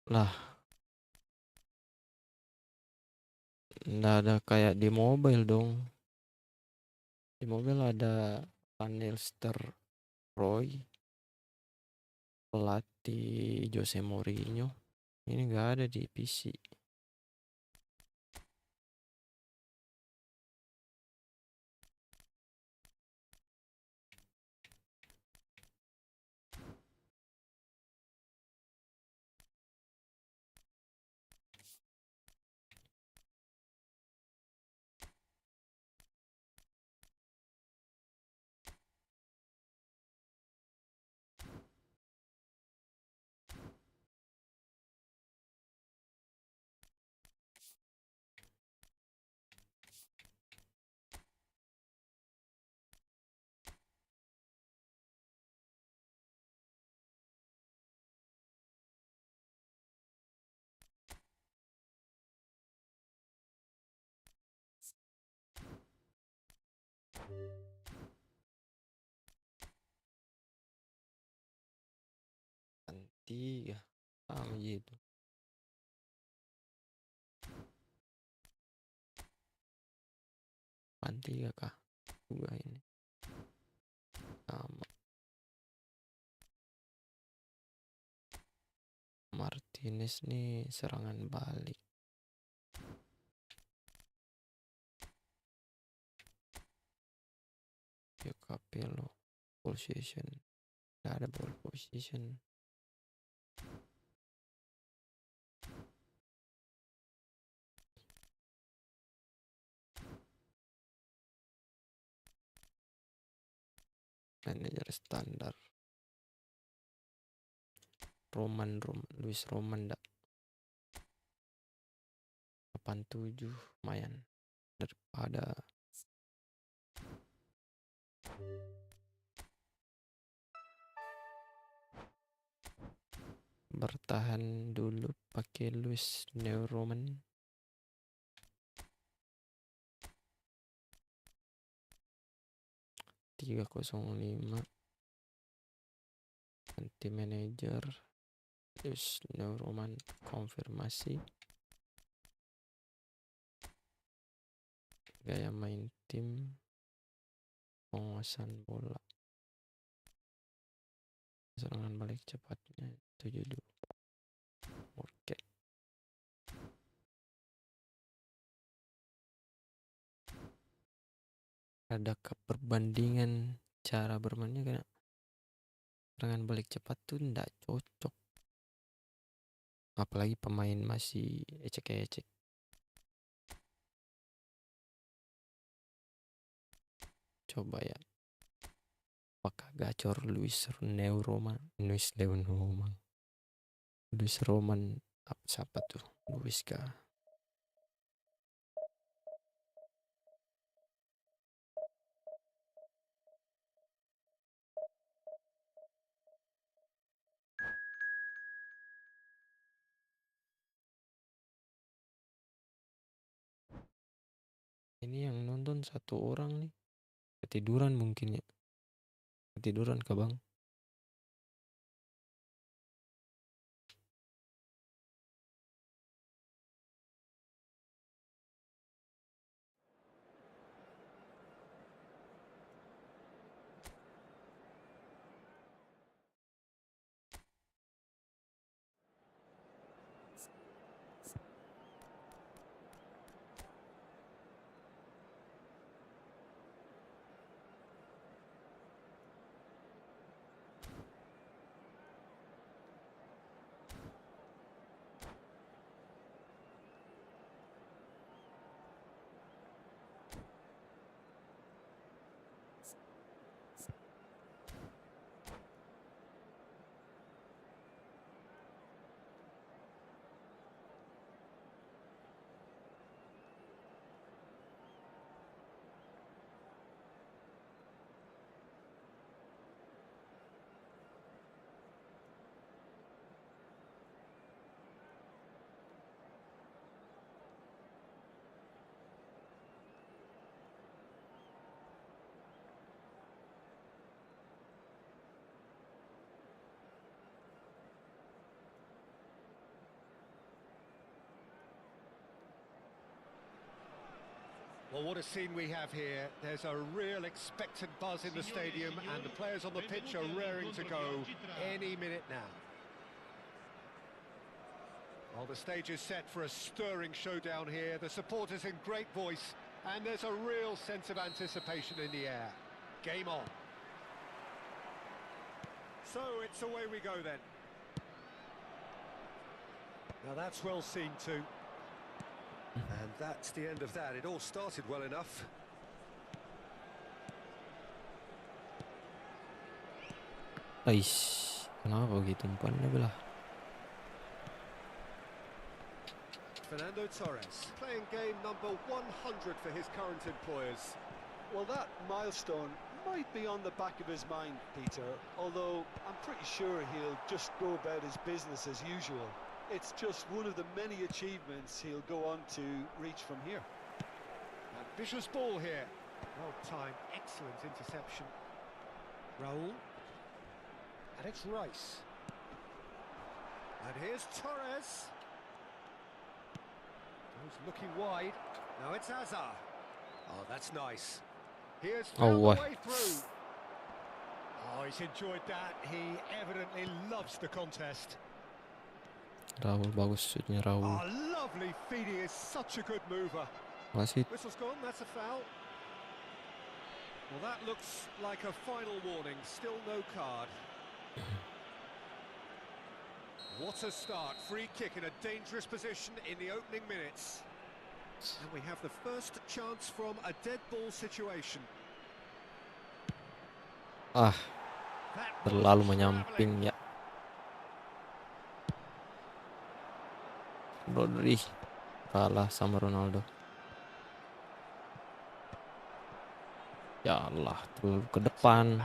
Lah, nggak ada kayak di mobile dong. Di mobile ada Van Nistelrooy, pelatih Jose Mourinho. Ini nggak ada di PC. Tiga sama gitu. Tiga kah? Dua ini sama. Martinez nih serangan balik. Ya Capello position. Gak ada ball position. Manajer standar. Luis Roman dak 87 lumayan daripada bertahan dulu pakai Luis Roman. 305 ganti manajer, terus Neuroman konfirmasi gaya main tim, penguasaan bola, serangan balik cepatnya 72. Oke. Ada keperbandingan cara bermainnya karena serangan balik cepat tuh ndak cocok, apalagi pemain masih ecek-ecek. Coba ya, apakah gacor Luis Roman siapa tuh, Luis kah? Ini yang nonton satu orang nih, ketiduran mungkin ya. Ketiduran kah bang? Well, what a scene we have here. There's a real expectant buzz in the stadium, and the players on the pitch are raring to go any minute now. Well, the stage is set for a stirring showdown here. The supporters in great voice, and there's a real sense of anticipation in the air. Game on. So it's away we go then. Now that's well seen too. And that's the end of that. It all started well enough. Ais, kenapa begitu umpannya belah? Fernando Torres, playing game number 100 for his current employers. Well, that milestone might be on the back of his mind, Peter, although I'm pretty sure he'll just go about his business as usual. It's just one of the many achievements he'll go on to reach from here. Ambitious ball here. Well timed, excellent interception. Raul. And it's Rice. And here's Torres. He's looking wide. Now it's Hazard. Oh, that's nice. Here's found the way through. Oh, he's enjoyed that. He evidently loves the contest. Raul bagus shootnya Raul. Oh, lovely feet. He is such a good mover. Wasit. Whistle's gone, that's a foul. Well, that looks like a final warning. Still no card. What a start. Free kick in a dangerous position in the opening minutes. And we have the first chance from a dead ball situation. Terlalu menyamping ya. Rodri kalah sama Ronaldo. Ya Allah, terlalu ke depan.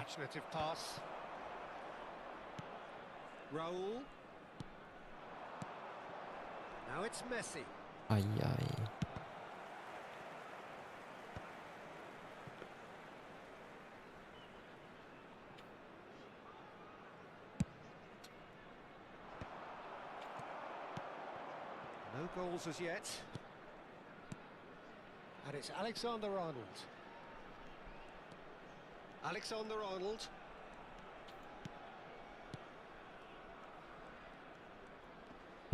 Raul. Now it's Messi. Ayai. goals as yet. And it's Alexander-Arnold. Alexander-Arnold.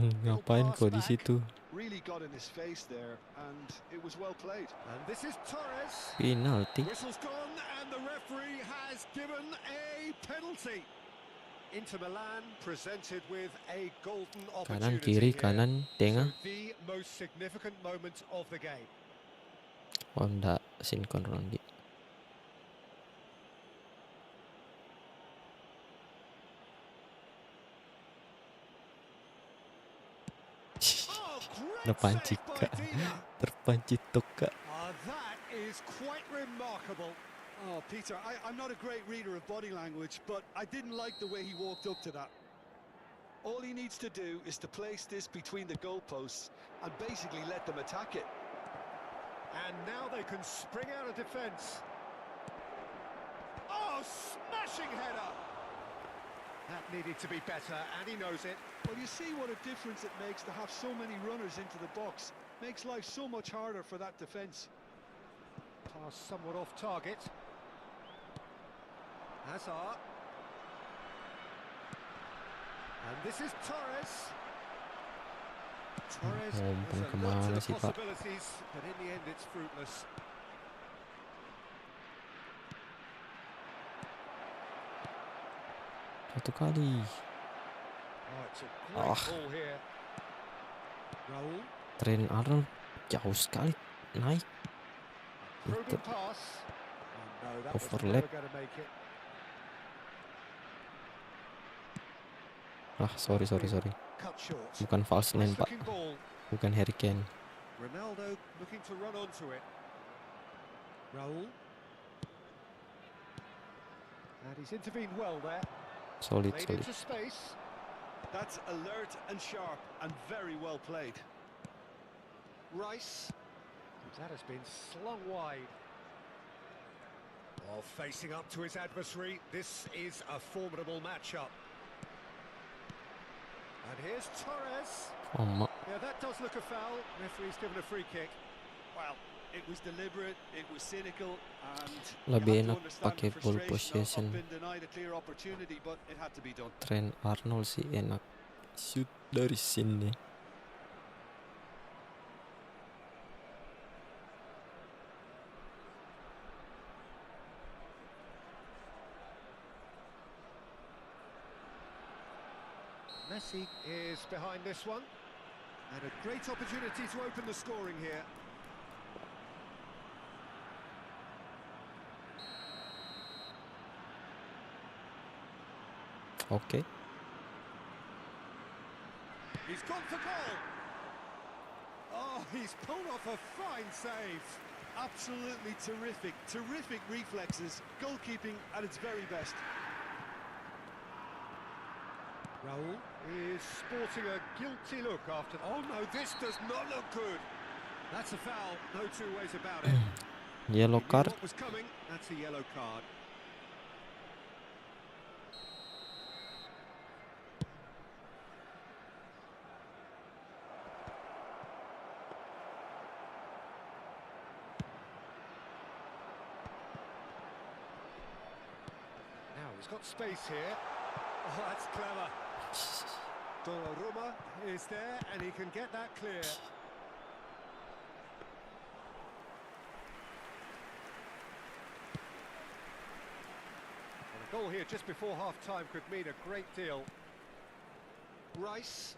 Ngapain kok di situ? Really got in his face there, and it was well played. And this is Torres. Penalti. Whistle's gone, and the referee has given a penalty. Inter Milan presented with a golden Kanan opportunity kiri here. kanan tengah. So the most significant moment of the game. Oh ndak sinkron lagi. Oh, great Terpancit save by kak. Dina. Terpancit tok kak. That is quite remarkable. Oh, Peter, I'm not a great reader of body language, but I didn't like the way he walked up to that. All he needs to do is to place this between the goalposts and basically let them attack it. And now they can spring out of defence. Oh, smashing header! That needed to be better, and he knows it. Well, you see what a difference it makes to have so many runners into the box. Makes life so much harder for that defence. Pass somewhat off target. Hazard. And this is Torres. Torres has a lot kemana of sih, Pak? possibilities, but in the end it's fruitless. Satu kali. Oh, it's a great ball here. Raul. Trent Arnold jauh sekali naik. Probing Itu. pass. Oh, no, that was Overlap. never going to make it. Sorry. Cut short. Bukan false Nice nine, Pak. looking ball. Bukan Harry Kane. Ronaldo looking to run onto it. Raul. And he's intervened well there. Solid. Played into space. That's alert and sharp and very well played. Rice. That has been slung wide. While facing up to his adversary, this is a formidable matchup. And here's Torres. Yeah, that does look a foul. Referee's given a free kick. Well, it was deliberate, it was cynical, and Lebih you have to enak understand pakai the ball frustration possession. of being denied a clear opportunity, but it had to be done. Trent Arnold sih enak shoot dari sini. Messi is behind this one. And a great opportunity to open the scoring here. Oke. He's gone for goal. Oh, he's pulled off a fine save. Absolutely terrific, terrific reflexes, goalkeeping at its very best. Raul is sporting a guilty look after... Oh no, this does not look good. That's a foul, no two ways about it. Yellow He knew card. what was coming. That's a yellow card. Now he's got space here. Oh, that's clever. Donnarumma is there, and he can get that clear. And a goal here just before half-time could mean a great deal. Rice.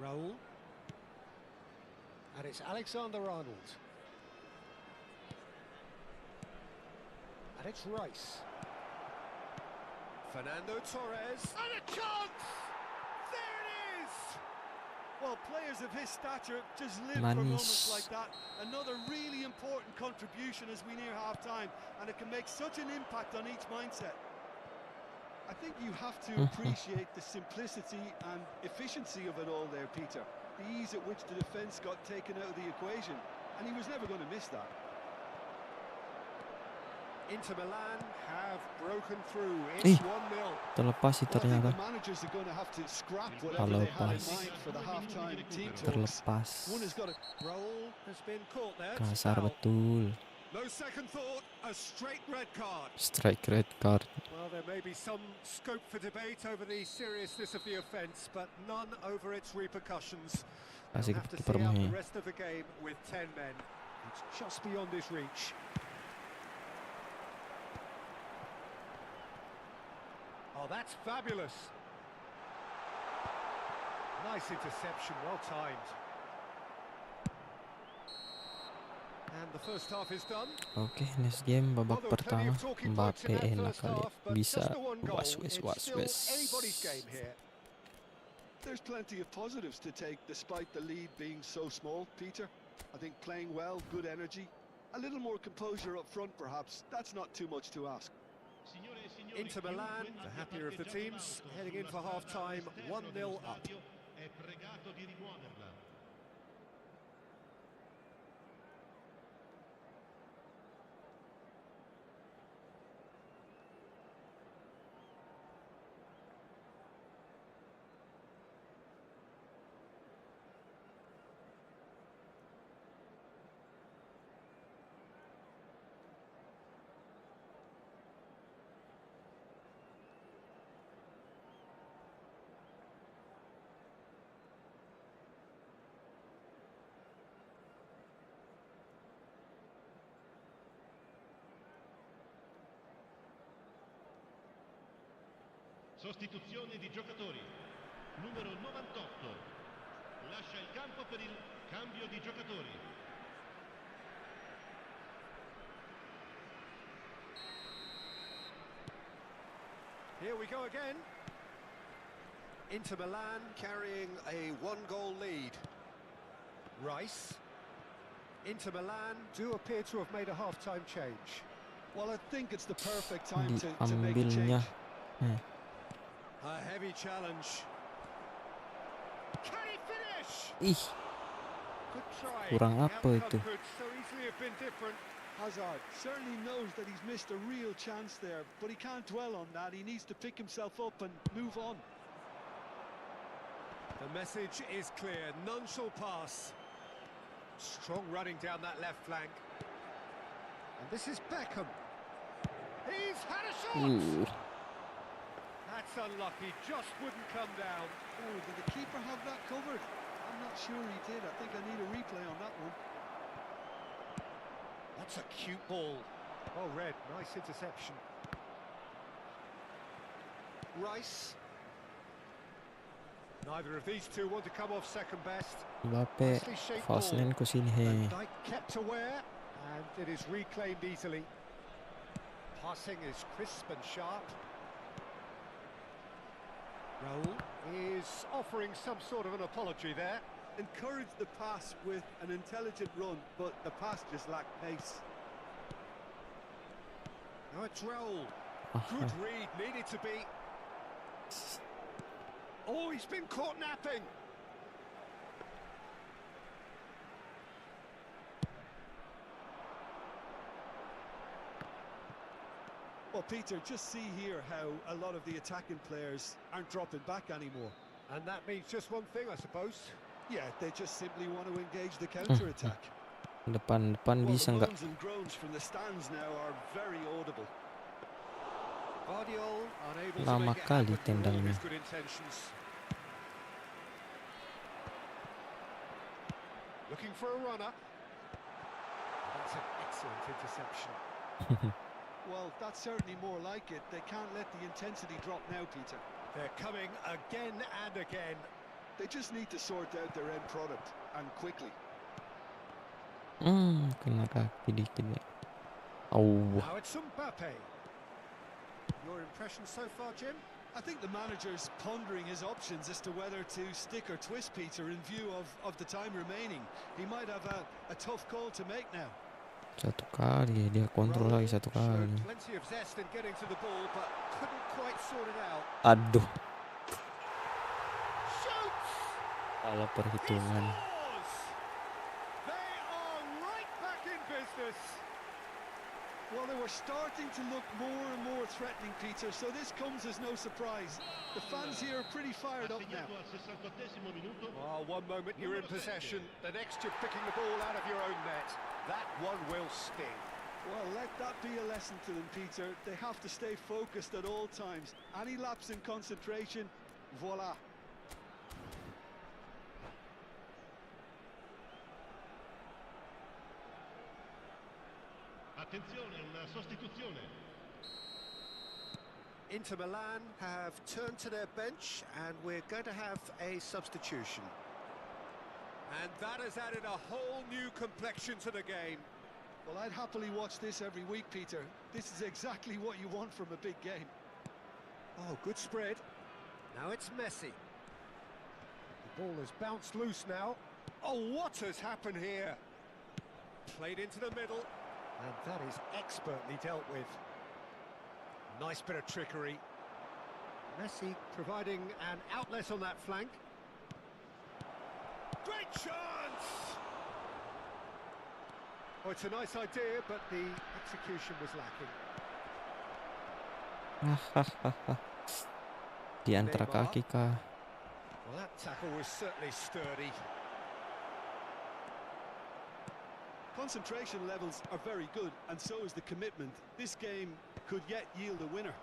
Raul. And it's Alexander-Arnold. And it's Rice. Fernando Torres. And a chance! There it is! Well, players of his stature just live for moments like that. Another really important contribution as we near half-time, and it can make such an impact on each mindset. I think you have to appreciate the simplicity and efficiency of it all there, Peter. The ease at which the defence got taken out of the equation, and he was never going to miss that. Inter Milan have broken through. Ih, It's 1-0. terlepas sih Well, I think ternyata. the managers are going to have to scrap whatever they had in Terlepas. mind for the half-time team talks. Terlepas. One has got to Raul has been caught there. Kasar Foul. betul. No second thought, a straight red card. Strike red card. Well, there may be some scope for debate over the seriousness of the offence, but none over its repercussions. Kasih They'll have to kiper see out mah. the rest of the game with 10 men. It's just beyond his reach. Oh, that's fabulous. Nice interception, well timed. And the first half is done. Oke, next game babak Well, there were plenty pertama. of talking points in Mbappe that enak first kali half, but bisa just the one goal. was It's still anybody's game here. There's plenty of positives to take despite the lead being so small, Peter. I think playing well, good energy, a little more composure up front perhaps. That's not too much to ask. Inter Milan, the happier of the teams, heading in for half-time, 1-0 up. È pregato di rimuoverla. Sostituzione di giocatori. Numero 98. Lascia il campo per il cambio di giocatori. Here we go again. Inter Milan carrying a one-goal lead. Rice. Inter Milan do appear to have made a half-time change. Well, I think it's the perfect time to make a Diambilnya. change. A heavy challenge. Can he finish? Ih, Good try. kurang The apa outcome itu? could so easily have been different. Hazard certainly knows that he's missed a real chance there, but he can't dwell on that. He needs to pick himself up and move on. The message is clear. None shall pass. Strong running down that left flank. And this is Beckham. He's had a shot. That's unlucky. Just wouldn't come down. Oh, did the keeper have that covered? I'm not sure he did. I think I need a replay on that one. That's a cute ball. Well read. Nice interception. Rice. Neither of these two want to come off second best. Mbappe Nicely shaped falsenin ball. ko sini he. Van Dijk kept aware, and it is reclaimed easily. Passing is crisp and sharp. Raul is offering some sort of an apology there. Encouraged the pass with an intelligent run, but the pass just lacked pace. Now it's Raul. Good read, needed to be. Oh, he's been caught napping. Well, Peter, just see here how a lot of the attacking players aren't dropping back anymore. And that means just one thing, I suppose. Yeah, they just simply want to engage the counter-attack. Depan Well, bisa the nggak? moans and groans from the stands now are very audible. Guardiola unable to Lama make it kali happen for all of tendangnya. his good intentions. Looking for a runner. That's an excellent interception. Well, that's certainly more like it. They can't let the intensity drop now, Peter. They're coming again and again. They just need to sort out their end product, and quickly. Kena kaki dikit ya. Oh, Now it's Mbappe. Your impression so far, Jim? I think the manager's pondering his options as to whether to stick or twist, Peter, in view of the time remaining. He might have a tough call to make now. satu kali dia kontrol lagi satu Showed kali. plenty of zest in getting to the ball, but couldn't quite sort it out. Aduh, Shoots! salah He perhitungan. scores! They are right back in business. Well, they were starting to look more and more threatening, Peter, so this comes as no surprise. The fans here are pretty fired up now. Assegnato al 68esimo minuto. Well, one moment you're in possession, the next you're picking the ball out of your own net. That one will sting. Well, let that be a lesson to them, Peter. They have to stay focused at all times. Any lapse in concentration, voila. Attenzione, una sostituzione. Inter Milan have turned to their bench and we're going to have a substitution. And that has added a whole new complexion to the game. Well, I'd happily watch this every week, Peter. This is exactly what you want from a big game. Oh, good spread. Now it's Messi. The ball has bounced loose now. Oh, what has happened here? Played into the middle. And that is expertly dealt with. Nice bit of trickery. Messi providing an outlet on that flank. Great chance! Oh, it's a nice idea, but the execution was lacking. Di antara kaki kah? Well, that tackle was certainly sturdy. Concentration levels are very good, and so is the commitment. This game could yet yield a winner.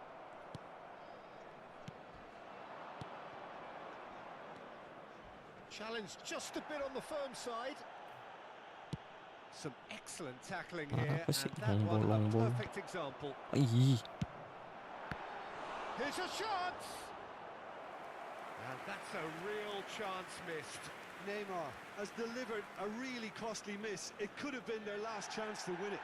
Challenge just a bit on the firm side. Some excellent tackling here, Apa sih, and that one a longbol-longbol. perfect example. Ih, Here's a chance! And that's a real chance missed. Neymar has delivered a really costly miss. It could have been their last chance to win it.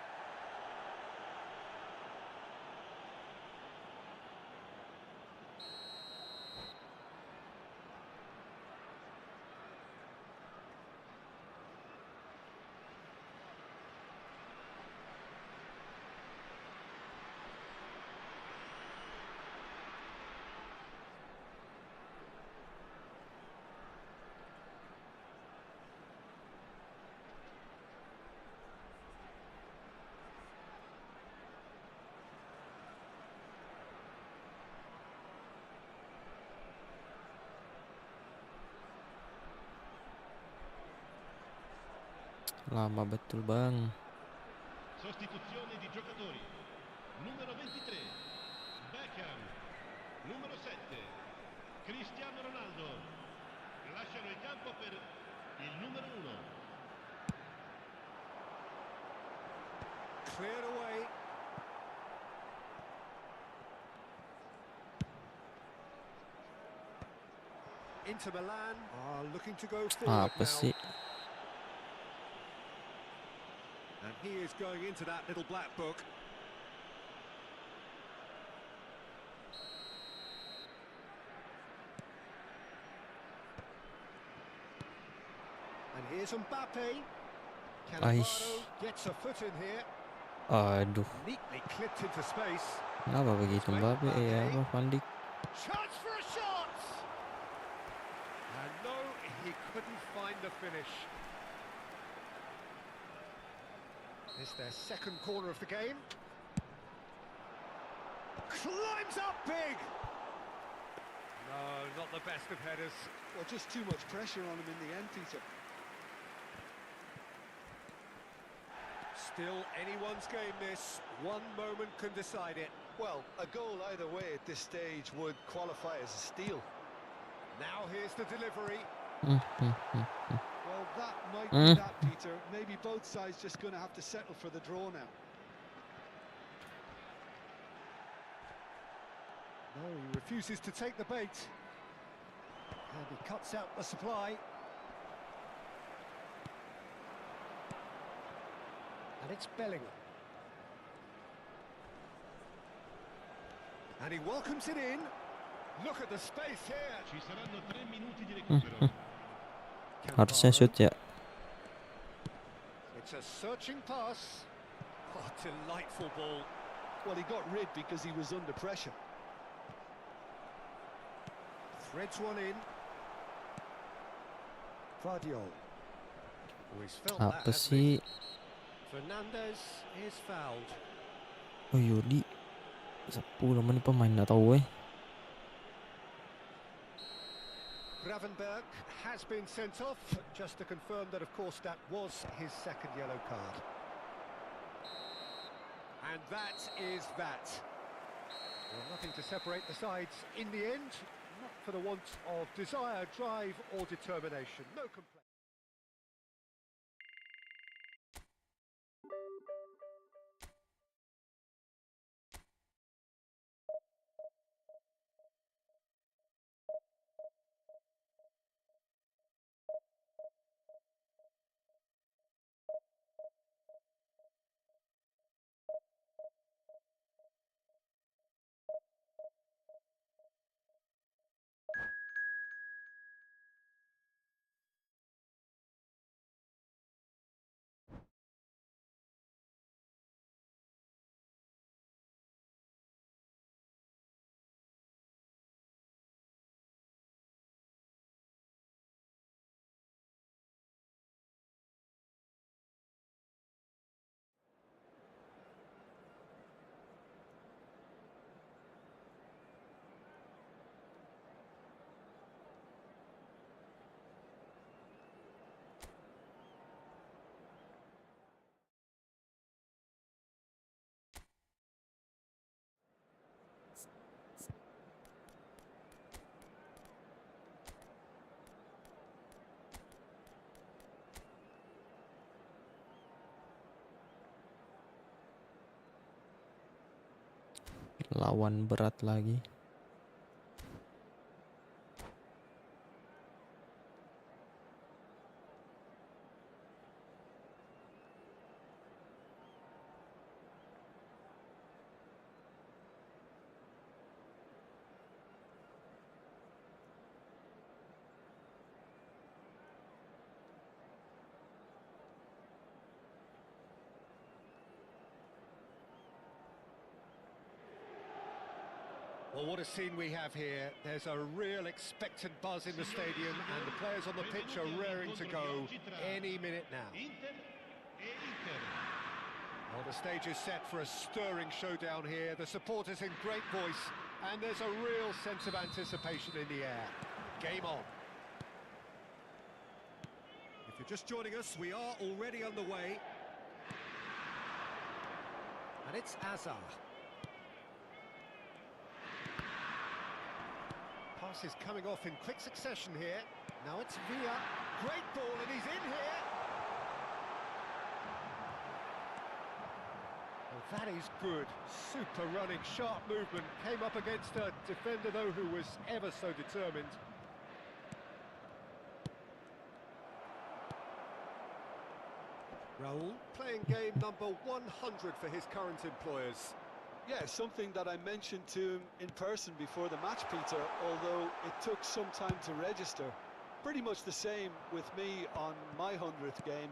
lama betul bang. Sostituzione di giocatori. Numero 23, Beckham. Numero 7, Cristiano Ronaldo. Lasciano il campo per il numero 1. Cleared away. Inter Milan are looking to go forward Apa now. sih? And he is going into that little black book. And here's Mbappe. Cannavaro gets a foot in here. Aduh, Neatly clipped into space. kenapa begitu Mbappe ya? Apa Van Dijk? Chance for a shot! And no, he couldn't find the finish. It's their second corner of the game. Climbs up big! No, not the best of headers. Well, just too much pressure on him in the end, Peter. Still anyone's game this. One moment can decide it. Well, a goal either way at this stage would qualify as a steal. Now here's the delivery. Well, that might be that, Peter. Maybe both sides just going to have to settle for the draw now. No, he refuses to take the bait. And he cuts out the supply. And it's Bellingham. And he welcomes it in. Look at the space here. Ci saranno 3 minuti di recupero. Harusnya shoot ya. It's a searching pass. Oh, delightful ball. Well, he got rid because he was under pressure. Threads one in. Vardiol. Oh, he's felt that, Apa hasn't he? sih? Fernandez is fouled. Oh Yudi 10 menit pemain nggak tahu Gravenberg has been sent off, just to confirm that, of course, that was his second yellow card. And that is that. Well, nothing to separate the sides in the end, not for the want of desire, drive or determination. No complaint. lawan berat lagi. Well, what a scene we have here. There's a real expectant buzz in the stadium, and the players on the pitch are raring to go any minute now. Well, the stage is set for a stirring showdown here. The supporters in great voice, and there's a real sense of anticipation in the air. Game on. If you're just joining us, we are already underway. And it's Azar. Pass is coming off in quick succession here. Now it's Villa. Great ball, and he's in here. Well, that is good. Super running, sharp movement. Came up against a defender, though, who was ever so determined. Raul playing game number 100 for his current employers. Yeah, something that I mentioned to him in person before the match, Peter, although it took some time to register. Pretty much the same with me on my 100th game.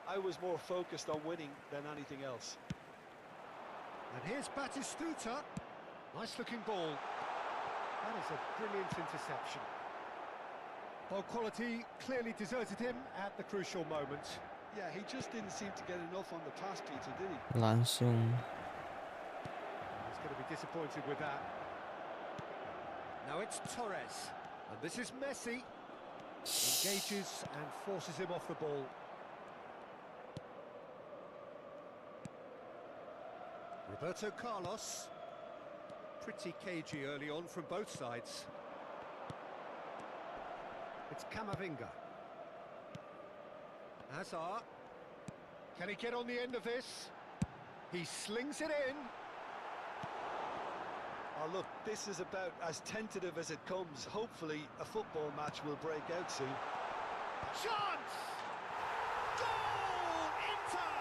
I was more focused on winning than anything else. And here's Batistuta. Nice looking ball. That is a brilliant interception. Ball quality clearly deserted him at the crucial moment. Yeah, he just didn't seem to get enough on the pass, Peter, did he? Langsung. He's going to be disappointed with that. Now it's Torres. And this is Messi. Engages and forces him off the ball. Roberto Carlos. Pretty cagey early on from both sides. It's Camavinga. Hazard. Can he get on the end of this? He slings it in. Oh, look, this is about as tentative as it comes. Hopefully, a football match will break out soon. Chance! Goal! Inter!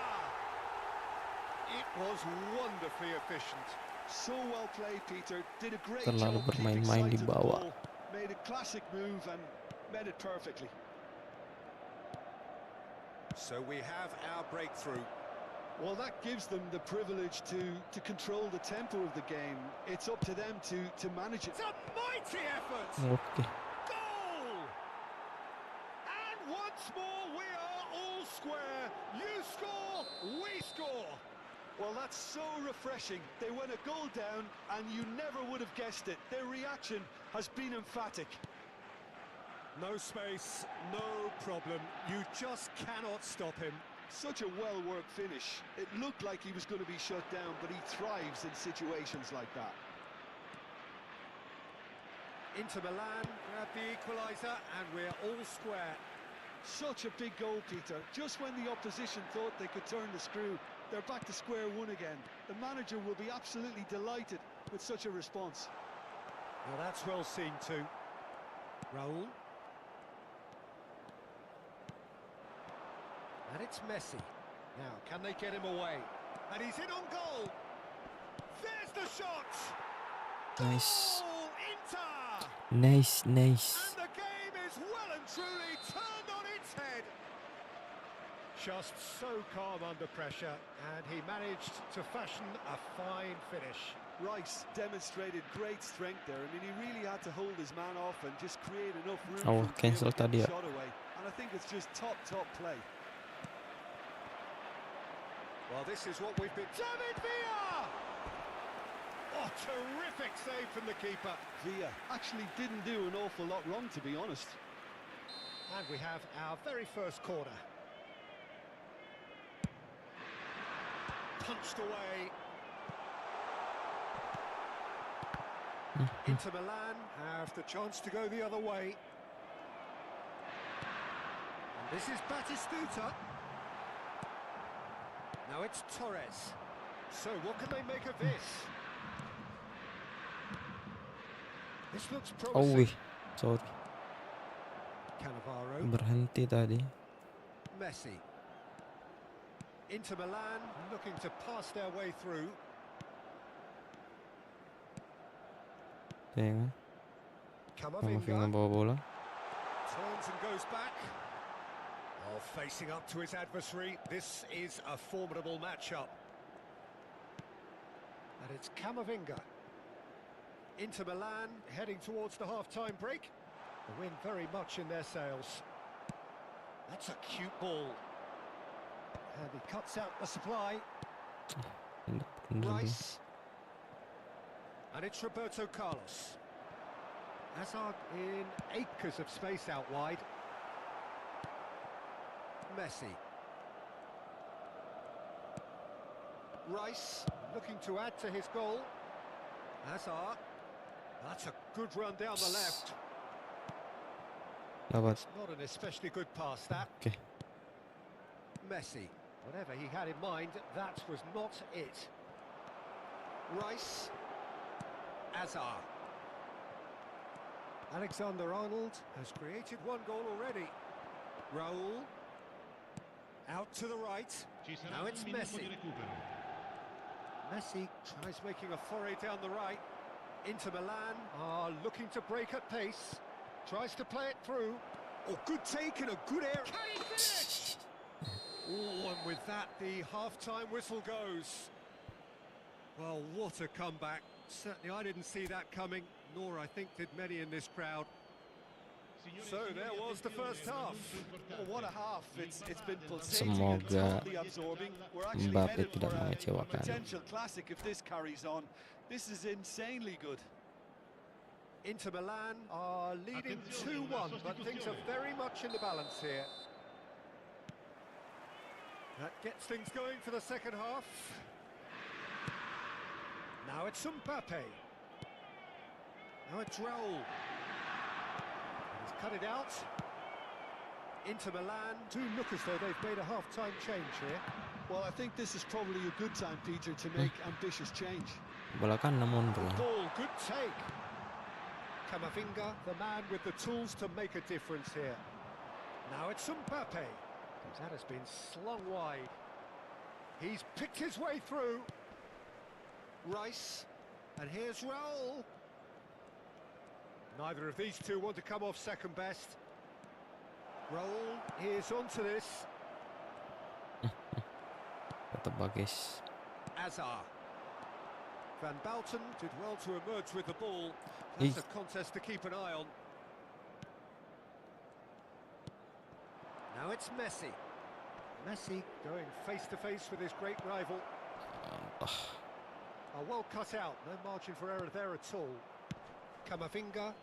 It was wonderfully efficient. So well played, Peter. Did a great Terlalu job keeping bermain-main di sight of the bawah. ball. Made a classic move and met it perfectly. So we have our breakthrough. Well, that gives them the privilege to control the tempo of the game. It's up to them to manage it. It's a mighty effort! Oke. Goal! And once more we are all square. You score, we score. Well, that's so refreshing. They went a goal down, and you never would have guessed it. Their reaction has been emphatic. No space, no problem. You just cannot stop him. Such a well-worked finish. It looked like he was going to be shut down, but he thrives in situations like that. Inter Milan grab the equaliser, and we're all square. Such a big goal, Peter. Just when the opposition thought they could turn the screw, they're back to square one again. The manager will be absolutely delighted with such a response. Well, that's well seen too. Raul. And it's Messi. Now, can they get him away? And he's in on goal. There's the shot. Nice. Goal, Inter. Nice. And the game is well and truly turned on its head. Just so calm under pressure, and he managed to fashion a fine finish. Rice demonstrated great strength there. I mean, he really had to hold his man off and just create enough room Oh, for him to be cancel able to get tadi the ya. shot away. And I think it's just top play. Well, this is what we've been... David Villa! Oh, terrific save from the keeper. Villa actually didn't do an awful lot wrong, to be honest. And we have our very first corner. Punched away. Inter Milan have the chance to go the other way. And this is Batistuta. Now it's Torres. So what can they make of this? This looks Oh promising. wih, sorry. Cannavaro. Berhenti tadi. Messi. Inter Milan looking to pass their way through. Tengok. Camavinga Camavinga bawa bola. turns and goes back. Oh, facing up to his adversary. This is a formidable matchup. And it's Camavinga. Inter Milan heading towards the half-time break. The wind very much in their sails. That's a cute ball. And he cuts out the supply. Rice. And it's Roberto Carlos. Hazard in acres of space out wide. Messi. Rice looking to add to his goal. Hazard. That's a good run down the left. Dapat. Not an especially good pass, that. Okay. Messi. Whatever he had in mind, that was not it. Rice. Hazard. Alexander-Arnold has created one goal already. Raul. Out to the right. Ci sarà Now un it's minuto Messi. di recupero. Messi tries making a foray down the right. Inter Milan are looking to break at pace. Tries to play it through. Oh, good take and a good air. Can he finish? Oh, and with that, the half-time whistle goes. Well, what a comeback. Certainly I didn't see that coming, nor I think did many in this crowd. Signore e So signori, there was the attenzione, first un half. annuncio importante. Oh, what a half. It's been Il pulsating and Semoga totally absorbing. We're actually Mbappe headed for tidak a mengecewakan. potential classic if this carries on. This is insanely good. Inter Milan are leading 2-1, but things are very much in the balance here. That gets things going for the second half. Now it's Mbappe. Now it's Raul. He's cut it out. Inter Milan do look as though they've made a half-time change here. Well, I think this is probably a good time, Peter, to make ambitious change. Bola kanan mundur. Ball, good take. Camavinga, the man with the tools to make a difference here. Now it's Mbappe. That has been slung wide. He's picked his way through. Rice. And here's Raul. Neither of these two want to come off second best. Raul is onto this. Tetap bagus. Hazard. Van Bouten did well to emerge with the ball. That's a contest to keep an eye on. Now it's Messi. Messi going face to face with his great rival. Oh, well cut out, no margin for error there at all. Kamavinga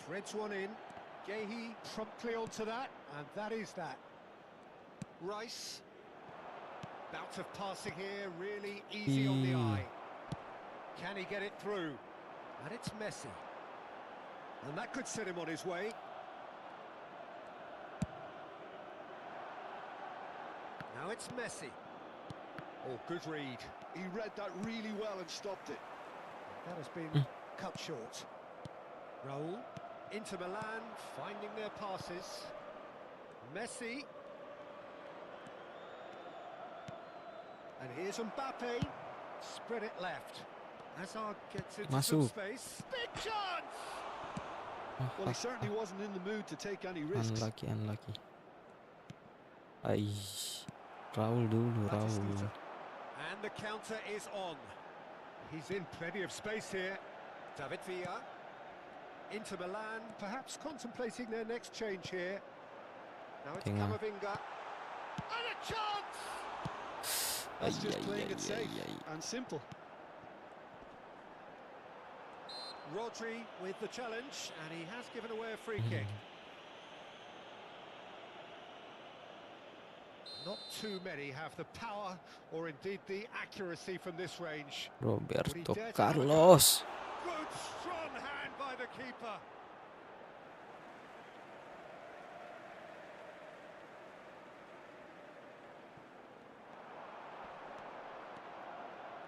threads one in. Gehi promptly onto that, and that is that. Rice. Bout of passing here, really easy on the eye. Can he get it through? And it's Messi. And that could set him on his way. Now it's Messi. Oh, good read. He read that really well and stopped it. That has been cut short. Raul. Inter Milan finding their passes. Messi. And here's Mbappe. Spread it left. Hazard gets into some space. Big chance! Well, he certainly wasn't in the mood to take any risks. Unlucky. Raul dulu, Raul. And the counter is on. He's in plenty of space here. David Villa. Inter Milan perhaps contemplating their next change here. Now it's Kamavinga. And a chance! That's just playing it safe and simple. Rodri with the challenge, and he has given away a free kick. Not too many have the power or indeed the accuracy from this range. Roberto Carlos. Good strong hand by the keeper.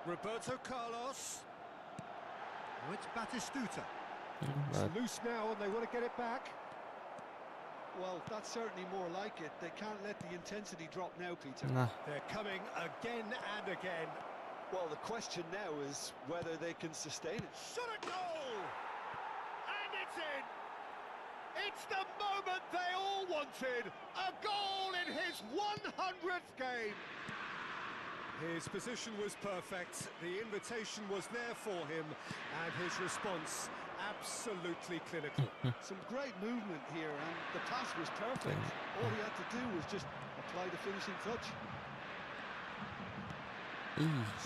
Roberto Carlos. Oh, it's Batistuta. It's loose now and they want to get it back. Well, that's certainly more like it. They can't let the intensity drop now, Peter. They're coming again and again. Well, the question now is whether they can sustain it. Shot a goal! And it's in! It's the moment they all wanted! A goal in his 100th game! His position was perfect, the invitation was there for him, and his response absolutely clinical. Some great movement here, and the pass was perfect. All he had to do was just apply the finishing touch.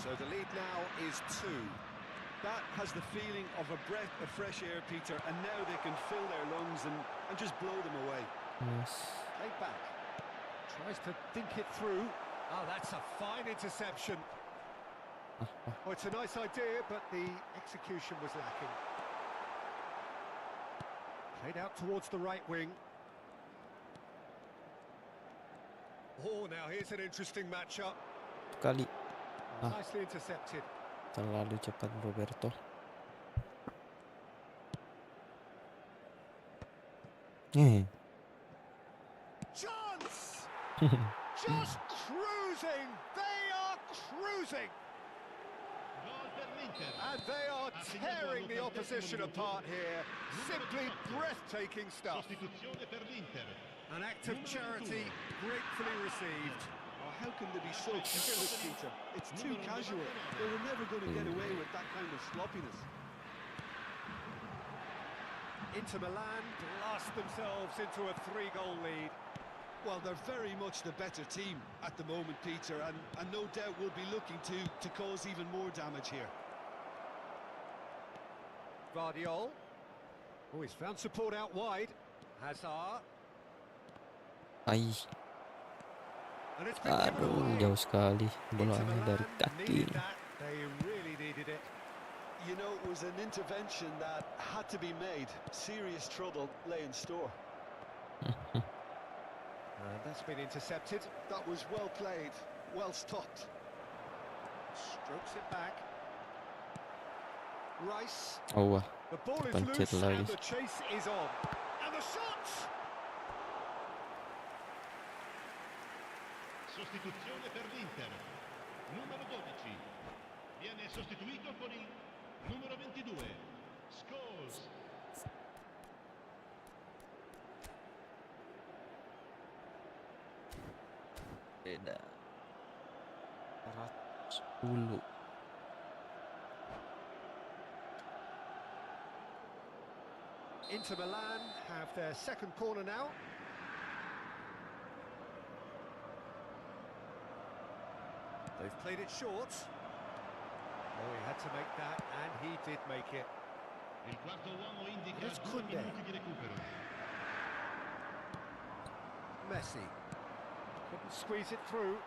So the lead now is 2. That has the feeling of a breath of fresh air, Peter, and now they can fill their lungs and just blow them away. Yes. Played back. Tries to think it through. Oh, that's a fine interception. Oh, it's a nice idea, but the execution was lacking. Played out towards the right wing. Oh, now here's an interesting matchup. Kali. Nicely intercepted. Terlalu cepat Roberto. Chance! Just cruising! They are cruising! And they are tearing the opposition apart here. Simply breathtaking stuff. An act of charity gratefully received. Oh, how can they be so careless, Peter? It's too casual. They were never going to get away with that kind of sloppiness. Inter Milan blast themselves into a 3-goal lead. Well, they're very much the better team at the moment, Peter, and no doubt will be looking to cause even more damage here. Vardiol. Oh, he's found support out wide. Hazard. And it's been given away. Jauh sekali bolanya dari kaki. They really needed it. You know, it was an intervention that had to be made. Serious trouble lay in store. That's been intercepted. That was well played, well stopped. Strokes it back. Rice. Oh, The ball is pencet loose lagi. and the chase is on. And the shot! Sostituzione per l'Inter. Numero 12. Viene sostituito con il numero 22. Scholes. Beda. 110. Inter Milan have their second corner now. They've played it short. Oh, he had to make that, and he did make it. Il quarto uomo indica Here's 2 Koundé. minuti di recupero. Messi. Couldn't squeeze it through.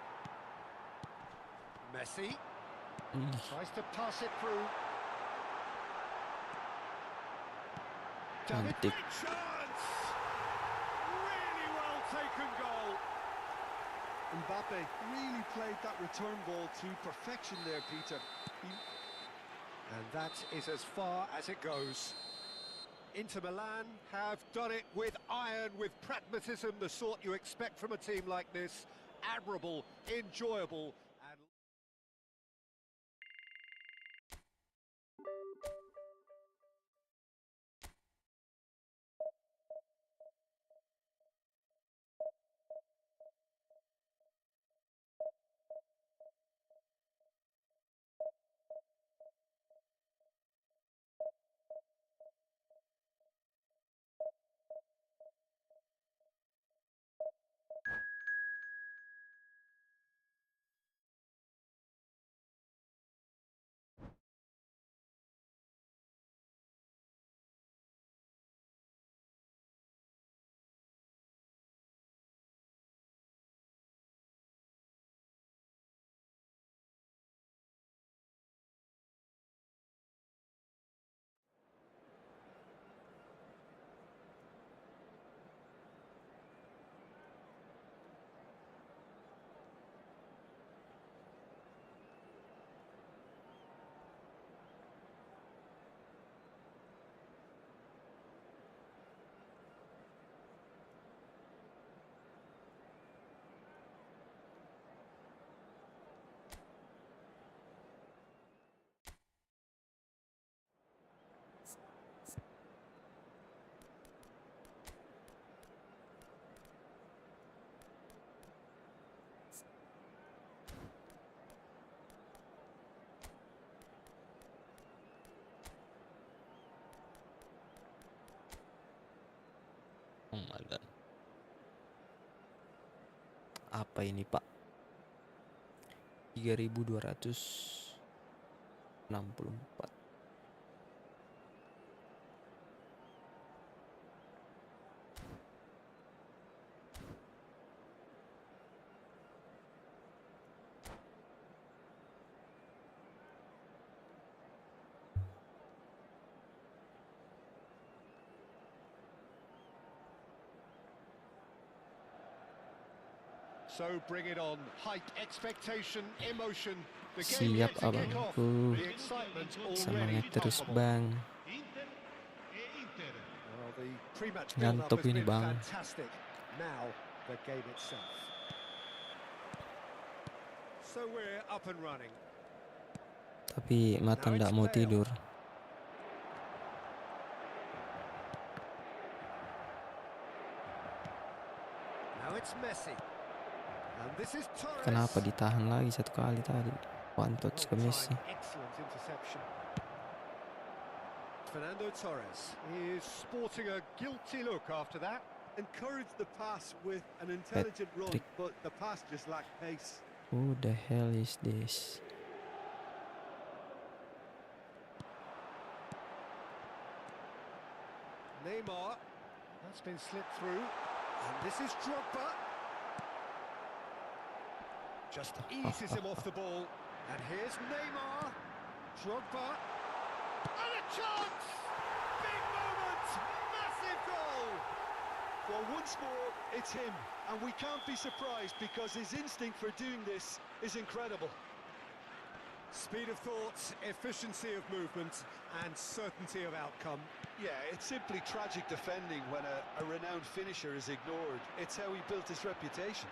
Messi tries to pass it through. David, Cantik. great chance! Really well taken goal. Mbappe really played that return ball to perfection there, Peter. And that is as far as it goes. Inter Milan have done it with iron, with pragmatism, the sort you expect from a team like this. Admirable, enjoyable, and... Ramadan. Apa ini, Pak? 3264. So bring it on. Hype, expectation, emotion. The game Siap yet to kick off. abangku. The excitement already Semangat terus, palpable. Bang. Inter e Inter. Well, the pre-match build-up Ngantuk has ini, been Bang. fantastic. Now, the game itself. So we're up and running. Tapi mata Now ndak it's mau Bale. tidur. Now it's Messi. And this is Torres. Kenapa ditahan lagi satu kali tadi? One touch ke Well Messi. timed, excellent interception. Fernando Torres is sporting a guilty look after that. Encouraged the pass with an intelligent run, Patrick. but the pass just lacked pace. Who the hell is this? Neymar, that's been slipped through, and this is Drogba. Just eases him off the ball, and here's Neymar, Drogba, and a chance! Big moment, massive goal! Well, once more, it's him, and we can't be surprised because his instinct for doing this is incredible. Speed of thought, efficiency of movement, and certainty of outcome. Yeah, it's simply tragic defending when a renowned finisher is ignored. It's how he built his reputation.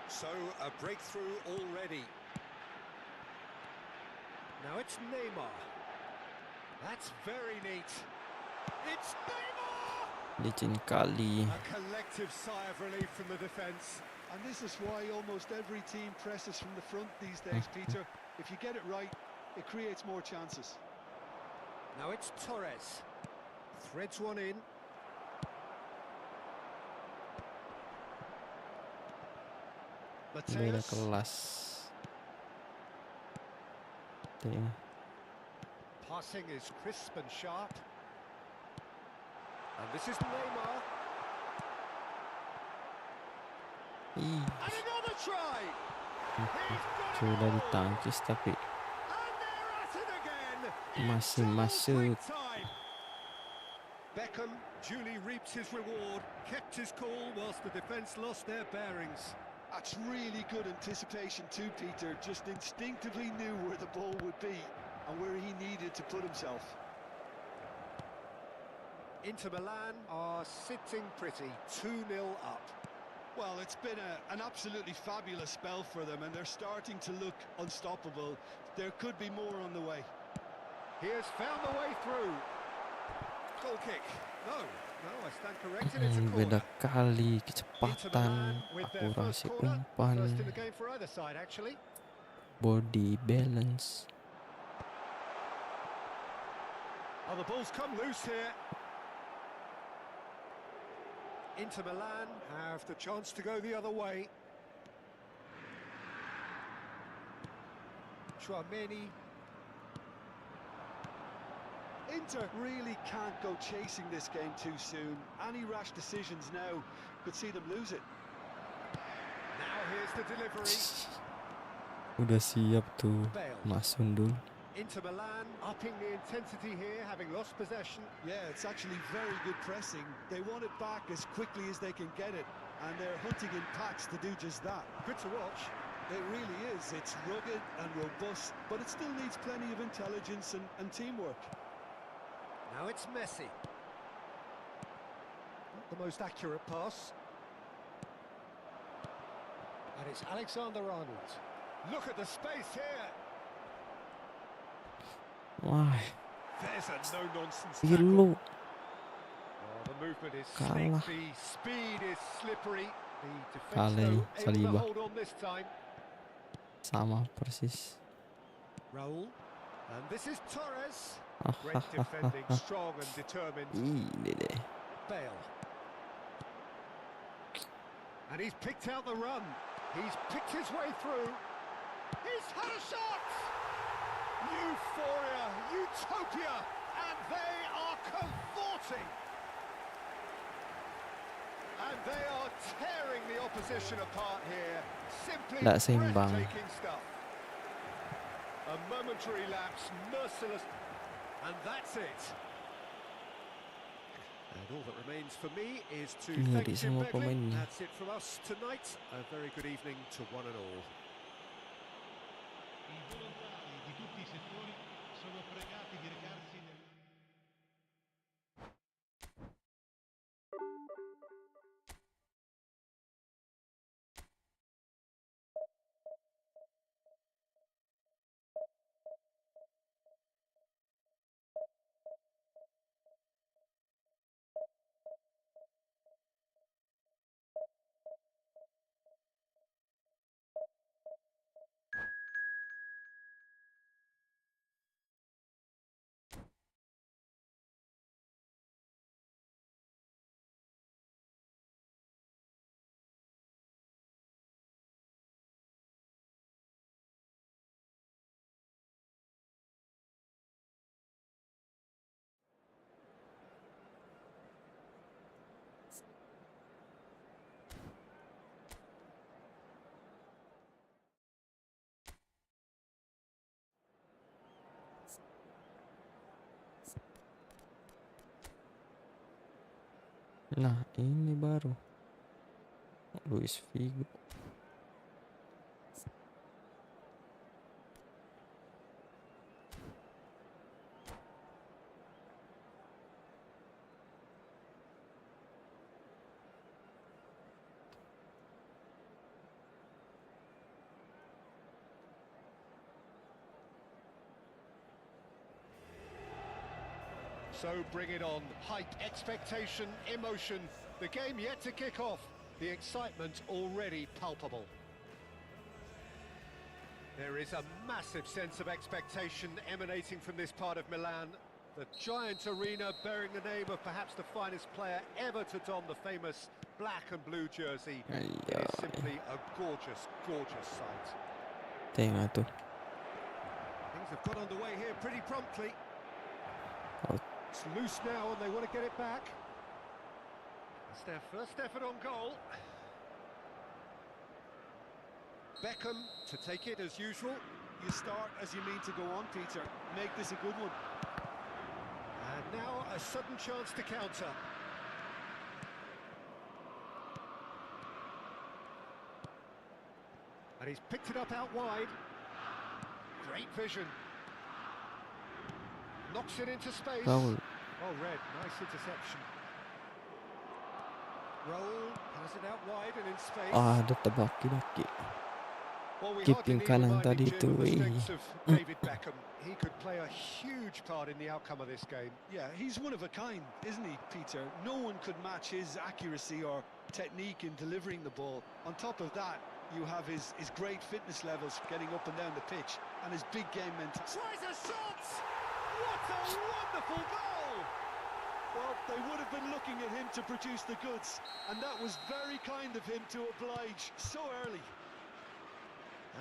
So, a breakthrough already. Now it's Neymar. That's very neat. It's Neymar! Licin kali. A collective sigh of relief from the defence. And this is why almost every team presses from the front these days, Peter. If you get it right, it creates more chances. Now it's Torres. Threads one in. Beda Mateus. kelas. Tengah. Passing is crisp and sharp. And this is Neymar. Ih, And another try! He's got it sudah all! ditangkis tapi And they're at it again! masih It's masuk. double-quick time! Beckham duly reaps his reward, kept his cool whilst the defence lost their bearings. That's really good anticipation too, Peter. Just instinctively knew where the ball would be and where he needed to put himself. Inter Milan are sitting pretty, 2-0 up. Well, it's been an absolutely fabulous spell for them, and they're starting to look unstoppable. There could be more on the way. He has found the way through. Goal kick. No, I stand corrected. It's a Beda corner. kali Inter kecepatan, Milan with their first akurasi corner. umpan, First in the game for either side, actually. body balance. Oh, the ball's come loose here. Inter Milan have the chance to go the other way. Chouameni. Inter really can't go chasing this game too soon. Any rash decisions now could see them lose it. Now here's the delivery. Udah siap tuh Bale. Mas Sundul. Inter Milan upping the intensity here, having lost possession. Yeah, it's actually very good pressing. They want it back as quickly as they can get it, and they're hunting in packs to do just that. Good to watch. It really is. It's rugged and robust, but it still needs plenty of intelligence and teamwork. Now it's Messi. Not the most accurate pass. And it's Alexander-Arnold. Look at the space here. Wah, There's a no-nonsense pilu. tackle. Oh, the movement is Kalah. slick, the speed is slippery. The defence Kalah though, able to Saliba. hold on this time. Sama persis. Raul. And this is Torres. Great defending, strong and determined. Ini deh. Bale. And he's picked out the run. He's picked his way through. He's had a shot! Euphoria, utopia, and they are cavorting. And they are tearing the opposition apart here. Simply Nggak seimbang. breathtaking stuff. A momentary lapse, merciless, and that's it. And all that remains for me is to thank Ngeri Jim sama Begley. pemainnya. That's it from us tonight. A very good evening to one and all. I volontari di tutti i settori sono pregati di recarsi nel... Nah, ini baru Luis Figo. So bring it on. Hype, expectation, emotion. The game yet to kick off. The excitement already palpable. There is a massive sense of expectation emanating from this part of Milan. The giant arena bearing the name of perhaps the finest player ever to don the famous black and blue jersey. It is simply a gorgeous, gorgeous sight. Tengah tuh. Things have got underway here pretty promptly. Oh. It's loose now and they want to get it back. It's their first effort on goal. Beckham to take it as usual. You start as you mean to go on, Peter. Make this a good one. And now a sudden chance to counter. And he's picked it up out wide. Great vision. Knocks it into space. Foul. Well read, nice interception. Roll, has it out wide and in space. Ada tebaki-baki. Well, we Keeping hardly need kanan reminding tadi Jim itu, of the wih. strengths of David Beckham. He could play a huge part in the outcome of this game. Yeah, he's one of a kind, isn't he, Peter? No one could match his accuracy or technique in delivering the ball. On top of that, you have his great fitness levels getting up and down the pitch and his big game mentality. Tries a shot! What a wonderful goal! Well, they would have been looking at him to produce the goods, and that was very kind of him to oblige so early.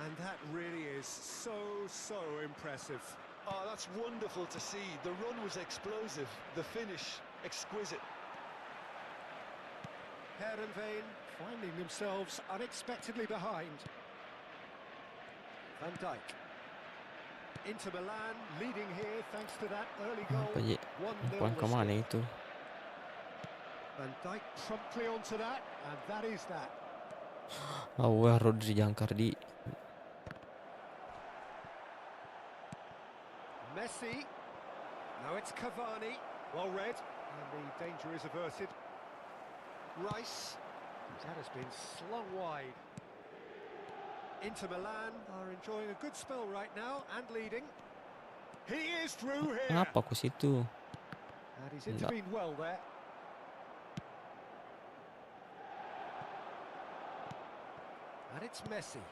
And that really is so impressive. Oh, that's wonderful to see. The run was explosive, the finish exquisite. Heerenveen finding themselves unexpectedly behind. Van Dijk. Inter Milan leading here thanks to that early goal. Apa je? 1-0 Puan ke mana itu? Van Dijk promptly onto that, and that is that. Awah Rodri jangkar di. Messi. Now it's Cavani. Well read, and the danger is averted. Rice. That has been slung wide. Inter Milan are enjoying a good spell right now and leading. He is through here. Kenapa aku situ? And he's intervened well there. And it's Messi.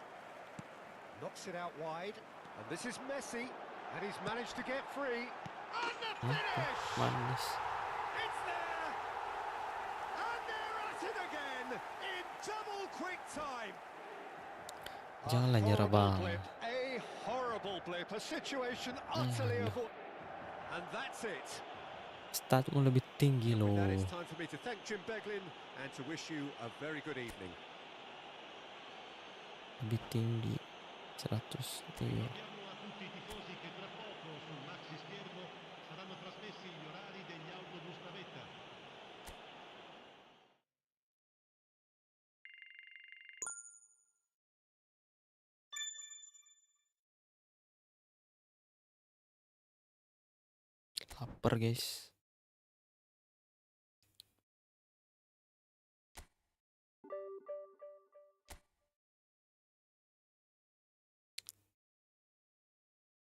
Knocks it out wide. And this is Messi. And he's managed to get free. And the finish! Manis. It's there! And they're at it again in double quick time. Janganlah nyerah, bang. A horrible blip. A situation utterly avoidable. And that's it. Statmu lebih tinggi With loh. that, it's time for me to thank Jim Beglin and to wish you a very good evening. Lebih tinggi 100. Iya. Ricordiamo a tutti i tifosi che tra poco sul maxi schermo saranno trasmessi gli orari degli autobus navetta. Lapar guys.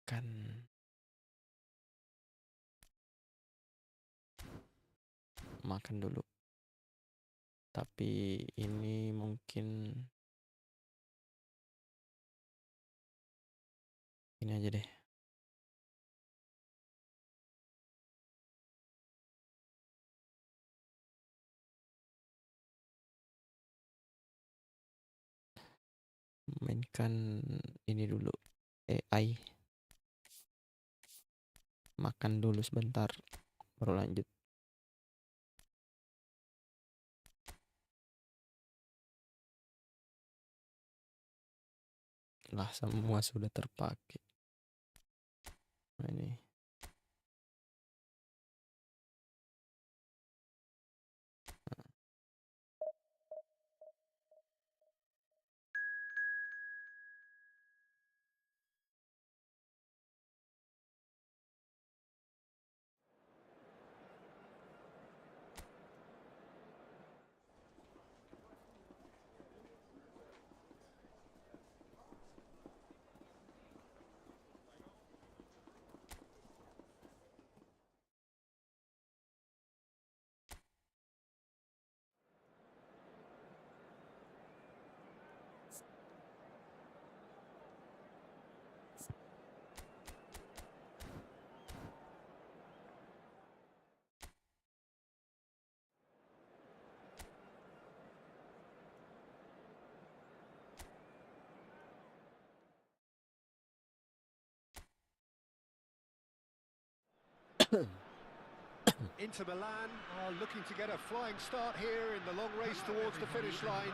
Kan makan dulu. Tapi ini mungkin ini aja deh. Mainkan ini dulu. AI. Makan dulu sebentar baru lanjut. Lah semua sudah terpakai. Nah, ini. Inter Milan are looking to get a flying start here in the long race towards the finish line.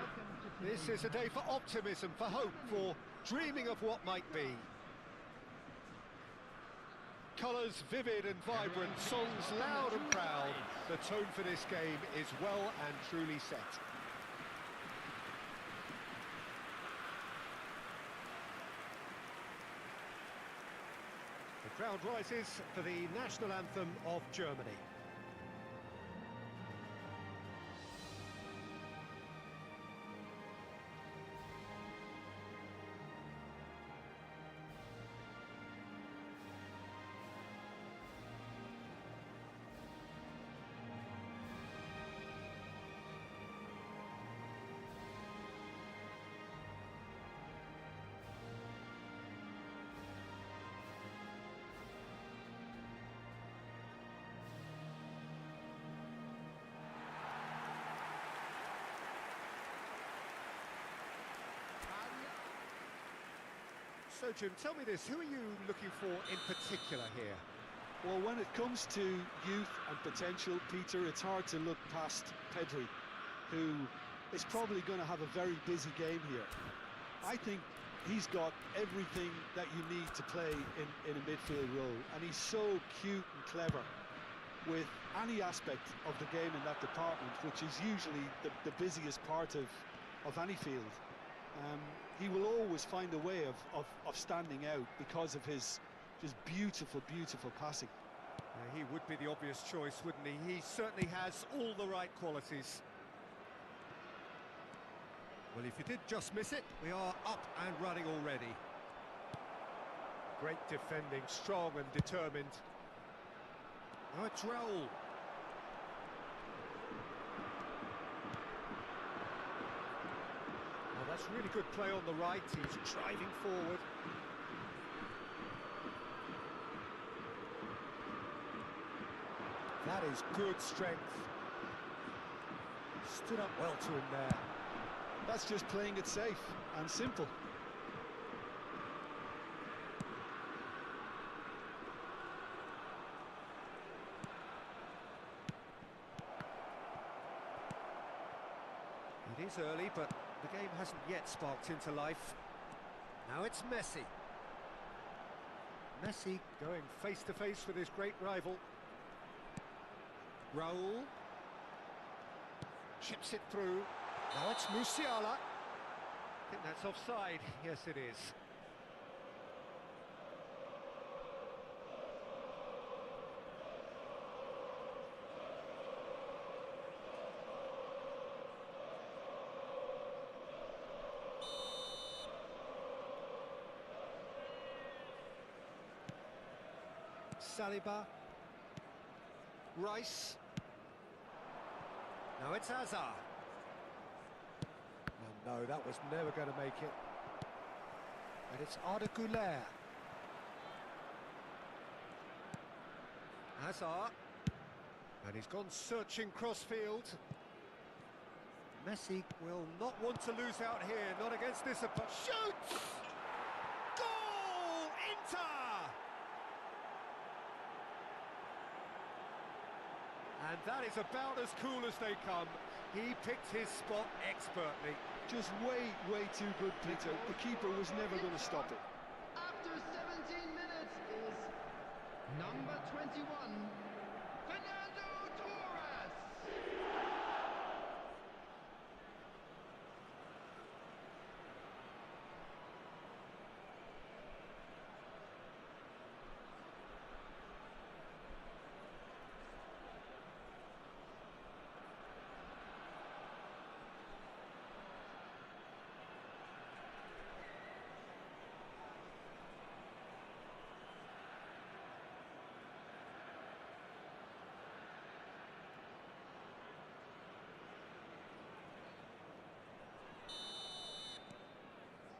This is a day for optimism, for hope, for dreaming of what might be. Colours vivid and vibrant, songs loud and proud. The tone for this game is well and truly set. The crowd rises for the national anthem of Germany. So, Jim, tell me this, who are you looking for in particular here? Well, when it comes to youth and potential, Peter, it's hard to look past Pedri, who is probably going to have a very busy game here. I think he's got everything that you need to play in a midfield role, and he's so cute and clever with any aspect of the game in that department, which is usually the busiest part of any field. He will always find a way of standing out because of his just beautiful, beautiful passing. He would be the obvious choice, wouldn't he? He certainly has all the right qualities. Well, if you did just miss it, we are up and running already. Great defending, strong and determined. Now it's Raul. Oh, that's really good play on the right. He's driving forward. That is good strength. Stood up well to him there. That's just playing it safe and simple. It is early, but the game hasn't yet sparked into life. Now it's Messi. Messi going face-to-face with his great rival. Raul. Chips it through. Now it's Musiala. I think that's offside. Yes, it is. Saliba. Rice. Now it's Hazard. No, that was never going to make it. And it's Arda Güler. Hazard. And he's gone searching crossfield. Messi will not want to lose out here, not against this opponent. Shoots! Goal! Inter! And that is about as cool as they come. He picked his spot expertly. Just way too good, Peter. The keeper was never going to stop it. After 17 minutes is number 21, Fernando Torres.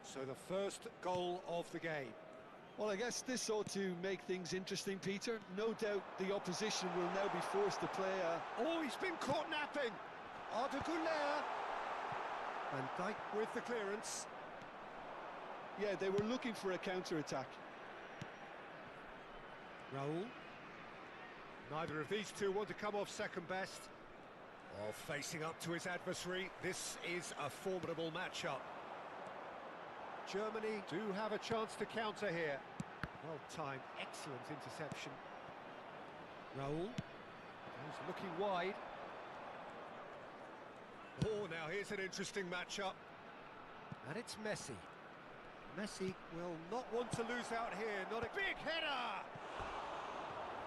So the first goal of the game. Well, I guess this ought to make things interesting, Peter. No doubt the opposition will now be forced to play a... Oh, he's been caught napping. Arda Güler. Van Dijk with the clearance. Yeah, they were looking for a counter-attack. Raul. Neither of these two want to come off second best. While facing up to his adversary, this is a formidable matchup. Germany do have a chance to counter here. Well timed, excellent interception. Raul, he's looking wide. Oh, now here's an interesting matchup. And it's Messi. Messi will not want to lose out here, not a big header!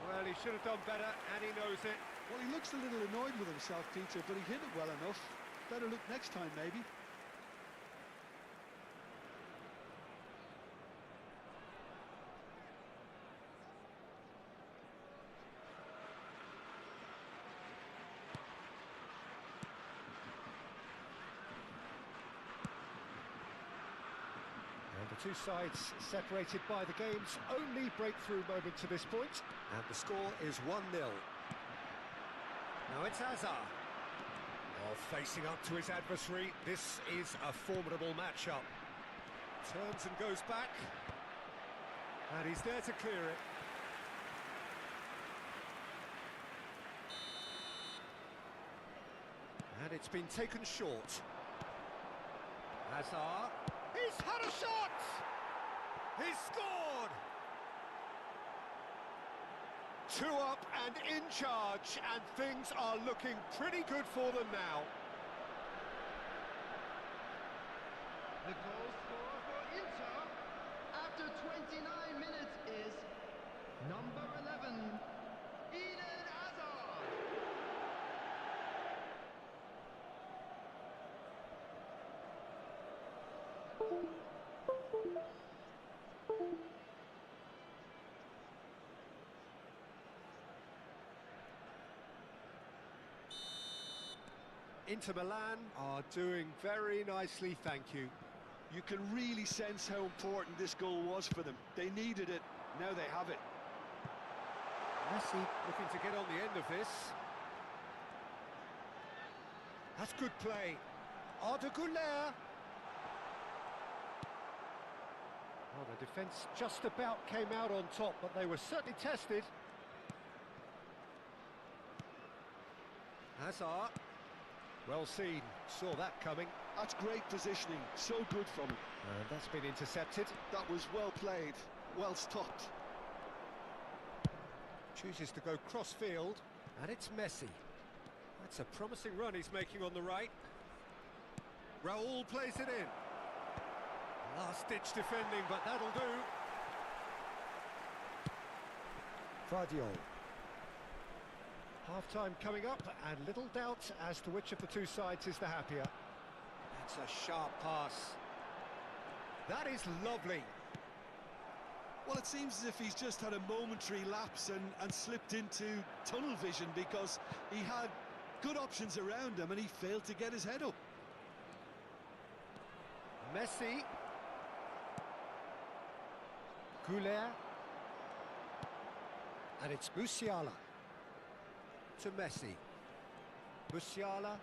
Well, he should have done better, and he knows it. Well, he looks a little annoyed with himself, Peter, but he hit it well enough. Better look next time, maybe. Two sides separated by the game's only breakthrough moment to this point, and the score is 1-0. Now it's Hazard. While facing up to his adversary, this is a formidable matchup. Turns and goes back, and he's there to clear it. And it's been taken short. Hazard. He's had a shot! He's scored! 2 up and in charge, and things are looking pretty good for them now. The goal scorer for Inter after 29 minutes is number 11, Eden Hazard. Inter Milan are doing very nicely, thank you. You can really sense how important this goal was for them. They needed it, now they have it. Messi looking to get on the end of this. That's good play. Arda Güler. Well, the defence just about came out on top, but they were certainly tested. Hazard. Well seen, saw that coming. That's great positioning, so good from him. And that's been intercepted. That was well played, well stopped. Chooses to go cross-field, and it's Messi. That's a promising run he's making on the right. Raul plays it in. Last-ditch defending, but that'll do. Vardiol. Half-time coming up, and little doubt as to which of the two sides is the happier. That's a sharp pass. That is lovely. Well, it seems as if he's just had a momentary lapse and slipped into tunnel vision, because he had good options around him and he failed to get his head up. Messi. Güler. And it's Musiala. To Messi. Musiala.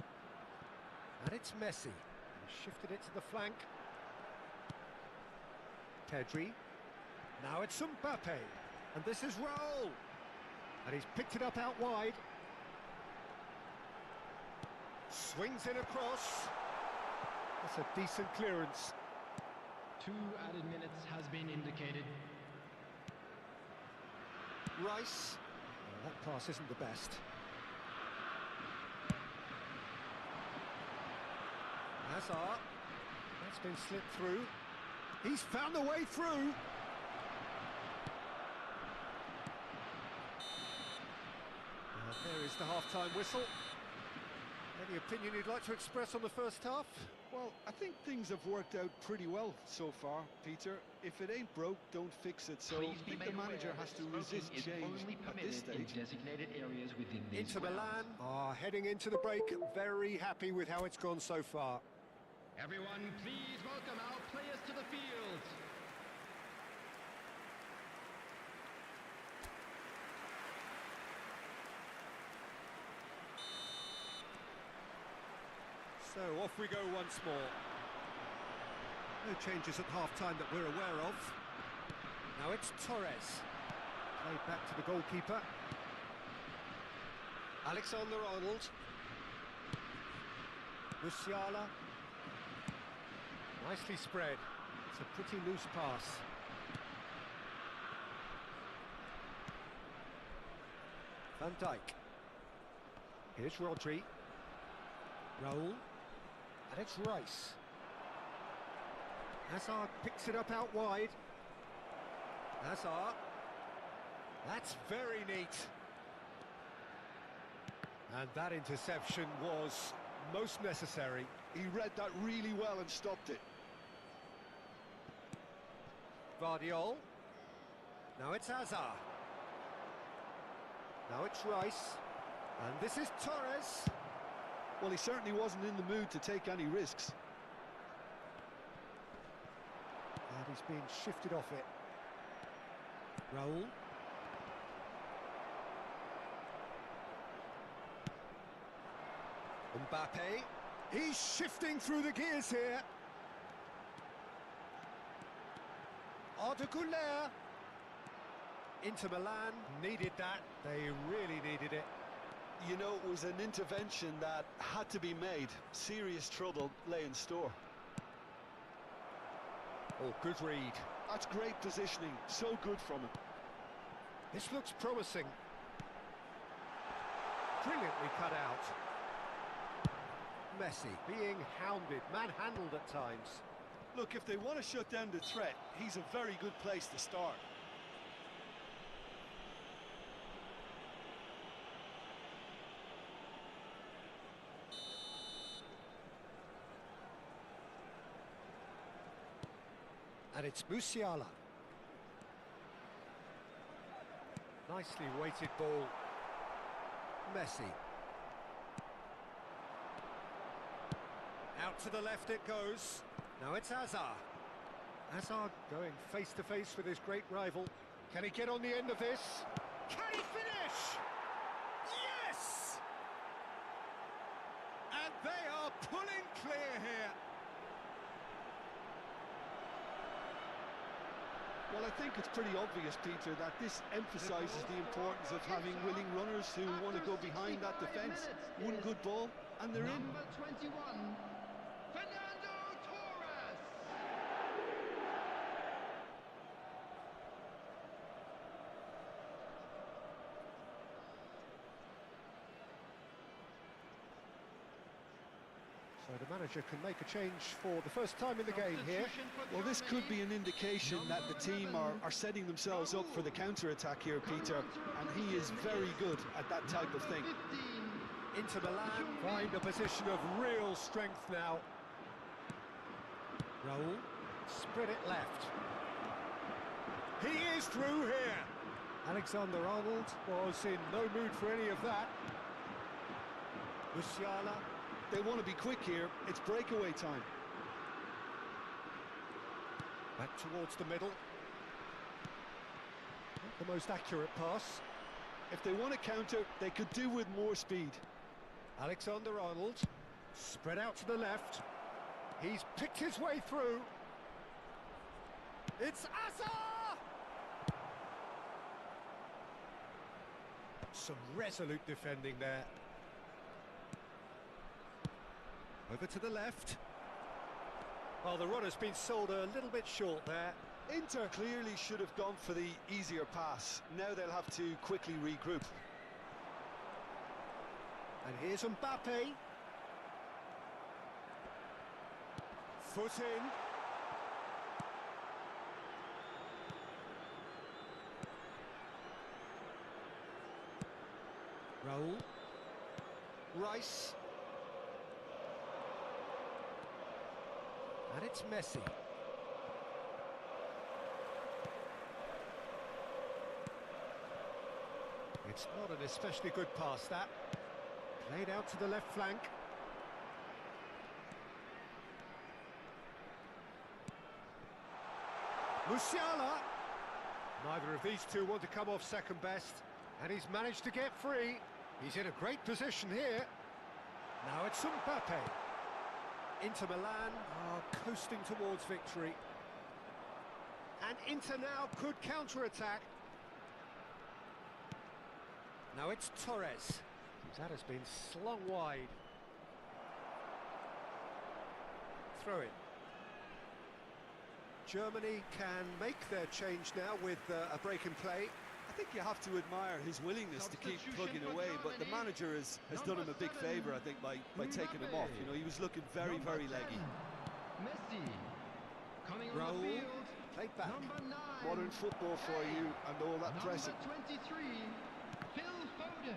And it's Messi. He shifted it to the flank. Pedri. Now it's Mbappe. And this is Raul. And he's picked it up out wide. Swings in across. That's a decent clearance. 2 added minutes has been indicated. Rice. Well, that pass isn't the best. Hazard. That's been slipped through. He's found a way through. And there is the half-time whistle. Any opinion you'd like to express on the first half? Well, I think things have worked out pretty well so far, Peter. If it ain't broke, don't fix it. So I think the manager has to resist change at this stage. Designated areas within these Inter Milan are heading into the break very happy with how it's gone so far. Everyone, please welcome our players to the field. So off we go once more. No changes at half-time that we're aware of. Now it's Torres. Played back to the goalkeeper. Alexander-Arnold. Musiala. Nicely spread. It's a pretty loose pass. Van Dijk. Here's Rodri. Raul. And it's Rice. Hazard picks it up out wide. Hazard. That's very neat. And that interception was most necessary. He read that really well and stopped it. Vardiol. Now it's Hazard. Now it's Rice. And this is Torres. Well, he certainly wasn't in the mood to take any risks. And he's being shifted off it. Raul. Mbappe. He's shifting through the gears here. Arda Güler. Inter Milan needed that. They really needed it. You know, it was an intervention that had to be made. Serious trouble lay in store. Oh, good read. That's great positioning. So good from him. This looks promising. Brilliantly cut out. Messi being hounded, manhandled at times. Look, if they want to shut down the threat, he's a very good place to start. And it's Musiala. Nicely weighted ball. Messi. Out to the left it goes. Now it's Hazard. Hazard going face to face with his great rival. Can he get on the end of this? Can he finish? Yes! And they are pulling clear here. Well, I think it's pretty obvious, Peter, that this emphasises the importance of having willing runners who want to go behind that defence. One good ball, and they're in. Number 21, Fernando Torres. So the manager can make a change for the first time in the game here. Well, this could be an indication that the team are setting themselves up for the counter-attack here, Peter, and he is very good at that type of thing. Inter Milan find a position of real strength now. Raul, spread it left. He is through here. Alexander-Arnold was in no mood for any of that. Musiala. They want to be quick here. It's breakaway time. Back towards the middle. Not the most accurate pass. If they want to counter, they could do with more speed. Alexander-Arnold, spread out to the left. He's picked his way through. It's Hazard! Some resolute defending there. Over to the left. Well, the runner's been sold a little bit short there. Inter clearly should have gone for the easier pass. Now they'll have to quickly regroup. And here's Mbappe. Foot in. Raul. Rice. And it's Messi. It's not an especially good pass, that. Played out to the left flank. Musiala. Neither of these two want to come off second best, and he's managed to get free. He's in a great position here. Now it's Mbappe. Inter Milan are coasting towards victory. And Inter now could counter-attack. Now it's Torres. That has been slung wide. Throw in. Germany can make their change now with a break in play. I think you have to admire his willingness to keep plugging away, but the manager has done him a big favour, I think, by taking him off. You know, he was looking very, very leggy. Messi. Coming on Raul, the field. played back. Number 9. Modern football for you and all that pressing. Number 23. Phil Foden.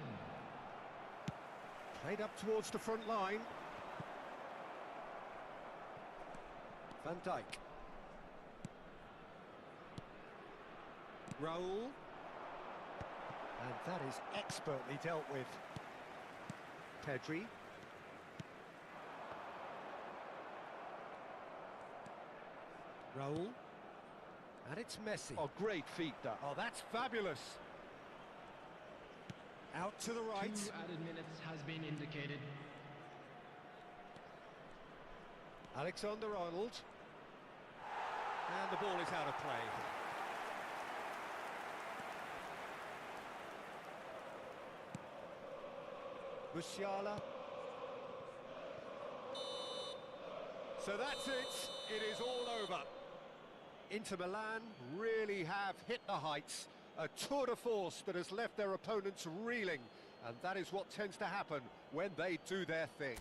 Played up towards the front line. Van Dijk. Raul. And that is expertly dealt with. Pedri. Raul. And it's Messi. Oh, great feat, that. Oh, that's fabulous. Out to the right. 2 added minutes has been indicated. Alexander-Arnold. And the ball is out of play. Musiala. So that's it. It is all over. Inter Milan really have hit the heights. A tour de force that has left their opponents reeling. And that is what tends to happen when they do their thing.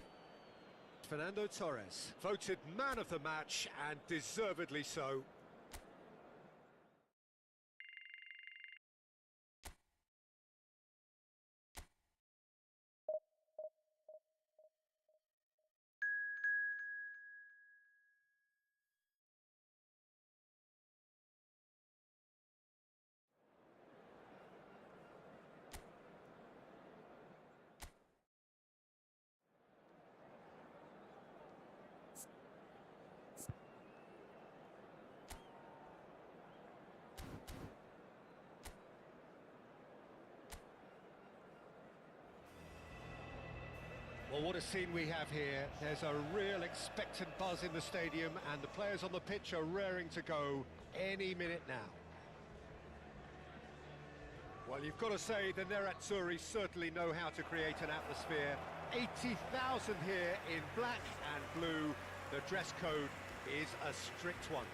Fernando Torres, voted man of the match, and deservedly so. Well, what a scene we have here. There's a real expectant buzz in the stadium, and the players on the pitch are raring to go any minute now. Well, you've got to say the Nerazzurri certainly know how to create an atmosphere. 80,000 here in black and blue. The dress code is a strict one.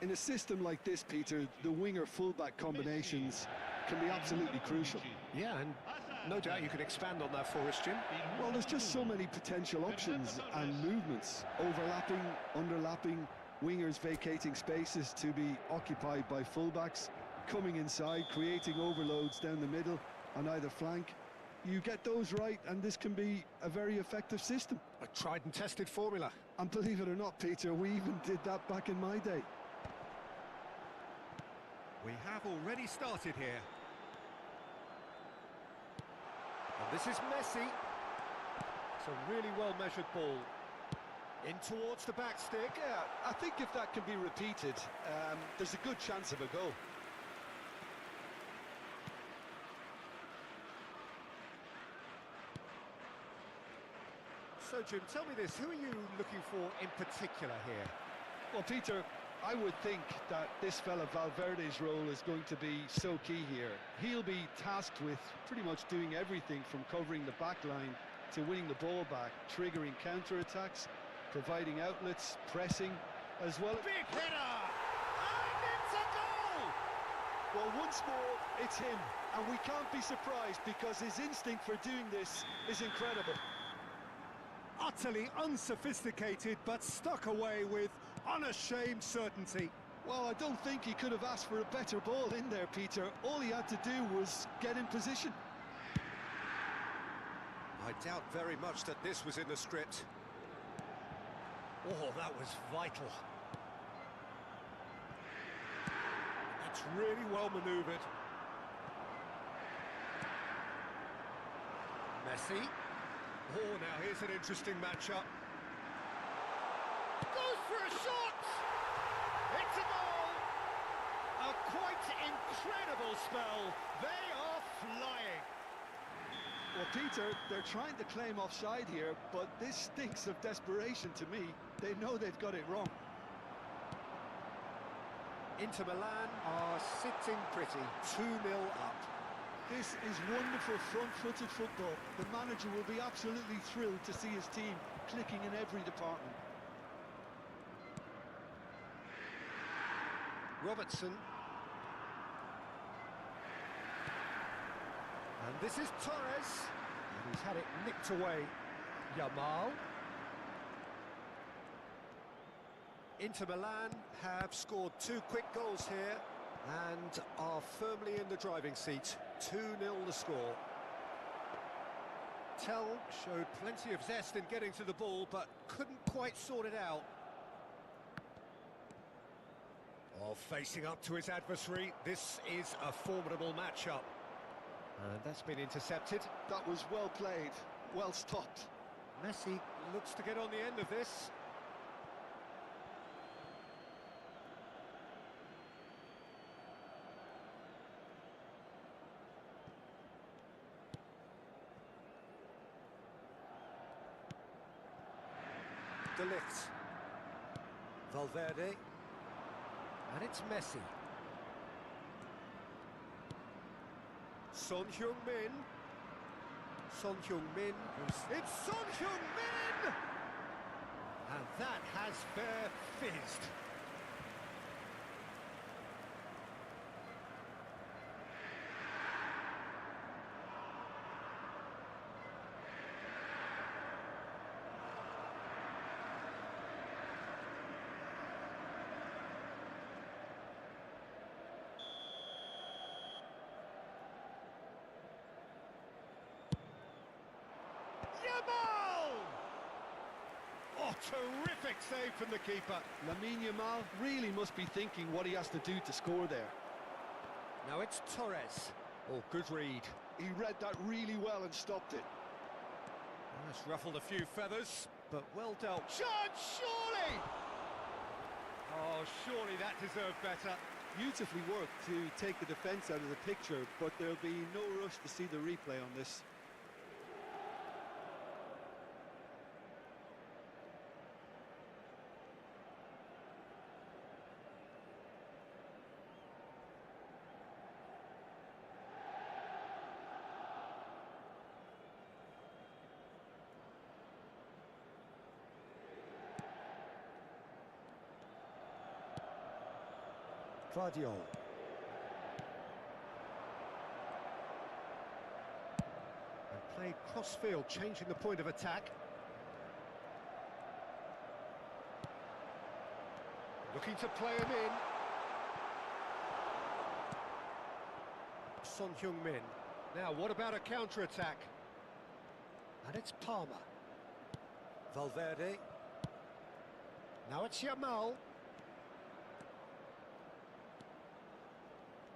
In a system like this, Peter, the winger-fullback combinations can be absolutely crucial. Yeah, and no doubt you can expand on that for us, Jim. Well, there's just so many potential options and movements. Overlapping, underlapping, wingers vacating spaces to be occupied by fullbacks, coming inside, creating overloads down the middle on either flank. You get those right, and this can be a very effective system. A tried and tested formula. And believe it or not, Peter, we even did that back in my day. We have already started here. And this is Messi. It's a really well-measured ball. In towards the back stick. Yeah, I think if that can be repeated, there's a good chance of a goal. So, Jim, tell me this. Who are you looking for in particular here? Well, Peter, I would think that this fella Valverde's role is going to be so key here. He'll be tasked with pretty much doing everything from covering the back line to winning the ball back, triggering counter-attacks, providing outlets, pressing, as well. Big header! And it's a goal! Well, once more, it's him, and we can't be surprised because his instinct for doing this is incredible. Utterly unsophisticated, but stuck away with unashamed certainty. Well, I don't think he could have asked for a better ball in there, Peter. All he had to do was get in position. I doubt very much that this was in the script. Oh, that was vital. That's really well manoeuvred. Messi. Oh, now here's an interesting matchup. Goes for a shot! It's a goal! A quite incredible spell. They are flying. Well, Peter, they're trying to claim offside here, but this stinks of desperation to me. They know they've got it wrong. Inter Milan are sitting pretty, 2-0 up. This is wonderful front-footed football. The manager will be absolutely thrilled to see his team clicking in every department. Robertson. And this is Torres. And he's had it nicked away. Yamal. Inter Milan have scored 2 quick goals here and are firmly in the driving seat. 2-0 the score. Tell showed plenty of zest in getting to the ball, but couldn't quite sort it out. Oh, facing up to his adversary, this is a formidable matchup. And that's been intercepted. That was well played, well stopped. Messi looks to get on the end of this. De Ligt. Valverde. And it's Messi. Son Heung-min. Son Heung-min. It's Son Heung-min! And that has fair fizzed. Yamal! Oh, terrific save from the keeper. Lamine Yamal really must be thinking what he has to do to score there. Now it's Torres. Oh, good read. He read that really well and stopped it. That's ruffled a few feathers, but well dealt. Chance, surely! Oh, surely that deserved better. Beautifully worked to take the defence out of the picture, but there'll be no rush to see the replay on this. Guardiola. And played cross-field, changing the point of attack. Looking to play him in. Son Heung-min. Now, what about a counter-attack? And it's Palmer. Valverde. Now it's Yamal.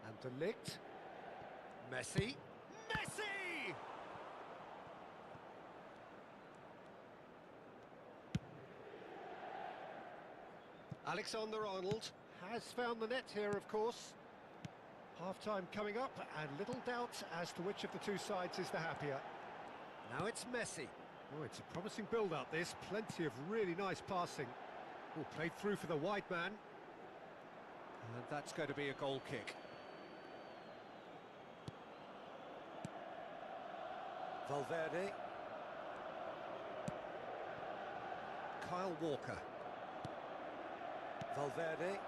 And De Ligt. Messi. Messi! Alexander-Arnold has found the net here, of course. Half-time coming up, and little doubt as to which of the two sides is the happier. Now it's Messi. Oh, it's a promising build-up, this. Plenty of really nice passing. Oh, played through for the wide man. And that's going to be a goal kick. Valverde. Kyle Walker. Valverde.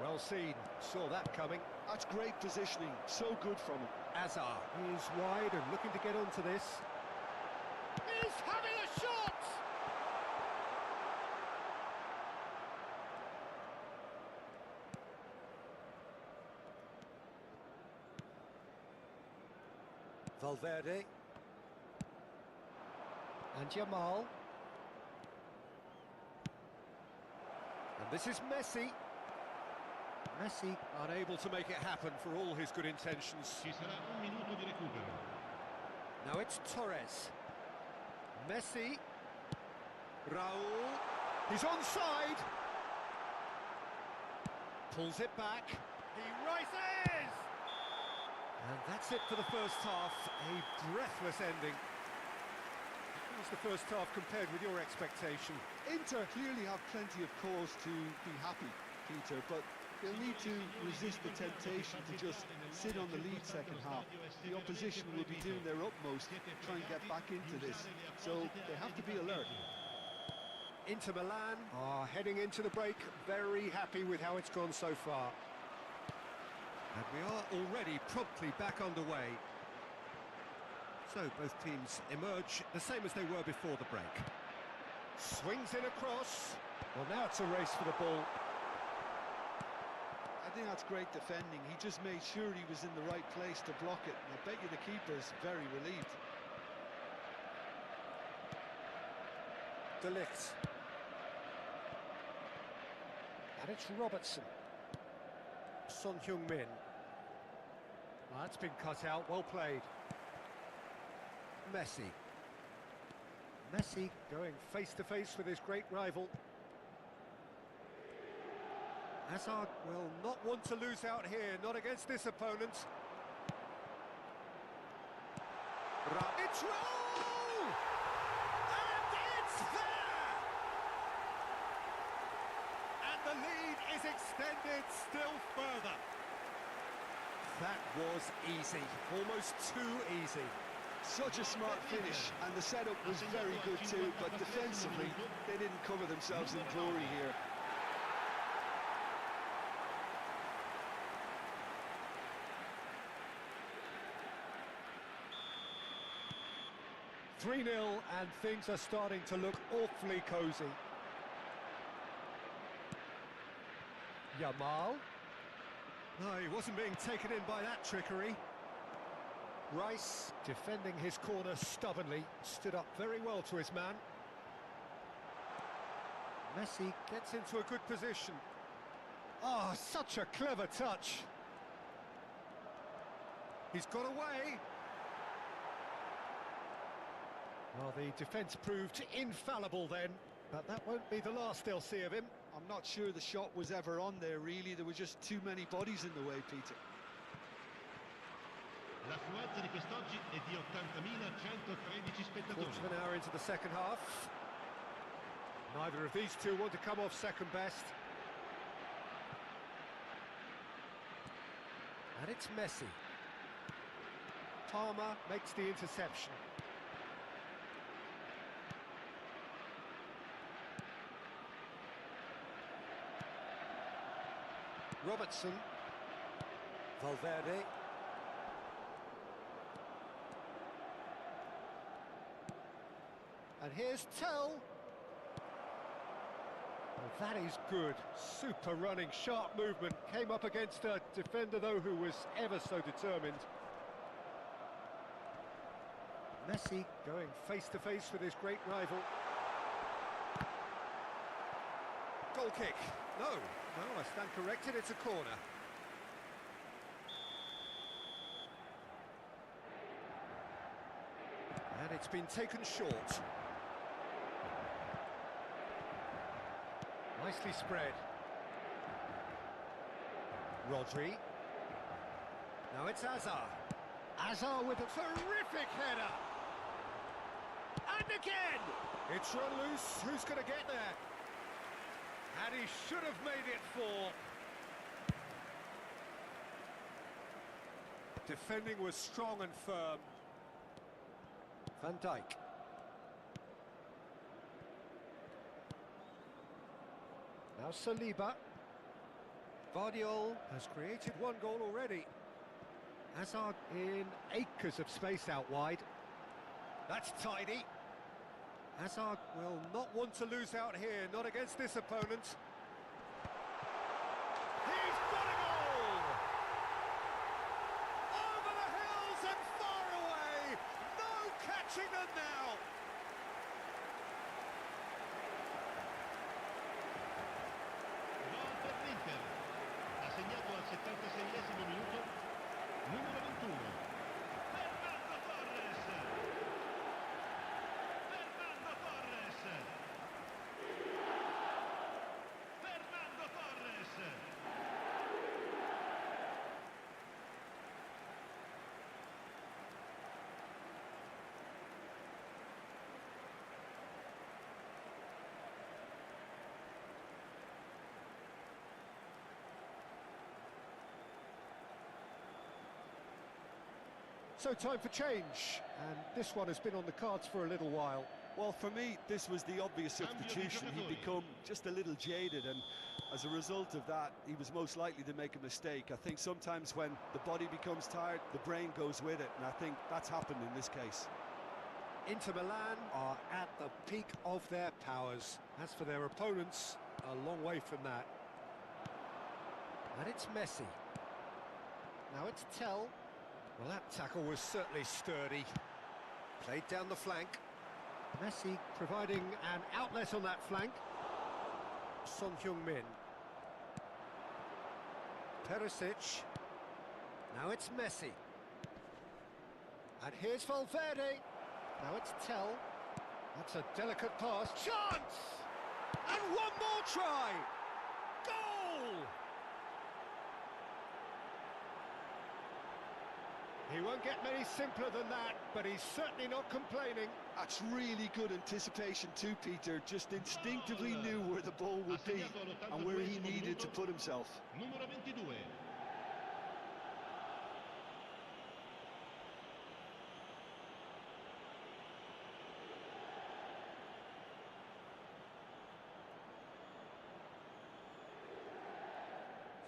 Well seen, saw that coming. That's great positioning, so good from him. Azar is wide and looking to get onto this. He's having a shot! Valverde. And Yamal. And this is Messi. Messi unable to make it happen for all his good intentions. Ci sarà un minuto di recupero. Now it's Torres. Messi. Raul. He's onside. Pulls it back. He rises! And that's it for the first half, a breathless ending. How was the first half compared with your expectation? Inter clearly have plenty of cause to be happy, Peter, but they'll need to resist the temptation to just sit on the lead second half. The opposition will be doing their utmost to try and get back into this, so they have to be alert. Inter Milan are heading into the break, very happy with how it's gone so far. And we are already promptly back underway. So both teams emerge the same as they were before the break. Swings in across. Well, now it's a race for the ball. I think that's great defending. He just made sure he was in the right place to block it, and I bet you the keeper's very relieved. De Ligt. And it's Robertson. Son Heung-min. Well, that's been cut out, well played. Messi. Messi going face-to-face with his great rival. Hazard will not want to lose out here, not against this opponent. It's roll! And it's there! And the lead is extended still further. That was easy, almost too easy. Such a smart finish, and the setup was very good too, but defensively, they didn't cover themselves in glory here. Three 0 and things are starting to look awfully cosy. Yamal. No, he wasn't being taken in by that trickery. Rice, defending his corner stubbornly, stood up very well to his man. Messi gets into a good position. Oh, such a clever touch. He's got away. Well, the defence proved infallible then, but that won't be the last they'll see of him. I'm not sure the shot was ever on there, really. There were just too many bodies in the way, Peter. L'affluenza di quest'oggi è di 80.113 spettatori. Quarter of an hour into the second half. Neither of these two want to come off second best. And it's Messi. Palmer makes the interception. Robertson. Valverde. And here's Tell. Well, that is good. Super running, sharp movement. Came up against a defender, though, who was ever so determined. Messi going face-to-face with his great rival. Goal kick. No, I stand corrected. It's a corner. And it's been taken short. Nicely spread. Rodri. Now it's Hazard. Hazard with a terrific header. And again! It's run loose. Who's going to get there? And he should have made it 4. Defending was strong and firm. Van Dijk. Now Saliba. Vardiol has created one goal already. Hazard in acres of space out wide. That's tidy. Hazard will not want to lose out here, not against this opponent. He's got a goal! Over the hills and far away! No catching them now! Gol per l'Inter. Ha segnato al 76esimo minuto numero 21. Fernando Torres! Fernando Torres! Fernando Torres! So time for change, and this one has been on the cards for a little while. Well, for me, this was the obvious substitution. He'd become just a little jaded, and as a result of that, he was most likely to make a mistake. I think sometimes when the body becomes tired, the brain goes with it, and I think that's happened in this case. Inter Milan are at the peak of their powers. As for their opponents, a long way from that. And it's Messi. Now it's Tell. Well, that tackle was certainly sturdy. Played down the flank. Messi providing an outlet on that flank. Son Heung-min. Perisic. Now it's Messi. And here's Valverde. Now it's Tell. That's a delicate pass. Chance! And one more try! Goal! He won't get many simpler than that, but he's certainly not complaining. That's really good anticipation too, Peter. Just instinctively knew where the ball would be and where he needed to put himself. Numero 22.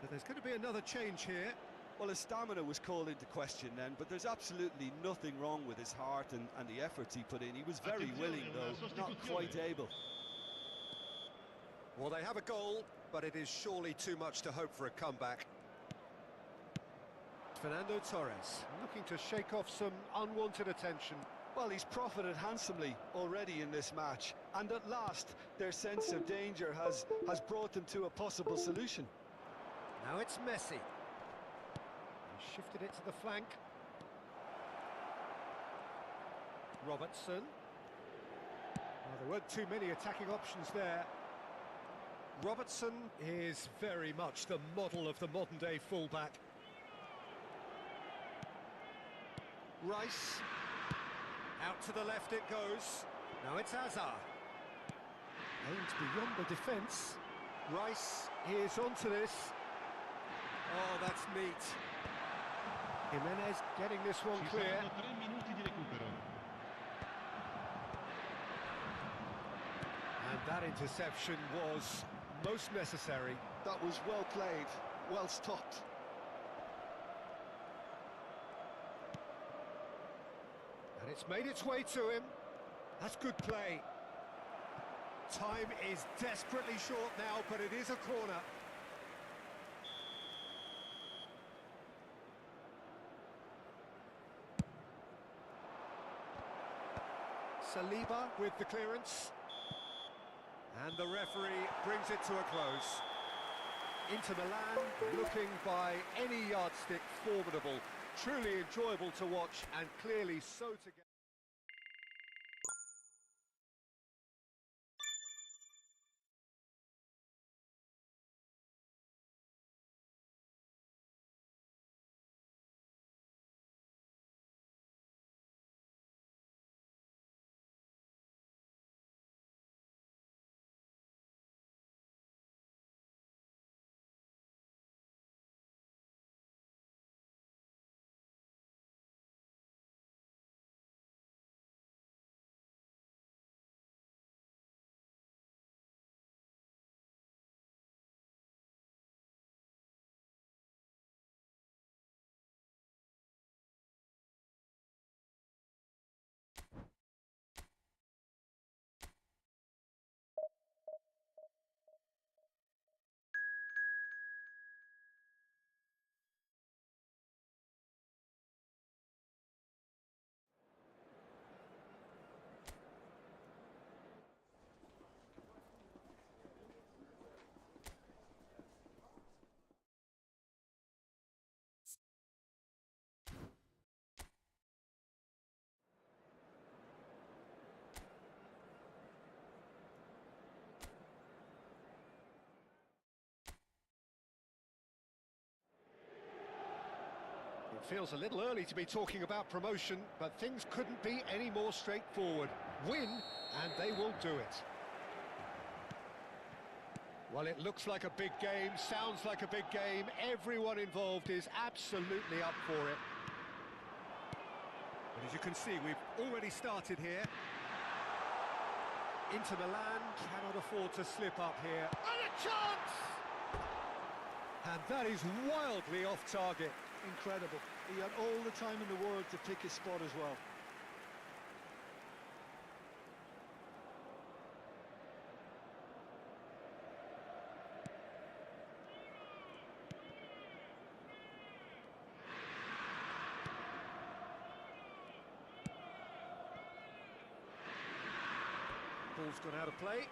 So there's going to be another change here. Well, his stamina was called into question then, but there's absolutely nothing wrong with his heart and the efforts he put in. He was very willing, though, not quite able. Well, they have a goal, but it is surely too much to hope for a comeback. Fernando Torres looking to shake off some unwanted attention. Well, he's profited handsomely already in this match, and at last their sense of danger has brought them to a possible solution. Now it's Messi. He shifted it to the flank. Robertson. Well, there weren't too many attacking options there. Robertson is very much the model of the modern-day fullback. Rice. Out to the left it goes. Now it's Hazard. Aimed beyond the defence. Rice is onto this. Oh, that's neat. Jimenez getting this one clear. Ci saranno 3 minuti di recupero. And that interception was most necessary. That was well played, well stopped. And it's made its way to him. That's good play. Time is desperately short now, but it is a corner. Saliba with the clearance. And the referee brings it to a close. Inter Milan looking by any yardstick formidable. Truly enjoyable to watch and clearly so together. It feels a little early to be talking about promotion, but things couldn't be any more straightforward. Win, and they will do it. Well, it looks like a big game, sounds like a big game. Everyone involved is absolutely up for it. As you can see, we've already started here. Inter Milan cannot afford to slip up here. And a chance! And that is wildly off target. Incredible. He had all the time in the world to pick his spot as well. Ball's gone out of play.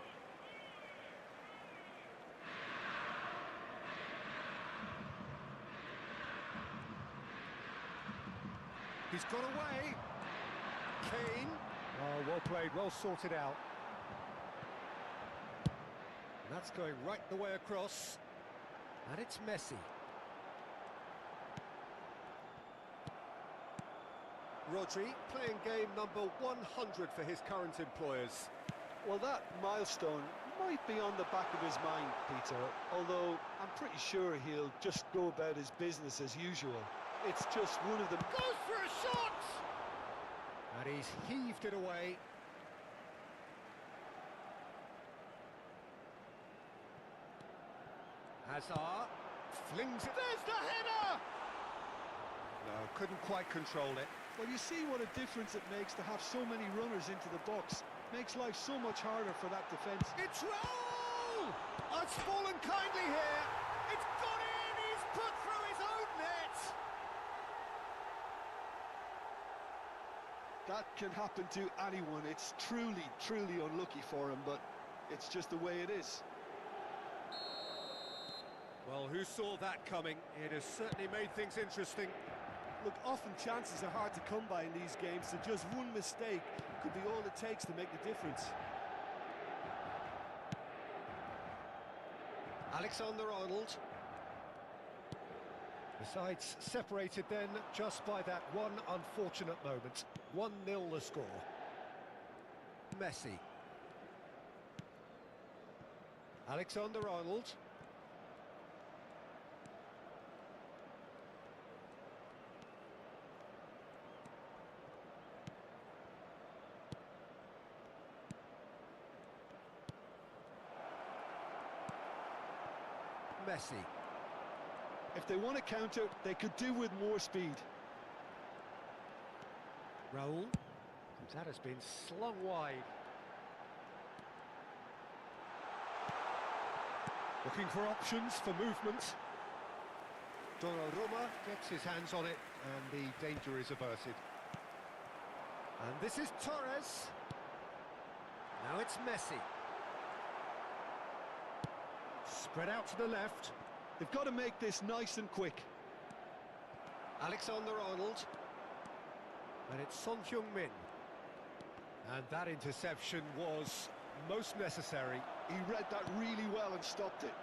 He's got away. Kane. Oh, well played, well sorted out. And that's going right the way across. And it's Messi. Rodri playing game number 100 for his current employers. Well, that milestone might be on the back of his mind, Peter, although I'm pretty sure he'll just go about his business as usual. It's just one of them. Goes for a shot! And he's heaved it away. Hazard flings it. There's the header! No, couldn't quite control it. Well, you see what a difference it makes to have so many runners into the box. Makes life so much harder for that defence. It's Raul! Oh, it's fallen kindly here. It's gone in. He's put through his own net. That can happen to anyone. It's truly, truly unlucky for him, but it's just the way it is. Well, who saw that coming? It has certainly made things interesting. Look, often chances are hard to come by in these games, so just one mistake could be all it takes to make the difference. Alexander-Arnold. The sides separated then just by that one unfortunate moment. 1-0 the score. Messi. Alexander-Arnold. Messi. If they want to counter, they could do with more speed. Raul. That has been slung wide. Looking for options for movement. Donnarumma gets his hands on it and the danger is averted. And this is Torres. Now it's Messi. Spread out to the left. They've got to make this nice and quick. Alexander-Arnold. And it's Son Heung-min. And that interception was most necessary. He read that really well and stopped it.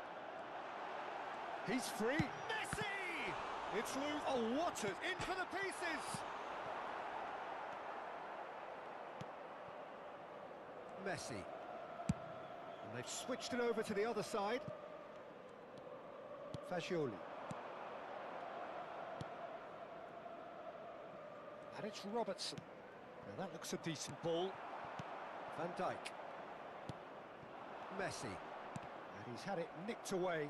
He's free. Messi! It's loose. Oh, what a... In for the pieces! Messi. And they've switched it over to the other side. Fagioli. And it's Robertson. Now that looks a decent ball. Van Dijk. Messi. And he's had it nicked away.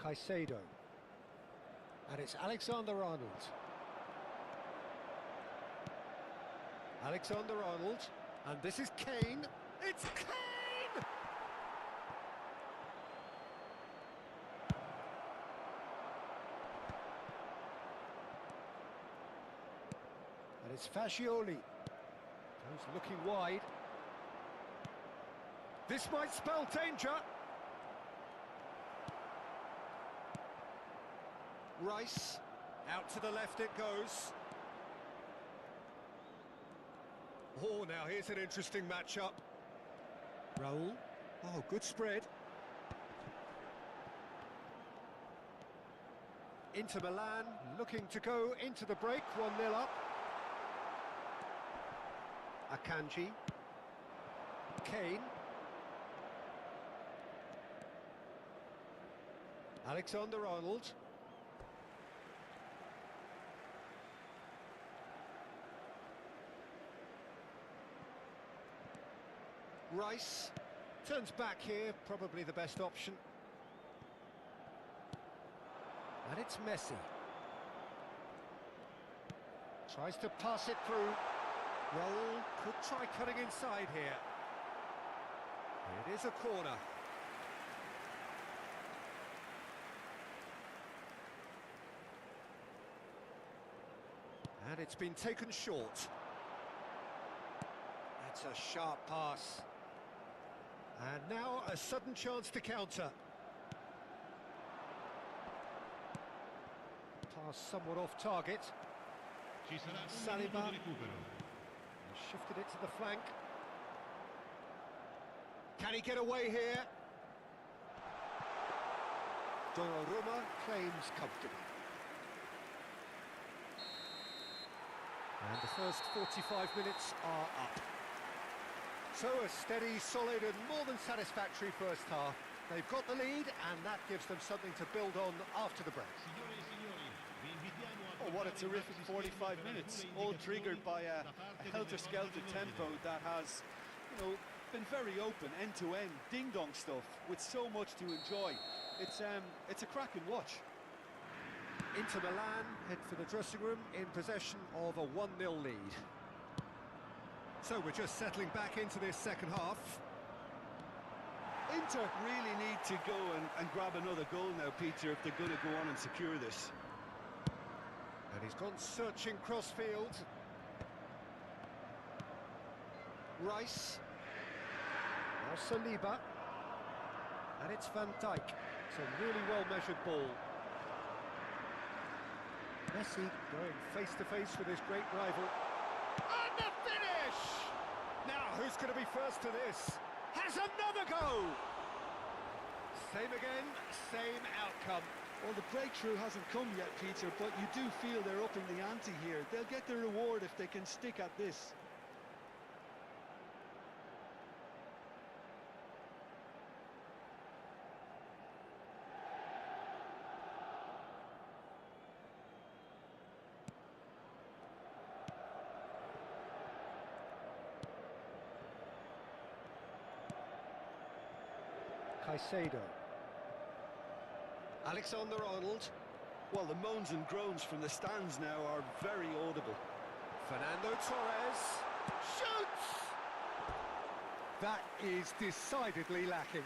Caicedo. And it's Alexander-Arnold. Alexander-Arnold. And this is Kane. It's Kane! And it's Fagioli. Who's looking wide. This might spell danger. Rice. Out to the left it goes. Oh, now here's an interesting matchup. Raul. Oh, good spread. Inter Milan looking to go into the break, 1-0 up. Akanji. Kane. Alexander-Arnold. Rice turns back here, probably the best option. And it's Messi. Tries to pass it through. Raul could try cutting inside here. It is a corner. And it's been taken short. That's a sharp pass. And now a sudden chance to counter. Pass somewhat off target. Ci sarà un Saliba. minuto di recupero. Shifted it to the flank. Can he get away here? Donnarumma claims comfortably. And the first 45 minutes are up. So a steady, solid and more than satisfactory first half. They've got the lead and that gives them something to build on after the break. Signore e signori, vi invitiamo a Oh, what a guardare il terrific maxi 45 schermo per minutes, alcune all indicazioni triggered by a da parte delle helter-skelter forze tempo dell'ordine. that has, been very open, end-to-end, ding-dong stuff, with so much to enjoy. It's a cracking watch. Inter Milan head for the dressing room in possession of a 1-0 lead. So we're just settling back into this second half. Inter really need to go and grab another goal now, Peter, if they're going to go on and secure this. And he's gone searching cross-field. Rice. Now Saliba. And it's Van Dijk. It's a really well-measured ball. Messi going face-to-face with his great rival. And the finish! Now, who's going to be first to this? Has another go! Same again, same outcome. Well, the breakthrough hasn't come yet, Peter, but you do feel they're upping the ante here. They'll get the reward if they can stick at this. Caicedo. Alexander-Arnold. Well, the moans and groans from the stands now are very audible. Fernando Torres shoots! That is decidedly lacking.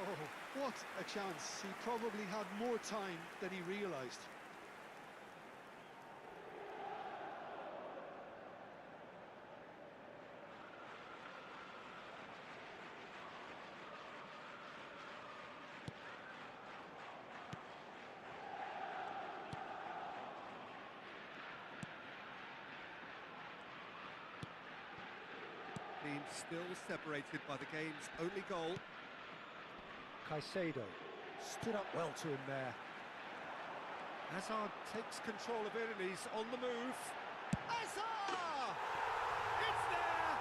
Oh, what a chance. He probably had more time than he realised. Being still separated by the game's only goal. Caicedo stood up well to him there. Hazard takes control of it and he's on the move. Hazard! It's there!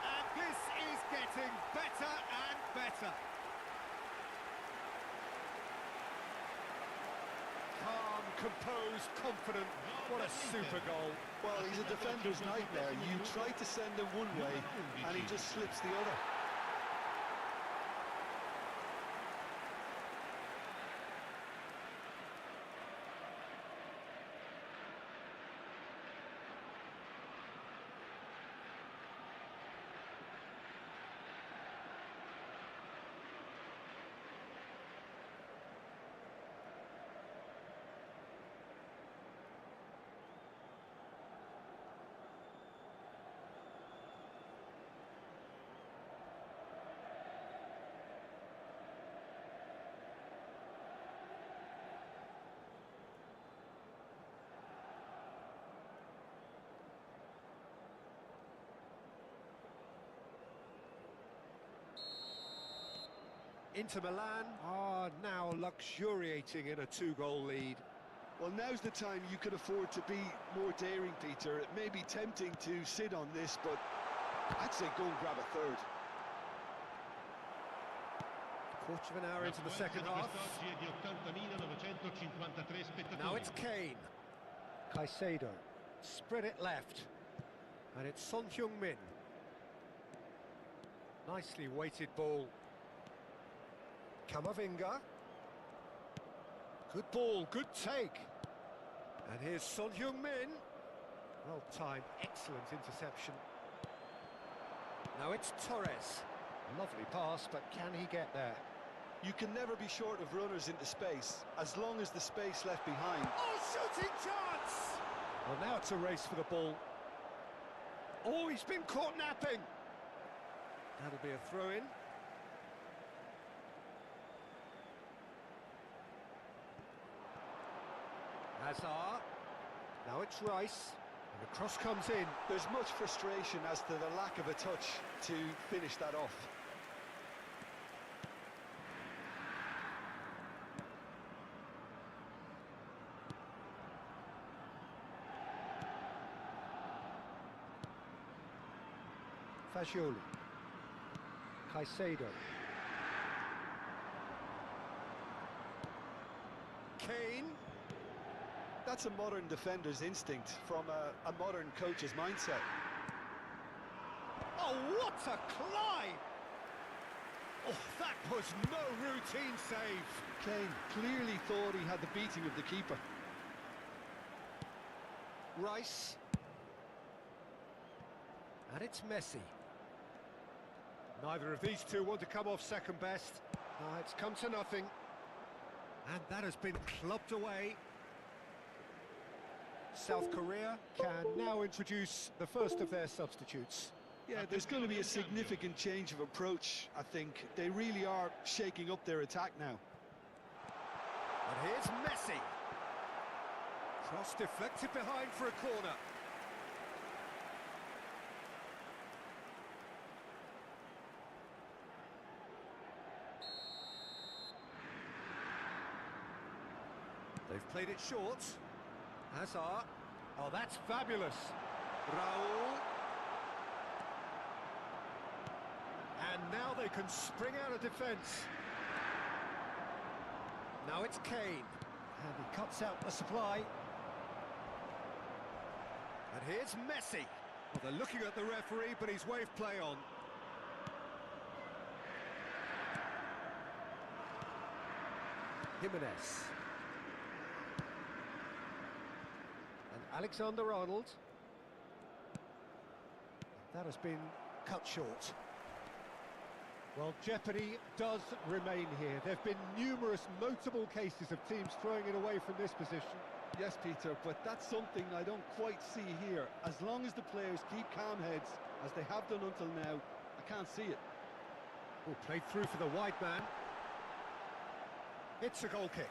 And this is getting better and better. Calm, composed, confident. What a super goal. Well, he's a defender's nightmare. You try to send him one way, and he just slips the other. Inter Milan are now luxuriating in a 2-goal lead. Well, now's the time you could afford to be more daring, Peter. It may be tempting to sit on this, but I'd say go and grab a third. Quarter of an hour into the second half. Now it's Kane. Caicedo. Spread it left. And it's Son Heung-min. Nicely weighted ball. Kamavinga. Good ball, good take. And here's Son Heung-min. Well timed, excellent interception. Now it's Torres. Lovely pass, but can he get there? You can never be short of runners into space, as long as the space left behind. Oh, shooting chance! Well, now it's a race for the ball. Oh, he's been caught napping. That'll be a throw-in. Hazard. Now it's Rice. And the cross comes in. There's much frustration as to the lack of a touch to finish that off. Fagioli. Caicedo. Kane. That's a modern defender's instinct from a modern coach's mindset. Oh, what a climb! Oh, that was no routine save. Kane clearly thought he had the beating of the keeper. Rice. And it's Messi. Neither of these two want to come off second best. No, it's come to nothing. And that has been clubbed away. South Korea can now introduce the first of their substitutes. Yeah, there's going to be a significant change of approach, I think. They really are shaking up their attack now. And here's Messi. Cross deflected behind for a corner. They've played it short. Hazard. Oh, that's fabulous. Raul. And now they can spring out of defence. Now it's Kane. And he cuts out the supply. And here's Messi. Well, they're looking at the referee, but he's waved play on. Jimenez. Alexander-Arnold. That has been cut short. Well, jeopardy does remain here. There have been numerous notable cases of teams throwing it away from this position. Yes, Peter, but that's something I don't quite see here. As long as the players keep calm heads, as they have done until now, I can't see it. Oh, played through for the wide man. It's a goal kick.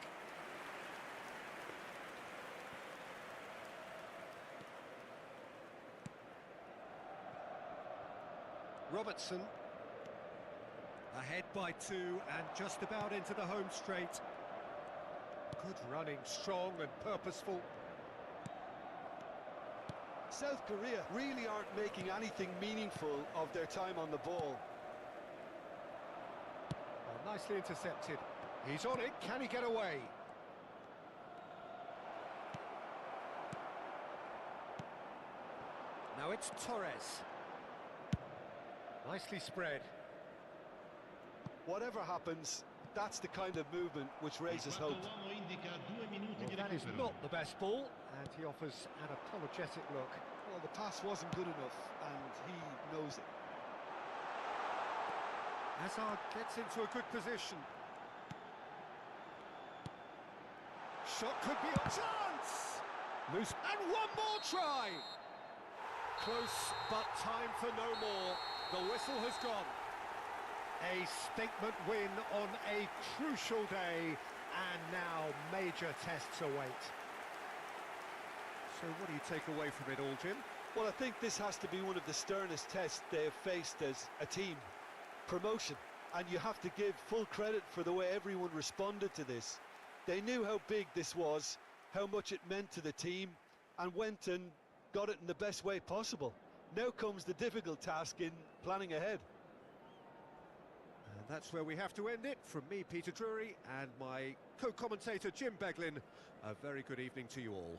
Robertson. Ahead by 2 and just about into the home straight. Good running, strong and purposeful. South Korea really aren't making anything meaningful of their time on the ball. Well, nicely intercepted. He's on it, can he get away? Now it's Torres. Nicely spread. Whatever happens, that's the kind of movement which raises hope. Well, that is not the best ball, and he offers an apologetic look. Well, the pass wasn't good enough, and he knows it. Hazard gets into a good position. Shot could be a chance! Loose, and one more try! Close, but time for no more. The whistle has gone. A statement win on a crucial day, and now major tests await. So what do you take away from it all, Jim? Well, I think this has to be one of the sternest tests they have faced as a team. Promotion. And you have to give full credit for the way everyone responded to this. They knew how big this was, how much it meant to the team, and went and got it in the best way possible. Now comes the difficult task in planning ahead. And that's where we have to end it. From me, Peter Drury, and my co-commentator, Jim Beglin, a very good evening to you all.